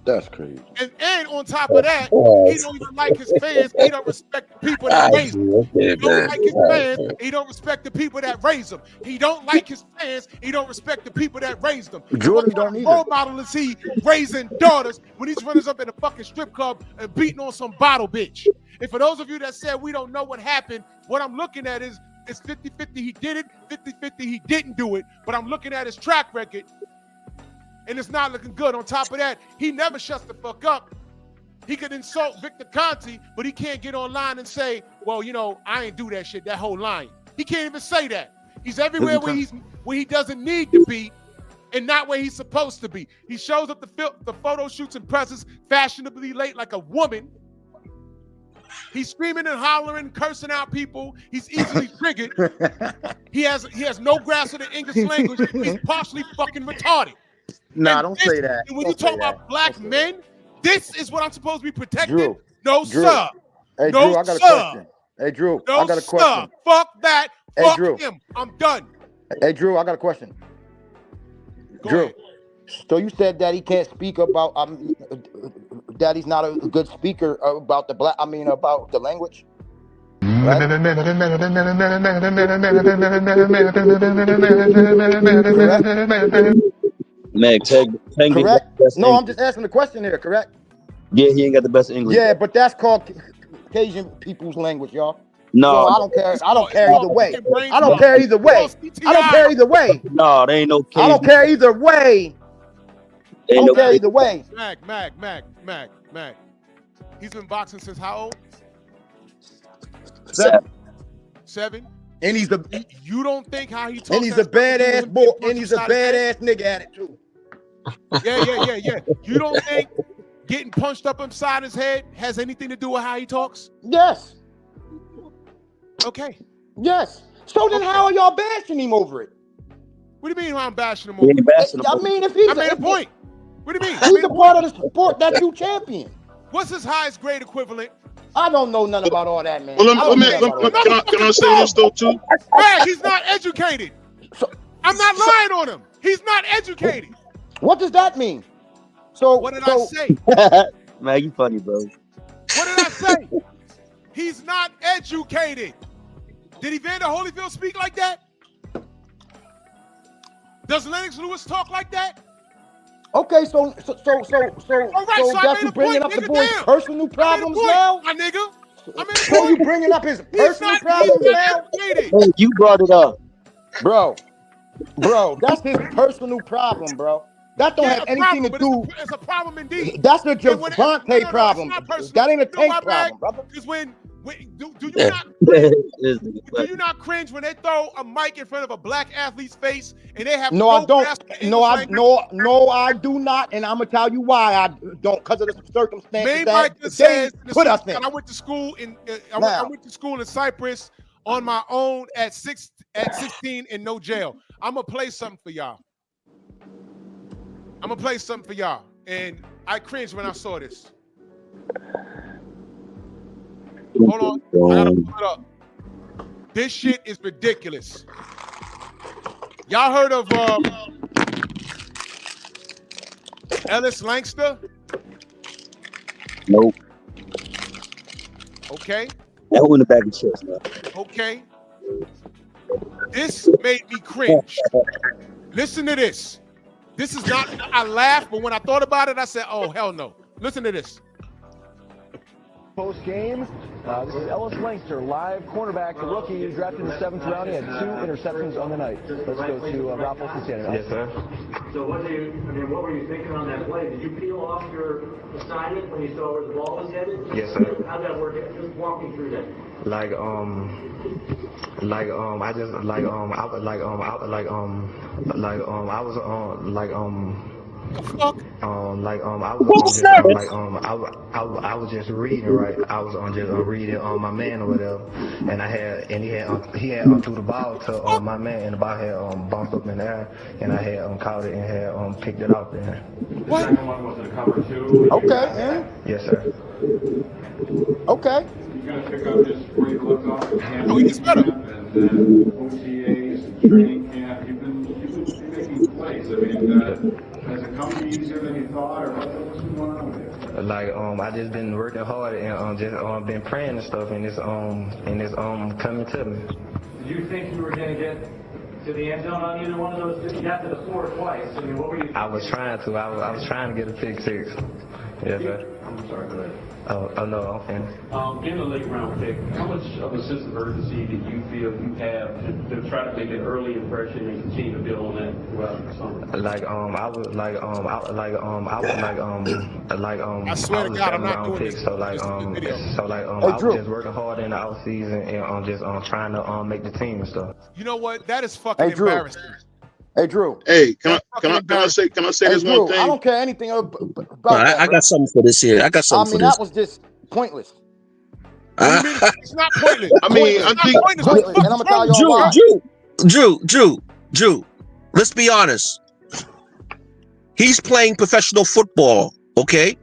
That's crazy. And on top of that, he don't even like his fans. He don't respect the people that raise him. He don't like his fans. He don't respect the people that raise him. He don't like his fans. He don't respect the people that raised him. Jordan What kind of role model is he raising daughters when he's running up in a fucking strip club and beating on some bottle bitch? And for those of you that said we don't know what happened, what I'm looking at is it's 50-50 he did it, 50-50 he didn't do it. But I'm looking at his track record, and it's not looking good. On top of that, he never shuts the fuck up. He could insult Victor Conti, but he can't get online and say, well, you know, I ain't do that shit, that whole line. He can't even say that. He's everywhere where he doesn't need to be and not where he's supposed to be. He shows up the photo shoots and presses fashionably late like a woman. He's screaming and hollering, cursing out people. He's easily triggered. He has no grasp of the English language. He's partially fucking retarded. Nah, don't say that. And when you talk about black men, this is what I'm supposed to be protecting? Drew, No, Drew. sir. Hey, no, Drew, I got a sir. question. Hey, Drew, No, I got a question. Sir. Fuck that. Hey, Fuck Drew. him. I'm done. Hey, Drew, I got a question. Go Drew, ahead. so you said that he can't speak about, that he's not a good speaker about about the language? Meg, Tank Correct? best No, I'm English. just asking the question here, correct? Yeah, he ain't got the best English. Yeah, but that's called Cajun people's language, y'all. No, So I don't care. I don't care either way. I don't care either way. I don't care either way. No, there ain't no Cajun. I don't care either way. I don't care either way. Mag. He's been boxing since how old? 7. And he's the. You don't think how he talks? And he's a badass boy. And he's a badass nigga at it too. Yeah. You don't think getting punched up inside his head has anything to do with how he talks? Yes. Okay. Yes. So then how are y'all bashing him over it? What do you mean I'm bashing him over it? I mean, if he's I made a point. What do you mean? He's a part of the sport that you champion. What's his highest grade equivalent? I don't know nothing about all that, man. Well, can I say this though too? Greg, he's not educated. I'm not lying on him. He's not educated. What does that mean? So what did I say? Man, you funny, bro. What did I say? He's not educated. Did Evander Holyfield speak like that? Does Lennox Lewis talk like that? Okay, so that's you bringing up the boy's personal problems now? My nigga. So you bringing up his personal problems now? Hey, you brought it up. Bro, that's his personal problem, bro. That don't have anything to do. It's a problem indeed. That's a Javante problem. That ain't a Tank problem, brother. Because do you not cringe when they throw a mic in front of a black athlete's face and they have No, I don't. No, I do not, and I'm gonna tell you why I don't, because of the circumstances that they put us in. I went to school in I went to school in Cyprus on my own at 16 in no jail. I'm gonna play something for y'all. And I cringed when I saw this. Hold on, I gotta pull it up. This shit is ridiculous. Y'all heard of Ellis Langster? Nope. Okay. That who in the bag of chips, man. Okay. This made me cringe. Listen to this. This is not, I laughed, but when I thought about it, I said, oh, hell no. Listen to this. Post games, This is Ellis Lankster, live cornerback, the rookie drafted in the 7th round. He had 2 interceptions on the night. Let's go to Ralph Olsen. Yes, sir. So what were you thinking on that play? Did you peel off your assignment when you saw where the ball was headed? Yes, sir. How'd that work? Just walk me through that. I was just reading, right? I was just reading my man or whatever, and he had threw the ball to my man, and the ball had bounced up in the air, and I had caught it and had picked it up there. What? The second one was in cover 2. Okay, Yes, sir. Okay. You're gonna pick up just where you left off at camp. Oh, he gets better. And then OTAs and training camp. You've been making plays. I mean, has it come easier than you thought, or what's been going on with you? I just been working hard and just been praying and stuff, and it's coming to me. Did you think you were gonna get to the end zone on either one of those? You got to the 4 twice. I mean, what were you? I was trying to. I was trying to get a pick 6. Yes, sir. I'm sorry, go ahead. Oh no, I'm finished. Getting a late round pick, how much of a sense of urgency did you feel you have to try to make an early impression and continue to build on that throughout the summer? I swear to God, I'm not doing pick, this. So This is a good video. I was just working hard in the off season and just trying to make the team and stuff. You know what? That is fucking Hey, Drew. embarrassing. Hey, Drew. Hey, can I say Hey, this Drew, one thing? I don't care anything about that. I got something for this here. I got I something mean, for this. that was just pointless. It's not pointless. I mean, I think Pointless. And I'm gonna tell y'all why. Drew, let's be honest. He's playing professional football, okay?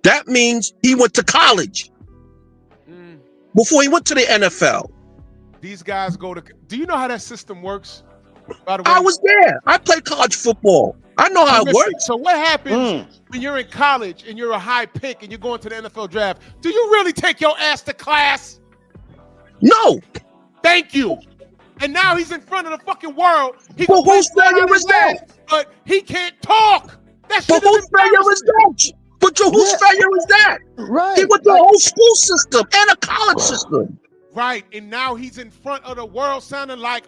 That means he went to college before he went to the NFL. These guys go to. Do you know how that system works? By the way, I was there. I played college football. I know how it Listen, works. So what happens when you're in college and you're a high pick and you're going to the NFL draft? Do you really take your ass to class? No. Thank you. And now he's in front of the fucking world. He Well, can whose play failure is that? but he can't talk. That But shit is whose failure is that? But whose failure is that? Right. He went through a whole school system and a college system. Right, and now he's in front of the world sounding like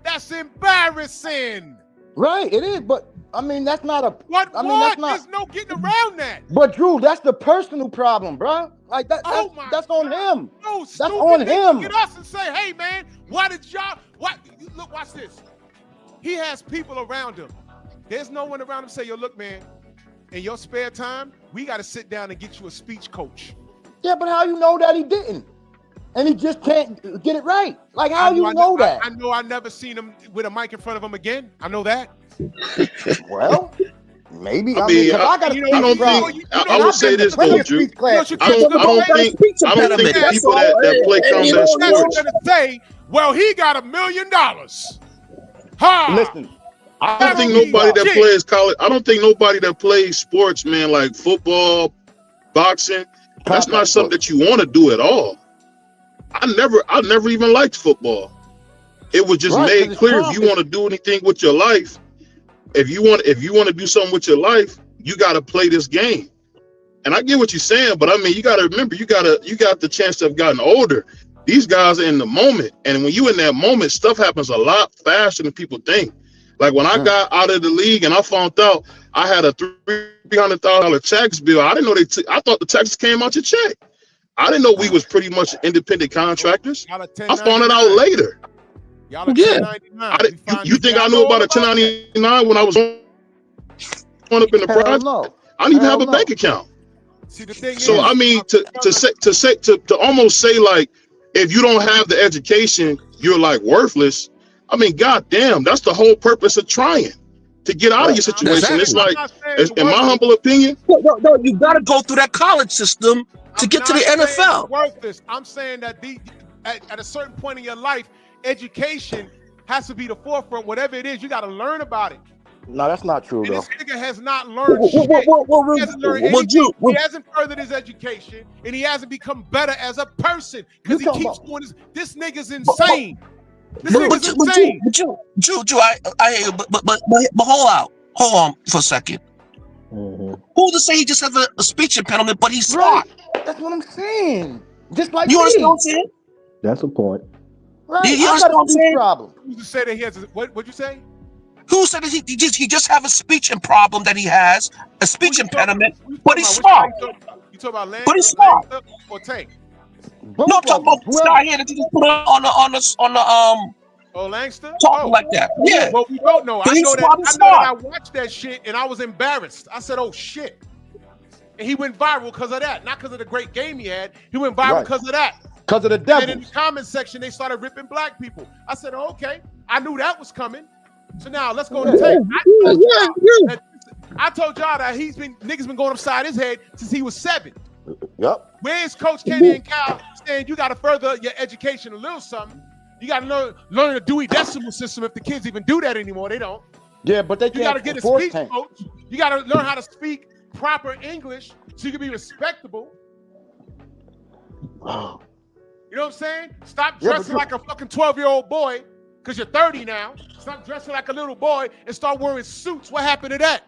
that's embarrassing. Right, it is, but I mean that's not a. What? I mean that's not. There's no getting around that. But Drew, that's the personal problem, bro. Like that's on him. No, that's stupid on nigga him. Get us and say, hey man, why did y'all? What? Look, watch this. He has people around him. There's no one around him say, yo, look, man, in your spare time, we got to sit down and get you a speech coach. Yeah, but how you know that he didn't? And he just can't get it right. Like, how you know that? I know I never seen him with a mic in front of him again. I know that. Well, maybe. I mean, I would say this though, Drew. I don't think the people that play combat sports. Gonna say, well, he got $1 million. Ha! Listen, I don't think nobody that plays college. I don't think nobody that plays sports, man, like football, boxing. That's not something that you want to do at all. I never even liked football. It was just made clear if you want to do anything with your life, if you want to do something with your life, you got to play this game. And I get what you're saying, but I mean, you got to remember, you got the chance to have gotten older. These guys are in the moment, and when you in that moment, stuff happens a lot faster than people think. Like when I got out of the league and I found out I had a $300,000 tax bill, I didn't know I thought the taxes came out your check. I didn't know we was pretty much independent contractors. I found it out later. Y'all are you think I knew about a 1099 when I was on up in the project? No. I didn't even have a bank account. See, the thing So is, I mean, to almost say like, if you don't have the education, you're like worthless. I mean, goddamn, that's the whole purpose of trying to get out of your situation. It's like, in my humble opinion, no, you got to go through that college system to get to the NFL. Worthless. I'm saying that at a certain point in your life, education has to be the forefront. Whatever it is, you got to learn about it. No, that's not true, And though. this nigga has not learned shit. He hasn't learned anything. He hasn't furthered his education, and he hasn't become better as a person because he keeps doing this. This nigga's insane. This nigga's insane. Drew, I hear you, but hold on for a second. Who to say he just has a speech impediment, but he's smart? That's what I'm saying. Just like You understand me. what I'm saying? That's a point. Right. You I understand got what a I'm speech saying? problem. Who's to say that he has? What'd you say? Who said that he just have a speech problem that he has, a speech Who you talking impediment, about? but he's Which guy smart. you talking about? But he's smart. Langston or Tank? Both No, I'm talking of them. about this guy here that you just put on the Oh, Langston? talking like that. Yeah. Well, we don't know. But I he's know that. smart. I know that I watched that shit and I was embarrassed. I said, "Oh shit!" And he went viral because of that, not because of the great game he had. He went viral because of that. Because of the And devil. in the comment section, they started ripping black people. I said, oh, "Okay, I knew that was coming." So now let's go to Tank. I told y'all that niggas been going upside his head since he was 7. Yep. Where's Coach Kenny and Cal saying you got to further your education a little something? You got to learn the Dewey Decimal System if the kids even do that anymore. They don't. Yeah, but they can't. You got to get a speech coach. You got to learn how to speak proper English so you can be respectable. You know what I'm saying? Stop dressing like a fucking 12-year-old boy because you're 30 now. Stop dressing like a little boy and start wearing suits. What happened to that?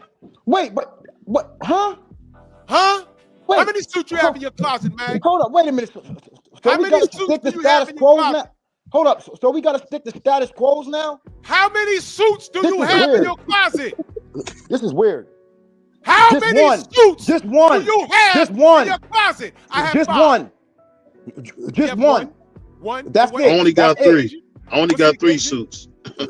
Wait, but what? Huh? Huh? Wait, how many suits you have in your closet, man? Hold up, wait a minute. So how we many gotta suits stick do to you have status in quo your closet? now? Hold up. So we gotta stick to status quo now? How many suits do you have in your closet? This is weird. How many suits do you have in your closet? I have 5. Just one. One. That's it. I only got 3. I only got 3 suits.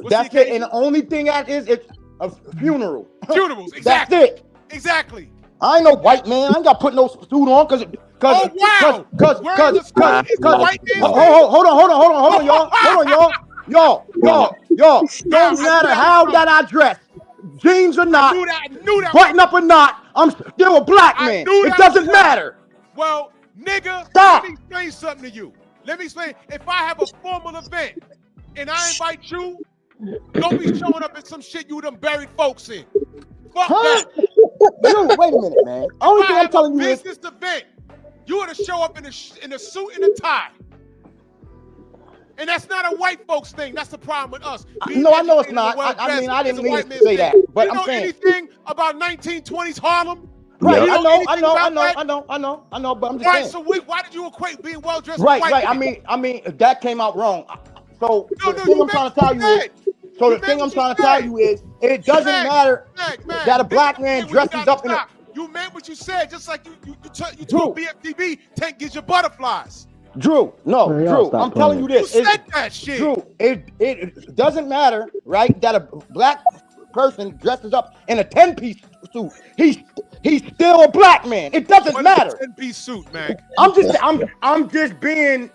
That's it. And the only thing that is, it's a funeral. Funerals. Exactly. That's it. Exactly. I ain't no white man. I ain't got to put no suit on because. Oh wow! Hold on, y'all. Don't matter how that I dress, jeans or not, button up or not, I'm still a black man. It doesn't matter. Well, nigga, stop. Let me explain something to you. Let me explain. If I have a formal event and I invite you, don't be showing up in some shit you done buried folks in. Fuck that. Dude, wait a minute, man. Only thing I'm telling you is business event. You ought to show up in a suit and a tie. And that's not a white folks thing. That's the problem with us. No, I know it's not. I mean, I didn't mean to say that. But you know I'm saying anything about 1920s Harlem? Right, I know, but I'm just saying. saying. So why did you equate being well dressed? Right. White I mean, that came out wrong. So the thing I'm trying to tell you is, it doesn't matter that a black man dresses up in a. You meant what you said, just like you told BFTV, Tank gives you butterflies. Drew, I'm telling you this. You said that shit. Drew, it doesn't matter, right, that a black person dresses up in a 10-piece suit. He's still a black man. It doesn't matter. 10-piece suit, man. I'm just being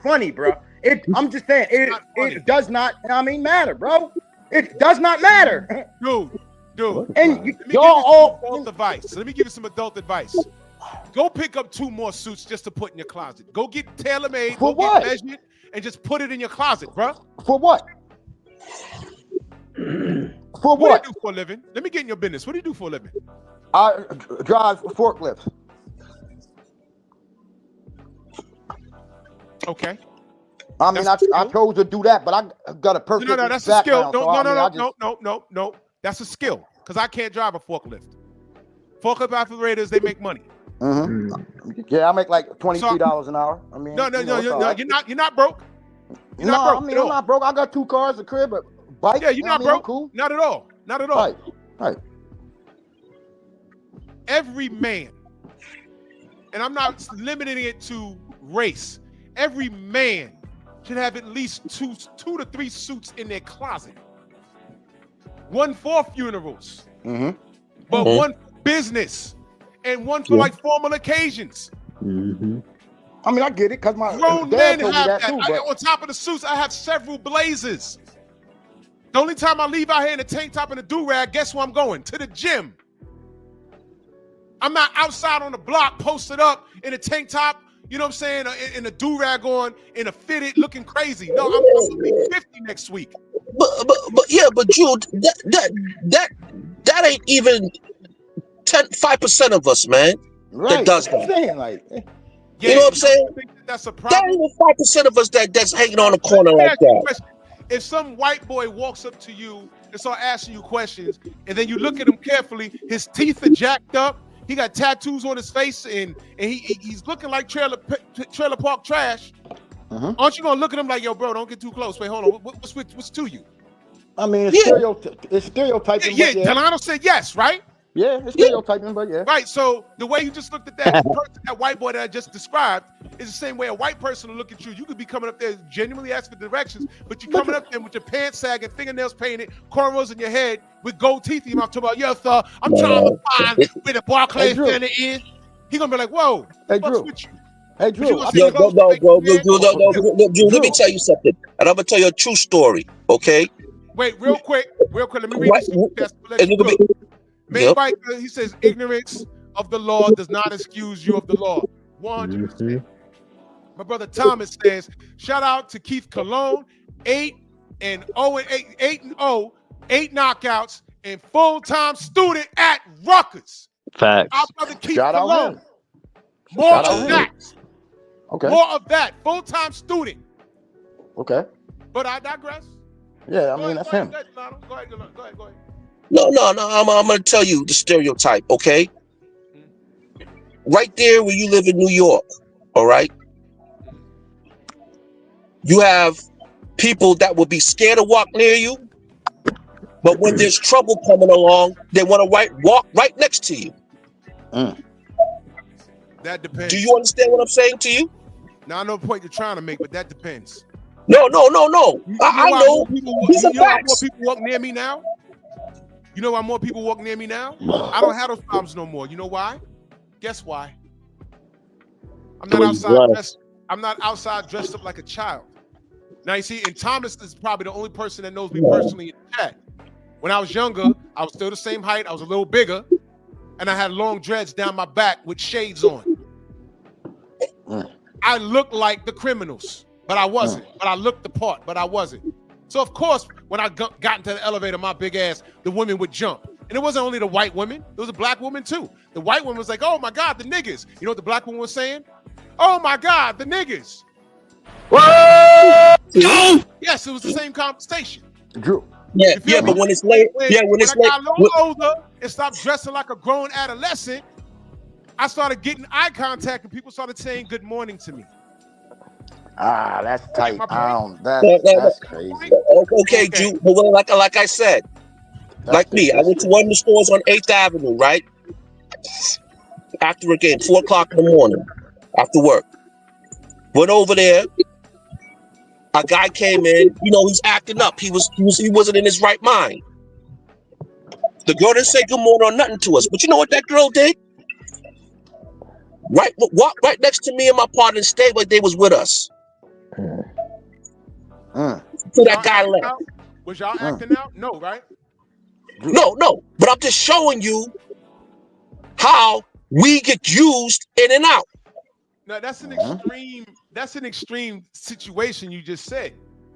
funny, bro. I'm just saying it does not. I mean, matter, bro. It does not matter, dude. And Let me give you some adult advice. Go pick up 2 more suits just to put in your closet. Go get tailor-made. For go what? Get measured and just put it in your closet, bro. For what? For what? What do you do for a living? Let me get in your business. What do you do for a living? I drive forklifts. Okay. I mean, I chose to do that, but I got a perfect. No, that's a skill. No. That's a skill because I can't drive a forklift. Forklift operators, they make money. Mm-hmm. Yeah, I make like $23 an hour. I mean, no, you're not broke. I'm not broke. I got 2 cars, a crib, a bike. Yeah, you're not broke. Cool. Not at all. Not at all. Right. Every man, and I'm not limiting it to race. Every man should have at least 2 to 3 suits in their closet. 1 for funerals, but 1 for business, and 1 for like formal occasions. I mean, I get it because my grown dad men told me have that that. too. But On top of the suits, I have several blazers. The only time I leave out here in a tank top and a do-rag, guess where I'm going? To the gym. I'm not outside on the block posted up in a tank top, you know what I'm saying, in a do-rag on, in a fitted, looking crazy. No, I'm going to be 50 next week. But Jude, that ain't even 5% of us, man. Right. That does that. Saying, like, you know what I'm saying? That's a problem. That ain't even 5% of us that's hanging on the corner like that. If some white boy walks up to you and start asking you questions, and then you look at him carefully, his teeth are jacked up, He got tattoos on his face, and he's looking like trailer park trash. Aren't you gonna look at him like, yo, bro, don't get too close? Wait, hold on. What's to you? I mean, it's stereotyping. Yeah, Delano said yes, right? Yeah, it's stereotyping, but yeah. Right. So the way you just looked at that person, that white boy that I just described, is the same way a white person will look at you. You could be coming up there genuinely asking for directions, but you're coming up there with your pants sagging, fingernails painted, cornrows in your head, with gold teeth in your mouth, talking about, yo, sir, I'm trying to find where the Barclays Center is. He gonna be like, whoa, what's with you? Hey, Drew. Bro, let me tell you something, and I'm gonna tell you a true story, okay? Wait, real quick. Let me read this. Main biker, he says, ignorance of the law does not excuse you of the law. 100%. My brother Thomas says, shout out to Keith Cologne, 8-0, 8 knockouts, and full-time student at Rutgers. Facts. Our brother Keith Shout out Cologne. him. More Shout of out that. Okay. More of that. Full-time student. Okay. But I digress. Yeah, I mean, that's him. Go ahead. No, I'm gonna tell you the stereotype, okay? Right there where you live in New York, all right? You have people that will be scared to walk near you, but when there's trouble coming along, they want to walk right next to you. That depends. Do you understand what I'm saying to you? Now I know the point you're trying to make, but that depends. No. I know. These are facts. More people walk near me now? You know why more people walk near me now? I don't have those problems no more. You know why? Guess why? I'm not outside dressed up like a child. Now you see, and Thomas is probably the only person that knows me personally in the chat. When I was younger, I was still the same height. I was a little bigger, and I had long dreads down my back with shades on. I looked like the criminals, but I wasn't. But I looked the part, but I wasn't. So of course, when I got into the elevator, my big ass, the women would jump. And it wasn't only the white women, it was a black woman too. The white woman was like, oh my God, the niggas. You know what the black woman was saying? Oh my God, the niggas. Yes, it was the same conversation. Drew. Yeah, but when it's late, when I got a little older and stopped dressing like a grown adolescent, I started getting eye contact and people started saying good morning to me. Ah, that's tight. That's crazy. Okay, Drew, but like I said, like me, I went to one of the stores on 8th Avenue, right? After again, 4 o'clock in the morning, after work. Went over there. A guy came in, he's acting up. He wasn't in his right mind. The girl didn't say good morning or nothing to us. But you know what that girl did? Walked right next to me and my partner and stayed like they was with us. So that guy left. Was y'all acting out? No, right? No. But I'm just showing you how we get used in and out. No, that's an extreme. That's an extreme situation you just said.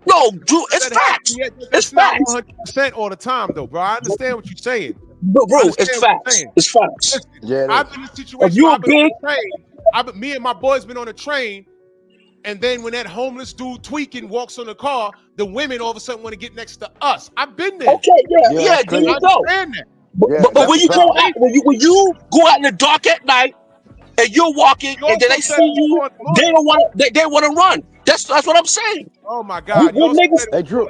No, Drew, it's facts. It's not facts. 100% all the time, though, bro. I understand what you're saying. Bro, it's facts. It's facts. Listen, I've been in a situation. I've been on a train. Me and my boys been on a train, and then when that homeless dude tweaking walks on the car, the women all of a sudden want to get next to us. I've been there. Okay, yeah. There you go. But when you go out, when you go out in the dark at night, and you're walking, and then they see you, they want to run. That's what I'm saying. Oh my God! Hey, Drew.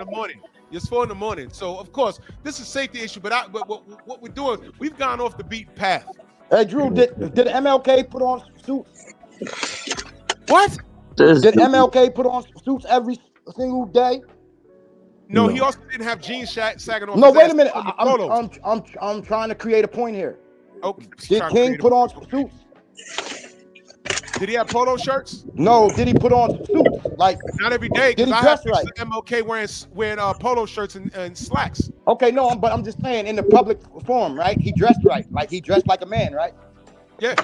It's 4 a.m. So of course this is a safety issue. But what we're doing, we've gone off the beaten path. Hey, Drew, did MLK put on suits? What? Did MLK put on suits every single day? No, he also didn't have jeans sagging off. No, his wait ass. a minute. I'm trying to create a point here. Okay. Did King put on suits? Did he have polo shirts? No. Did he put on suits? Like not every day. Did he I dress have right? MLK wearing polo shirts and slacks. Okay, no, but I'm just saying in the public forum, right? He dressed right. Like he dressed like a man, right? Yeah.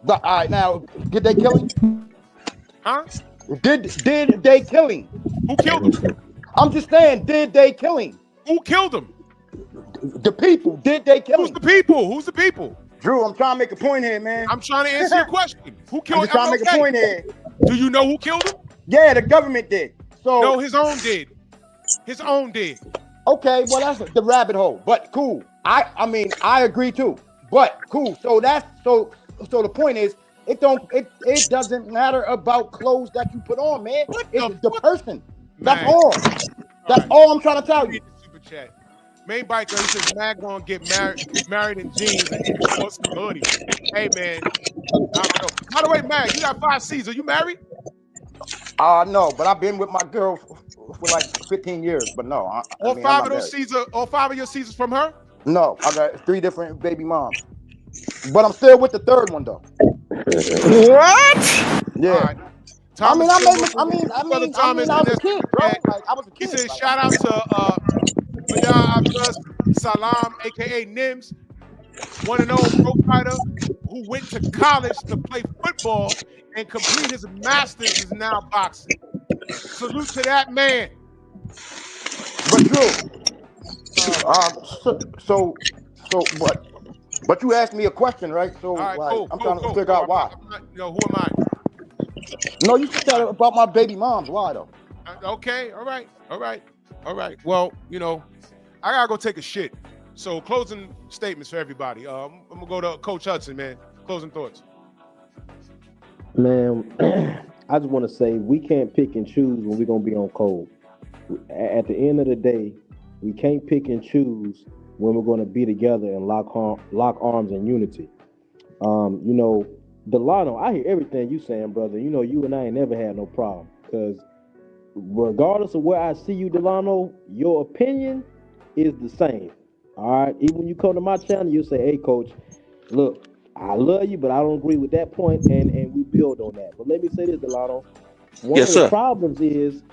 But, all right, now did they kill him? Huh? Did they kill him? Who killed him? I'm just saying, did they kill him? Who killed him? The people. Did they kill him? Who's the people? Who's the people? Drew, I'm trying to make a point here, man. I'm trying to answer your question. Who killed him? I'm trying to make a point here. Do you know who killed him? Yeah, the government did. So no, his own did. His own did. Okay, well that's the rabbit hole, but cool. I mean, I agree too. But cool. So that's so the point is it doesn't matter about clothes that you put on, man. It's the person. That's all. That's all I'm trying to tell you. Super chat. Main biker, he says Mag gonna get married in jeans and shorts and hoodie. Hey man, I don't know. By the way, Mag, you got 5 C's. Are you married? No, but I've been with my girl for like 15 years. But no, I mean, I'm not married. All 5 of your C's from her? No, I got 3 different baby moms. But I'm still with the third one though. What? Yeah. Right. I mean, I was a kid, bro. Like I was a kid. He says, shout out to Madar Abbas Salam, aka Nims, one and old pro fighter who went to college to play football and complete his master's is now boxing. Salute to that man. But Drew, but you asked me a question, right? So I'm trying to figure out why. Who am I? No, you said about my baby moms. Why though? Okay, all right. Well, I gotta go take a shit. So closing statements for everybody. I'm gonna go to Coach Hudson, man. Closing thoughts. Man, I just want to say we can't pick and choose when we're gonna be on cold. At the end of the day, we can't pick and choose when we're going to be together and lock arms in unity. Delano, I hear everything you saying, brother. You and I ain't never had no problem because regardless of where I see you, Delano, your opinion is the same. All right. Even when you come to my channel, you'll say, "Hey, coach, look, I love you, but I don't agree with that point," and we build on that. But let me say this, Delano. One of the problems is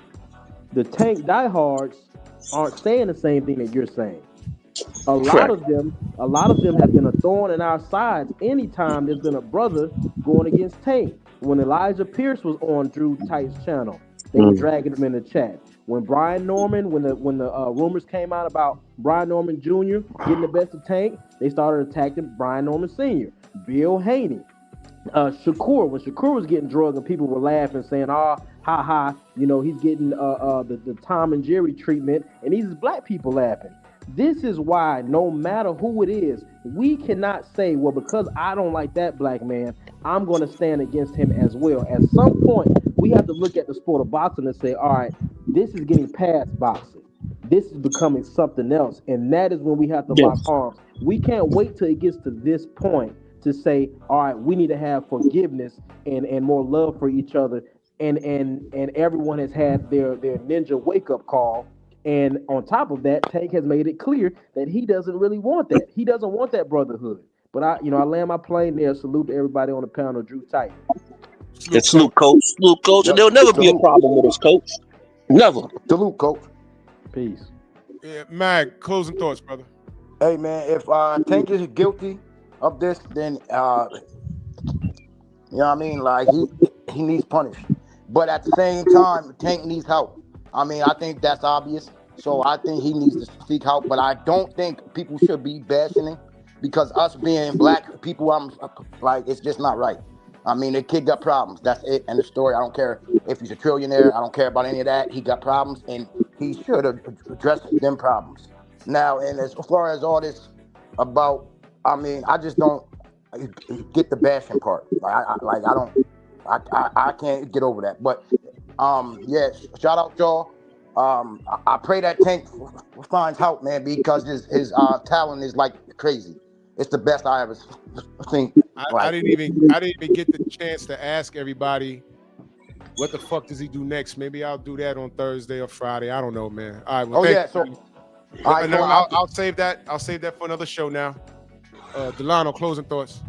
the Tank diehards aren't saying the same thing that you're saying. A lot of them have been a thorn in our sides anytime there's been a brother going against Tank. When Elijah Pierce was on Drew Tight's channel, they were dragging him in the chat. When Brian Norman, when the rumors came out about Brian Norman Jr. getting the best of Tank, they started attacking Brian Norman Sr., Bill Haney, Shakur. When Shakur was getting drugged and people were laughing, saying, "Ah, ha ha," he's getting the Tom and Jerry treatment, and these is black people laughing. This is why no matter who it is, we cannot say, well, because I don't like that black man, I'm going to stand against him as well. At some point, we have to look at the sport of boxing and say, all right, this is getting past boxing. This is becoming something else. And that is when we have to lock arms. We can't wait till it gets to this point to say, all right, we need to have forgiveness and more love for each other. And everyone has had their ninja wake-up call. And on top of that, Tank has made it clear that he doesn't really want that. He doesn't want that brotherhood. But I land my plane there. Salute to everybody on the panel. Drew Tight. Salute, coach. Salute, coach. And there'll never be a problem with us, coach. Never. Salute, coach. Peace. Yeah, Mag, closing thoughts, brother. Hey, man, if Tank is guilty of this, then you know what I mean? Like he needs punished. But at the same time, Tank needs help. I mean, I think that's obvious. So I think he needs to seek help. But I don't think people should be bashing him because us being black people, I'm like, it's just not right. I mean, the kid got problems. That's it. And the story, I don't care if he's a trillionaire. I don't care about any of that. He got problems, and he should address them problems. Now, and as far as all this about, I mean, I just don't get the bashing part. I can't get over that. But yeah, shout out y'all. I pray that Tank finds help, man, because his talent is like crazy. It's the best I ever seen. I didn't even get the chance to ask everybody what the fuck does he do next. Maybe I'll do that on Thursday or Friday. I don't know, man. All right. Well, I'll save that. I'll save that for another show now. Delano, closing thoughts.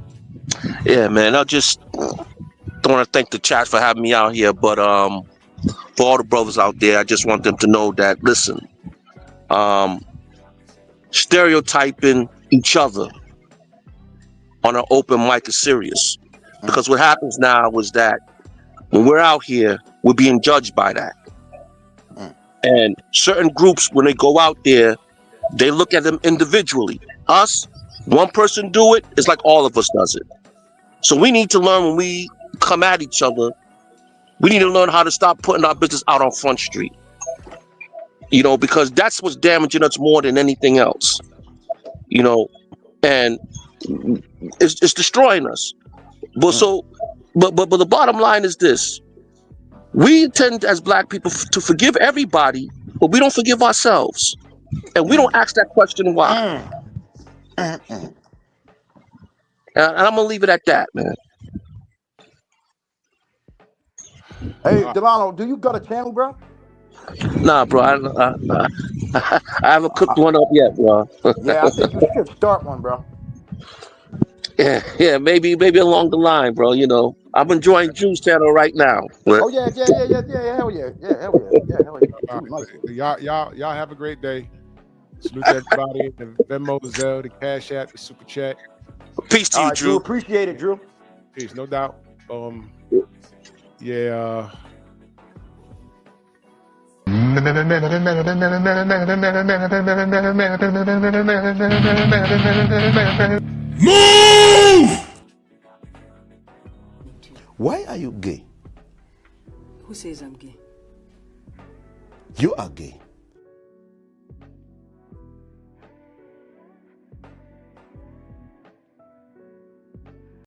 Yeah, man. I just don't want to thank the chat for having me out here, but for all the brothers out there, I just want them to know that, listen, stereotyping each other on an open mic is serious. Because what happens now is that when we're out here, we're being judged by that. And certain groups, when they go out there, they look at them individually. Us, one person do it, it's like all of us does it. So we need to learn when we come at each other, we need to learn how to stop putting our business out on Front Street. You know, because that's what's damaging us more than anything else. You know, and it's destroying us. But but the bottom line is this: we tend as black people to forgive everybody, but we don't forgive ourselves, and we don't ask that question why. And I'm gonna leave it at that, man. Hey, Delano, do you got a channel, bro? Nah, bro, I haven't cooked one up yet, bro. Yeah, I think you should start one, bro. Yeah, maybe along the line, bro. You know, I'm enjoying Juice Channel right now. Oh yeah, hell yeah, hell yeah. Y'all have a great day. Salute to everybody. The Venmo, the Zelle, the Cash App, the Super Chat. Peace to you, Drew. Appreciate it, Drew. Peace, no doubt. Yeah. Move! Why are you gay? Who says I'm gay? You are gay.